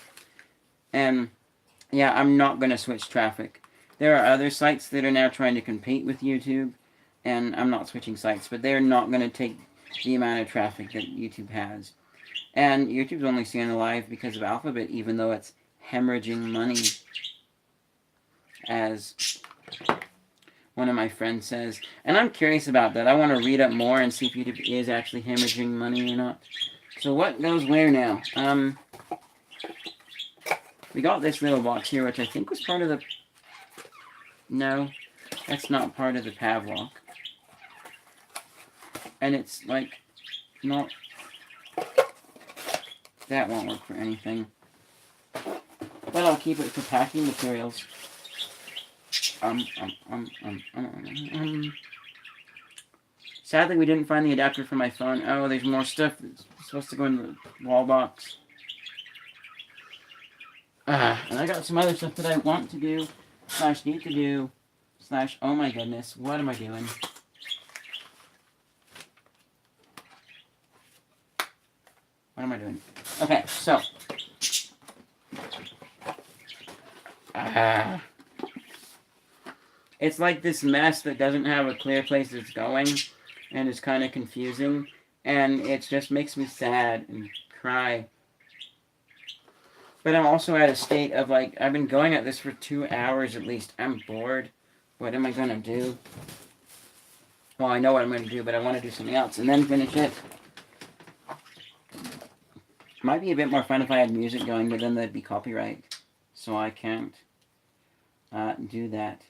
And yeah, I'm not going to switch traffic. There are other sites that are now trying to compete with YouTube, and I'm not switching sites, but they're not going to take the amount of traffic that YouTube has. And YouTube's only staying alive because of Alphabet, even though it's hemorrhaging money, as one of my friends says. And I'm curious about that. I want to read up more and see if YouTube is actually hemorrhaging money or not. So what goes where now? We got this little box here, which I think was part of the... No, that's not part of the Pavlok. And it's, like, not... That won't work for anything. But I'll keep it for packing materials. Sadly, we didn't find the adapter for my phone. Oh, there's more stuff that's supposed to go in the wall box. And I got some other stuff that I want to do, / need to do, / oh my goodness, what am I doing? What am I doing? Okay, so. It's like this mess that doesn't have a clear place it's going, and is kind of confusing, and it just makes me sad and cry. But I'm also at a state of, like, I've been going at this for 2 hours at least. I'm bored. What am I going to do? Well, I know what I'm going to do, but I want to do something else and then finish it. Might be a bit more fun if I had music going, but then there'd be copyright. So I can't do that.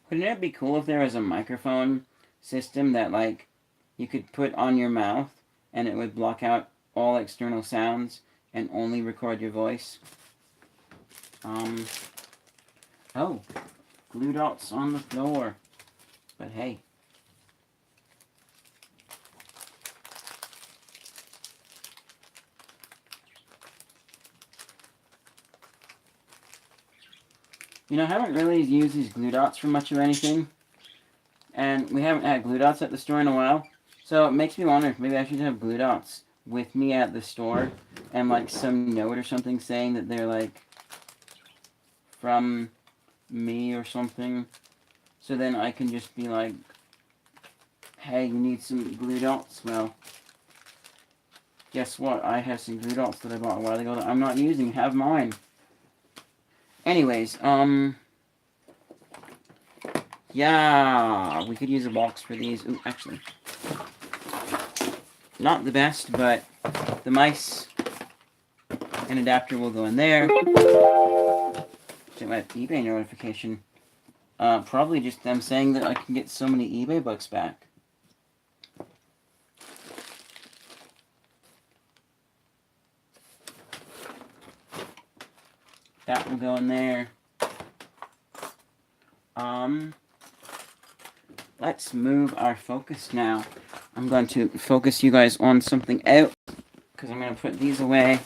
Wouldn't it be cool if there was a microphone system that, like, you could put on your mouth and it would block out all external sounds and only record your voice? Oh, glue dots on the floor. But hey. You know, I haven't really used these glue dots for much of anything. And we haven't had glue dots at the store in a while. So it makes me wonder if maybe I should have glue dots with me at the store. And, like, some note or something saying that they're, like, from me or something. So then I can just be like, hey, you need some glue dots? Well, guess what? I have some glue dots that I bought a while ago that I'm not using. Have mine. Anyways, yeah, we could use a box for these. Ooh, actually, not the best, but the mice and adapter will go in there. Check my eBay notification. Probably just them saying that I can get so many eBay bucks back. That will go in there. Let's move our focus now. I'm going to focus you guys on something else, because I'm going to put these away.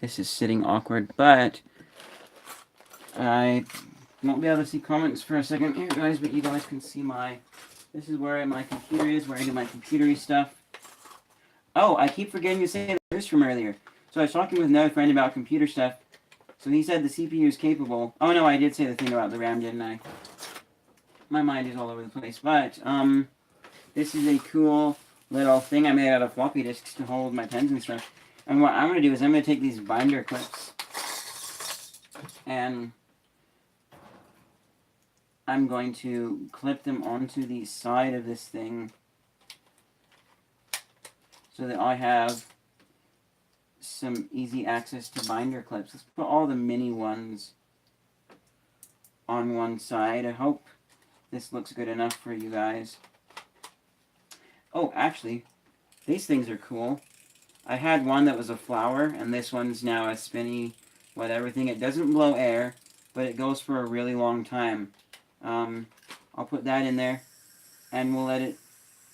This is sitting awkward, but I won't be able to see comments for a second here, guys, but you guys can see this is where my computer is, where I do my computery stuff. Oh, I keep forgetting to say this from earlier. So I was talking with another friend about computer stuff. So he said the CPU is capable. Oh no, I did say the thing about the RAM, didn't I? My mind is all over the place. But, this is a cool little thing I made out of floppy disks to hold my pens and stuff. And what I'm going to do is I'm going to take these binder clips and I'm going to clip them onto the side of this thing so that I have some easy access to binder clips. Let's put all the mini ones on one side. I hope this looks good enough for you guys. Oh, actually, these things are cool. I had one that was a flower, and this one's now a spinny whatever thing. It doesn't blow air, but it goes for a really long time. I'll put that in there, and we'll let it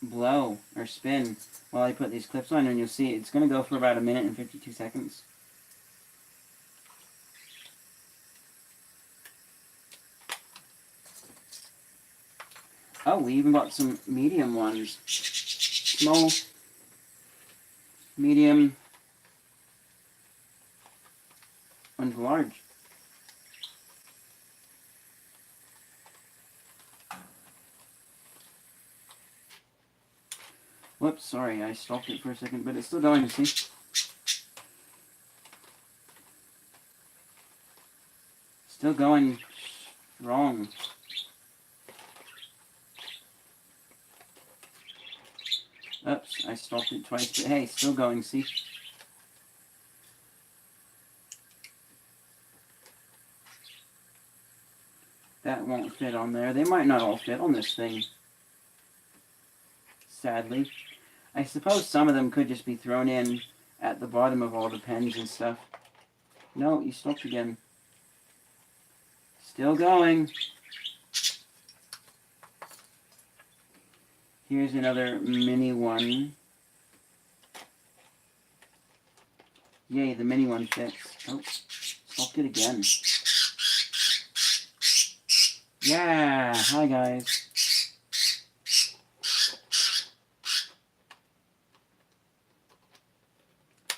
blow or spin while I put these clips on, and you'll see it's going to go for about 1 minute and 52 seconds. Oh, we even got some medium ones. Small, medium, and large. Whoops, sorry, I stopped it for a second, but it's still going, see? Still going strong. Oops, I stopped it twice, but hey, still going, see? That won't fit on there. They might not all fit on this thing. Sadly. I suppose some of them could just be thrown in at the bottom of all the pens and stuff. No, you stopped again. Still going. Here's another mini one. Yay, the mini one fits. Oh, stopped it again. Yeah, hi guys.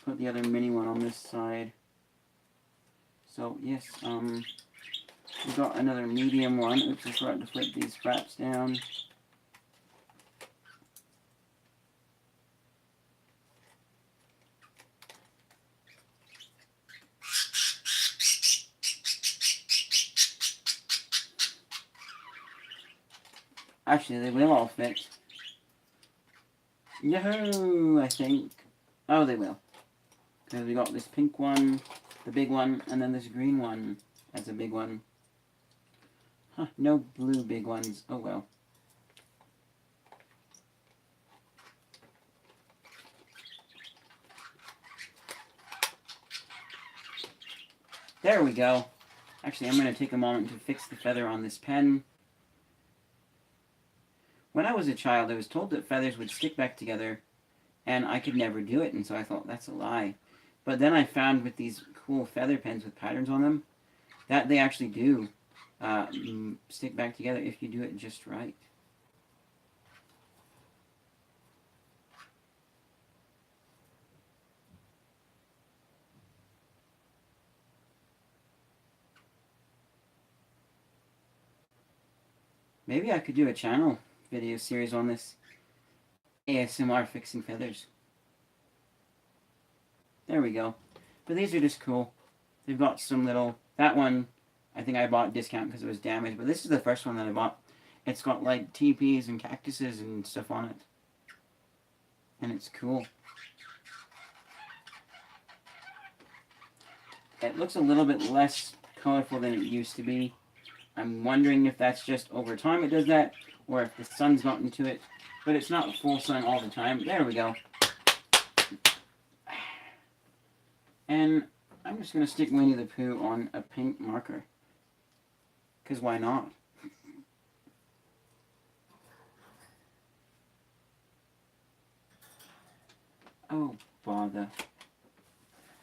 Put the other mini one on this side. So, yes, we got another medium one. Oops, I forgot to flip these straps down. Actually, they will all fit. Yahoo! I think. Oh, they will. Because we got this pink one, the big one, and then this green one as a big one. Huh, no blue big ones. Oh well. There we go. Actually, I'm going to take a moment to fix the feather on this pen. When I was a child, I was told that feathers would stick back together, and I could never do it, and so I thought that's a lie. But then I found with these cool feather pens with patterns on them, that they actually do stick back together if you do it just right. Maybe I could do a channel video series on this. ASMR fixing feathers. There we go. But these are just cool. They've got some little... That one, I think I bought discount because it was damaged. But this is the first one that I bought. It's got like teepees and cactuses and stuff on it. And it's cool. It looks a little bit less colorful than it used to be. I'm wondering if that's just over time it does that, or if the sun's gotten to it. But it's not full sun all the time. There we go. And I'm just going to stick Winnie the Pooh on a pink marker. Because why not? Oh, bother.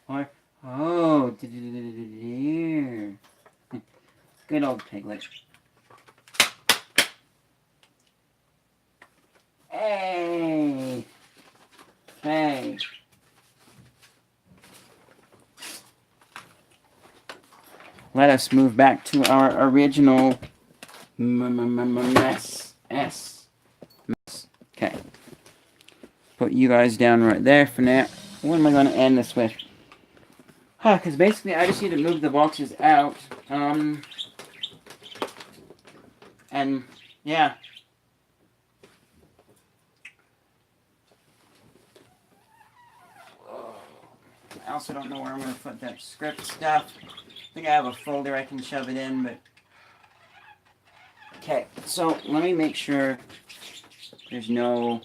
Or, oh, dear. Good old Piglet. Hey! Hey! Let us move back to our original mess. Okay. Put you guys down right there for now. What am I going to end this with? Because basically I just need to move the boxes out. And, yeah. I also don't know where I'm going to put that script stuff. I think I have a folder I can shove it in, but... Okay, so let me make sure there's no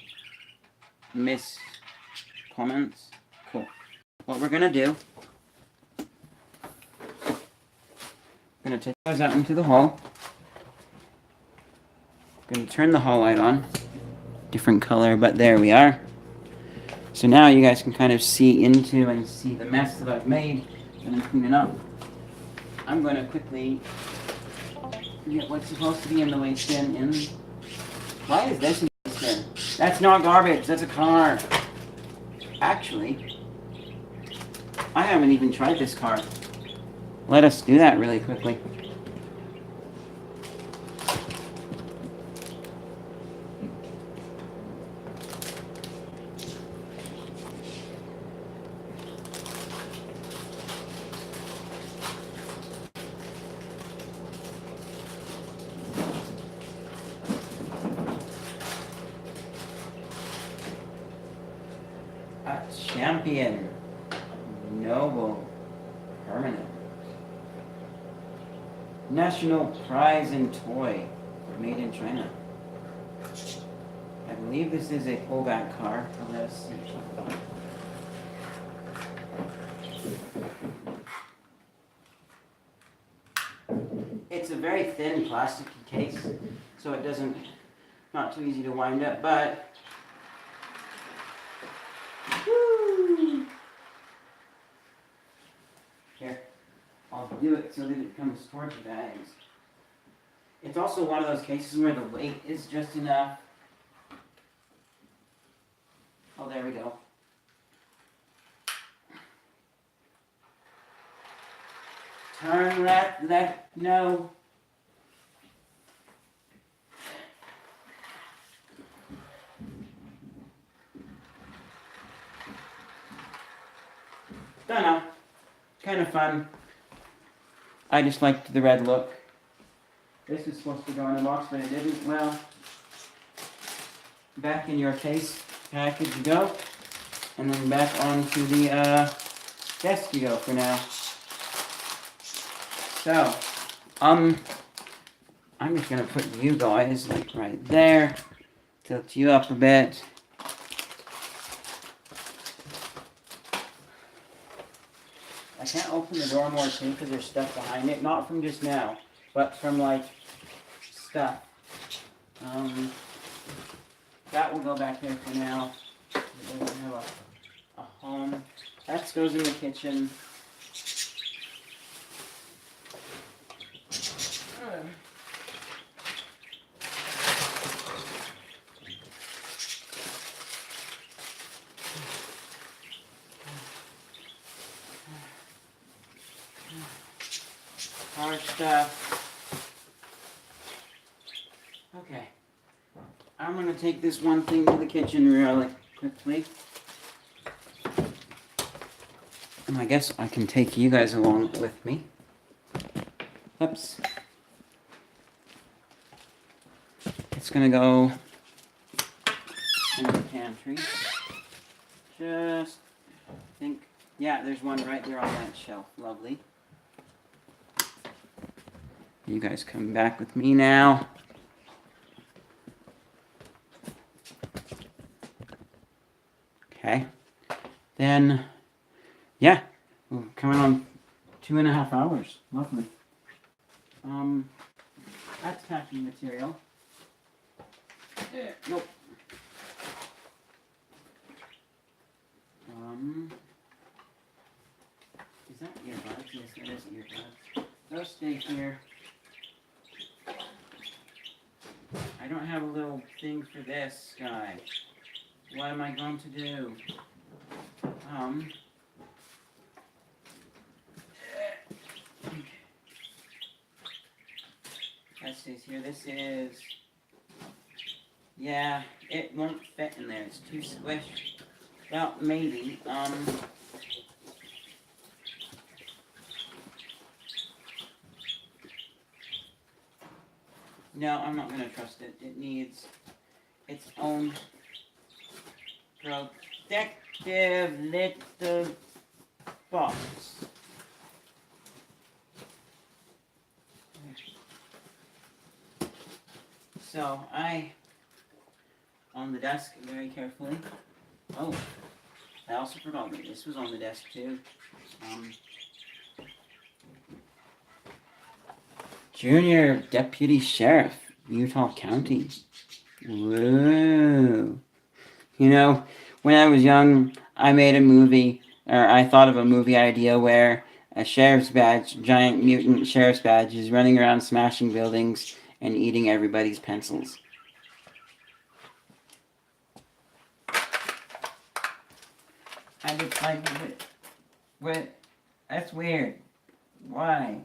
missed comments. Cool. What we're going to do... I'm going to take those out into the hall. I'm going to turn the hall light on. different color, but there we are. So now you guys can kind of see into and see the mess that I've made and I'm cleaning up. I'm going to quickly get what's supposed to be in the waste bin in. Why is this in the waste bin? That's not garbage, that's a car. Actually, I haven't even tried this car. Let us do that really quickly. A Champion Noble Permanent National Prize and Toy made in China. I believe this is a pullback car. Let us see. It's a very thin plastic case, so it doesn't, not too easy to wind up, but woo, here, I'll do it so that it comes towards the bags. It's also one of those cases where the weight is just enough. Oh, there we go. Turn left, no. Don't know. Kind of fun. I just liked the red look. This was supposed to go in the box, but it didn't. Well, back in your case package you go. And then back onto the desk you go for now. So, I'm just gonna put you guys like right there. Tilt you up a bit. I can't open the door more too because there's stuff behind it. Not from just now, but from like stuff. That will go back there for now. It doesn't have a home. That goes in the kitchen. Hard stuff. Okay. I'm going to take this one thing to the kitchen really quickly. And I guess I can take you guys along with me. Oops. It's going to go in the pantry. Just think. Yeah, there's one right there on that shelf. Lovely. You guys come back with me now. Okay. Then, yeah, we're coming on 2.5 hours. Lovely. That's packing material. Nope. Is that earbuds? Yes, that is earbuds. Those stay here. I don't have a little thing for this guy. What am I going to do? That stays here. This is, yeah, it won't fit in there. It's too squished. Well, maybe. No, I'm not going to trust it. It needs its own protective little box. So on the desk very carefully. Oh, I also forgot that this was on the desk too. Junior Deputy Sheriff, Utah County. Whoa. You know, when I was young, I made a movie, or I thought of a movie idea where a sheriff's badge, giant mutant sheriff's badge, is running around smashing buildings and eating everybody's pencils. I just like what? That's weird. Why?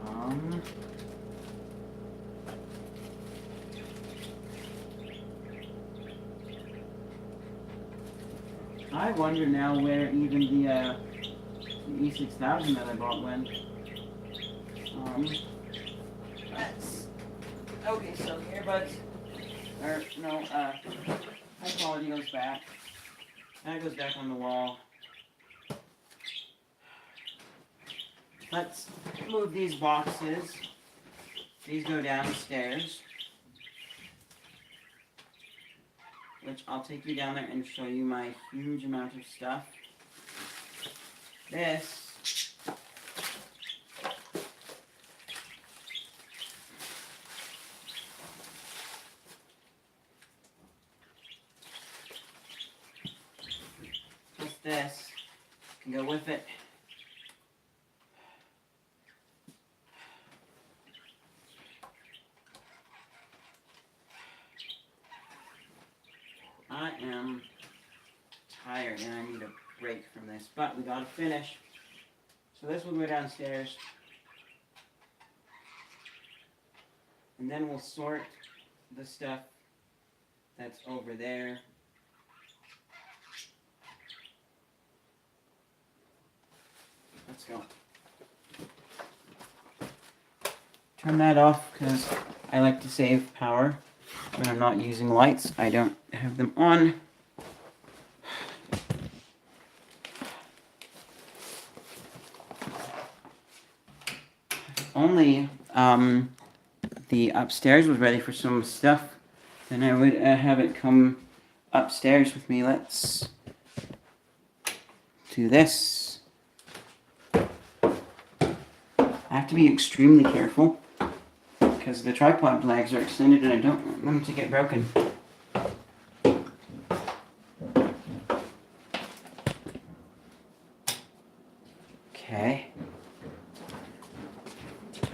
Um. I wonder now where even the E6000 that I bought went. Let's. Okay, so earbuds. Or, no, high quality goes back. That goes back on the wall. Let's move these boxes. These go downstairs. Which I'll take you down there and show you my huge amount of stuff. This this can go with it. I am tired and I need a break from this, but we gotta finish. So this will go downstairs. And then we'll sort the stuff that's over there. Let's go. Turn that off because I like to save power. When I'm not using lights, I don't have them on. If only the upstairs was ready for some stuff, then I would have it come upstairs with me. Let's do this. I have to be extremely careful because the tripod legs are extended and I don't want them to get broken. Okay.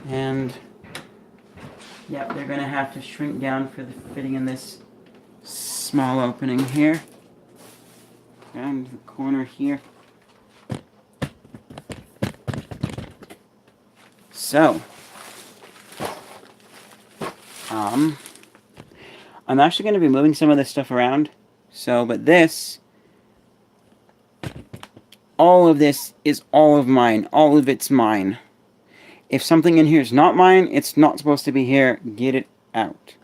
And yep, they're gonna have to shrink down for the fitting in this small opening here. And the corner here. So, I'm actually going to be moving some of this stuff around. So, but this, all of this is all of mine. All of it's mine. If something in here is not mine, it's not supposed to be here. Get it out.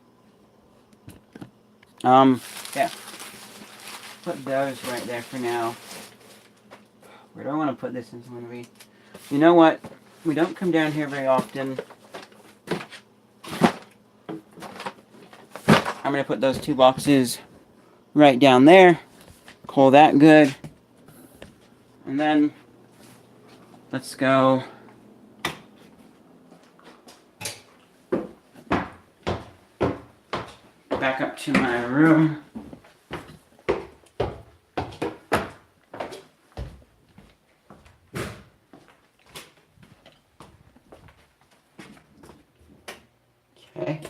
Yeah. Put those right there for now. Where do I want to put this into one of these? You know what? We don't come down here very often. I'm going to put those two boxes right down there. Call that good. And then let's go back up to my room. Okay.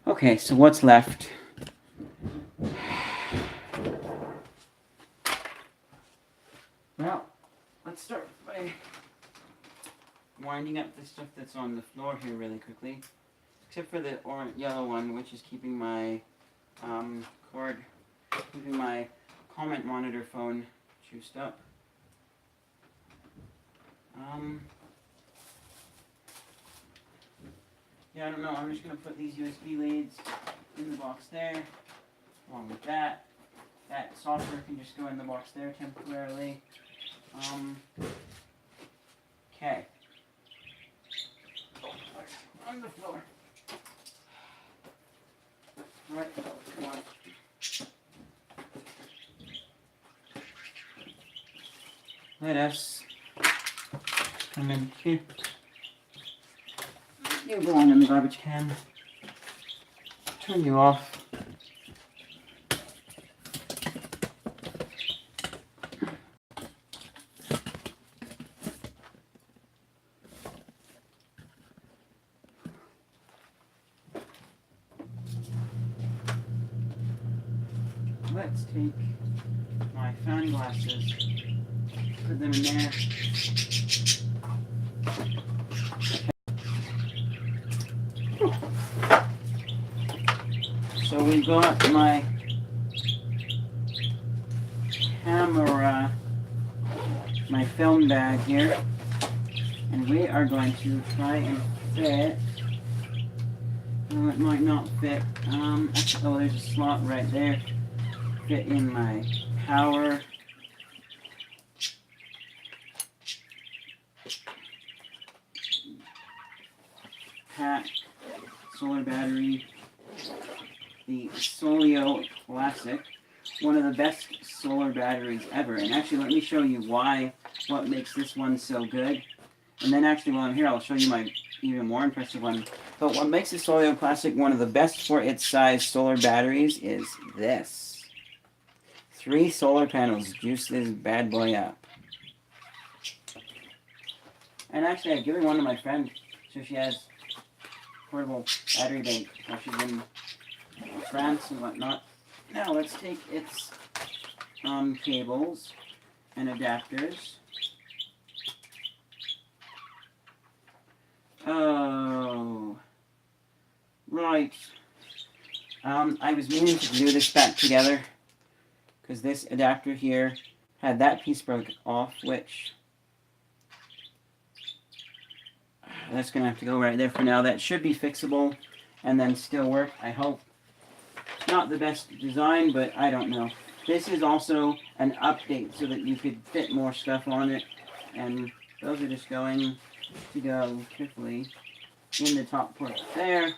Okay, so what's left? Well, let's start by winding up the stuff that's on the floor here really quickly. Except for the orange, yellow one, which is keeping my keeping my comment monitor phone juiced up. Yeah, I don't know. I'm just going to put these USB leads in the box there, along with that. That software can just go in the box there temporarily. Okay. Oh, on the floor. Alright, come on. Let us come in here. You belong in the garbage can. Turn you off. Let's take my fountain glasses, put them in there. So we got my camera, my film bag here, and we are going to try and fit. Oh, it might not fit. Oh, there's a slot right there. Fit in my power. Pack, solar battery, the Solio Classic, one of the best solar batteries ever. And actually, let me show you what makes this one so good. And then actually, while I'm here, I'll show you my even more impressive one. But what makes the Solio Classic one of the best for its size solar batteries is this. 3 solar panels juice this bad boy up. And actually, I've given one to my friend, so she has portable battery bank while she's in France and whatnot. Now let's take its cables and adapters. Oh, right. I was meaning to glue this back together because this adapter here had that piece broke off, which that's going to have to go right there for now. That should be fixable and then still work, I hope. Not the best design, but I don't know. This is also an update so that you could fit more stuff on it. And those are just going to go carefully in the top port there.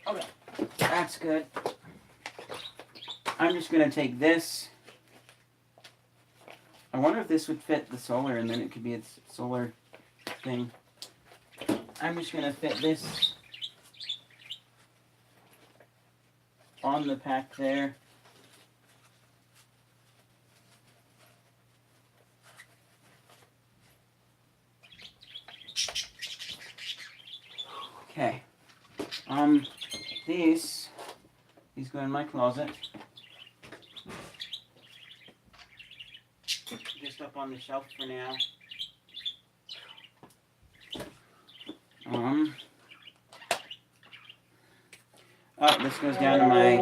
Okay, that's good. I'm just going to take this. I wonder if this would fit the solar and then it could be its solar thing. I'm just going to fit this on the pack there. Okay. These go in my closet. Just up on the shelf for now. Oh, this goes down to my,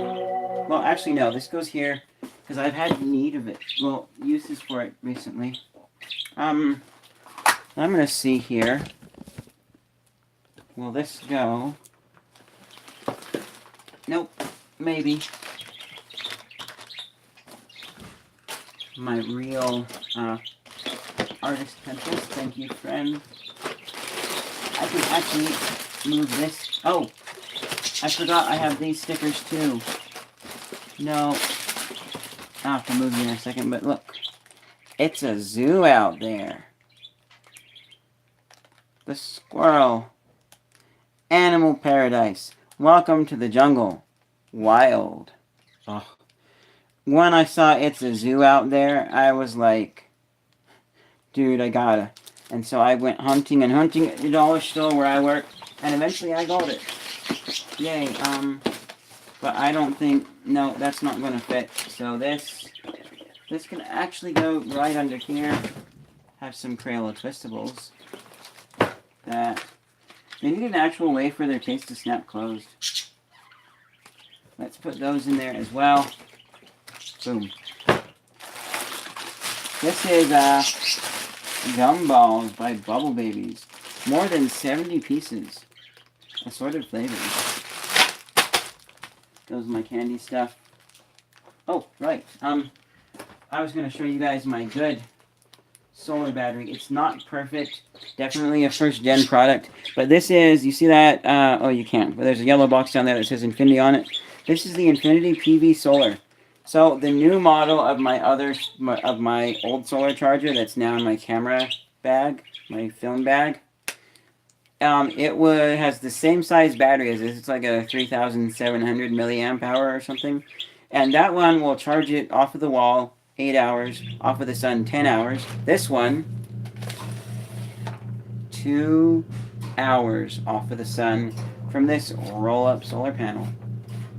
well, actually no, this goes here because I've had need of it, well, uses for it recently. I'm going to see here. Will this go? Nope, maybe. My real artist pencils, thank you, friend. I can actually move this. Oh, I forgot I have these stickers too. No, I'll have to move you in a second, but look. It's a zoo out there. The squirrel. Animal paradise. Welcome to the jungle. Wild. Oh. When I saw It's a Zoo out there, I was like, dude, I gotta. And so I went hunting and hunting at the dollar store where I work, and eventually I got it. Yay. But I don't think, no, that's not gonna fit. So this can actually go right under here. Have some Crayola Twistables. That they need an actual way for their case to snap closed. Let's put those in there as well. Boom. This is Gumballs by Bubble Babies. More than 70 pieces. Assorted flavors. Those are my candy stuff. Oh, right. I was going to show you guys my good solar battery. It's not perfect. Definitely a first gen product. But this is, you see that? Oh, you can't. But there's a yellow box down there that says Infinity on it. This is the Infinity PV Solar. So the new model of my old solar charger that's now in my camera bag, my film bag. Has the same size battery as this. It's like a 3,700 milliamp hour or something, and that one will charge it off of the wall 8 hours, off of the sun 10 hours. This one 2 hours off of the sun from this roll-up solar panel.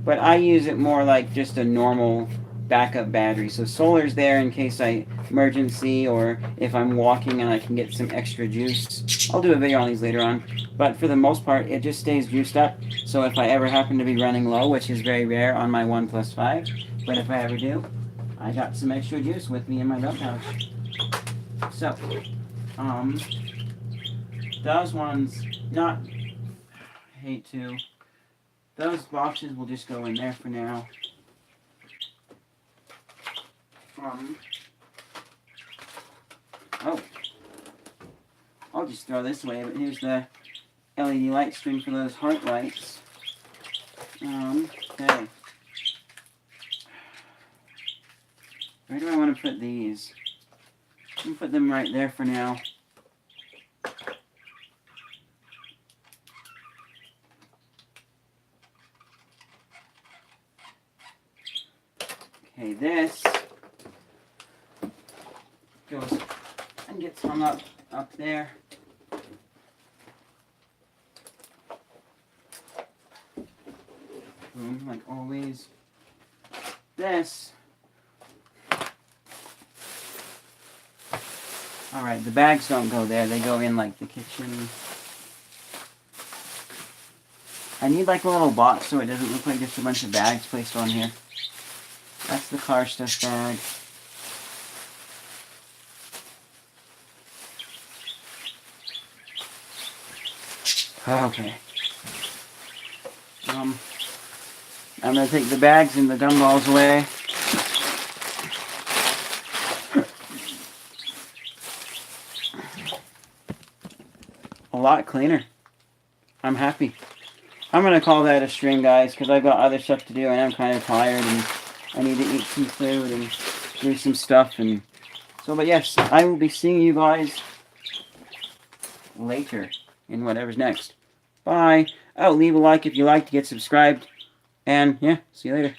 But I use it more like just a normal backup battery. So solar's there in case I emergency or if I'm walking and I can get some extra juice. I'll do a video on these later on. But for the most part, it just stays juiced up. So if I ever happen to be running low, which is very rare on my OnePlus 5, but if I ever do, I got some extra juice with me in my belt pouch. So, those ones, those boxes will just go in there for now. I'll just throw this away, but here's the LED light string for those heart lights. Okay. Where do I want to put these? I'm going to put them right there for now. Okay, this goes and gets hung up there. Boom, like always. This. Alright, the bags don't go there. They go in like the kitchen. I need like a little box so it doesn't look like just a bunch of bags placed on here. That's the car stuff bag. Okay. I'm gonna take the bags and the gumballs away. A lot cleaner. I'm happy. I'm gonna call that a stream, guys, because I've got other stuff to do and I'm kind of tired and I need to eat some food and do some stuff. And so, but yes, I will be seeing you guys later in whatever's next. Bye. Oh, leave a like if you like to get subscribed. And yeah, see you later.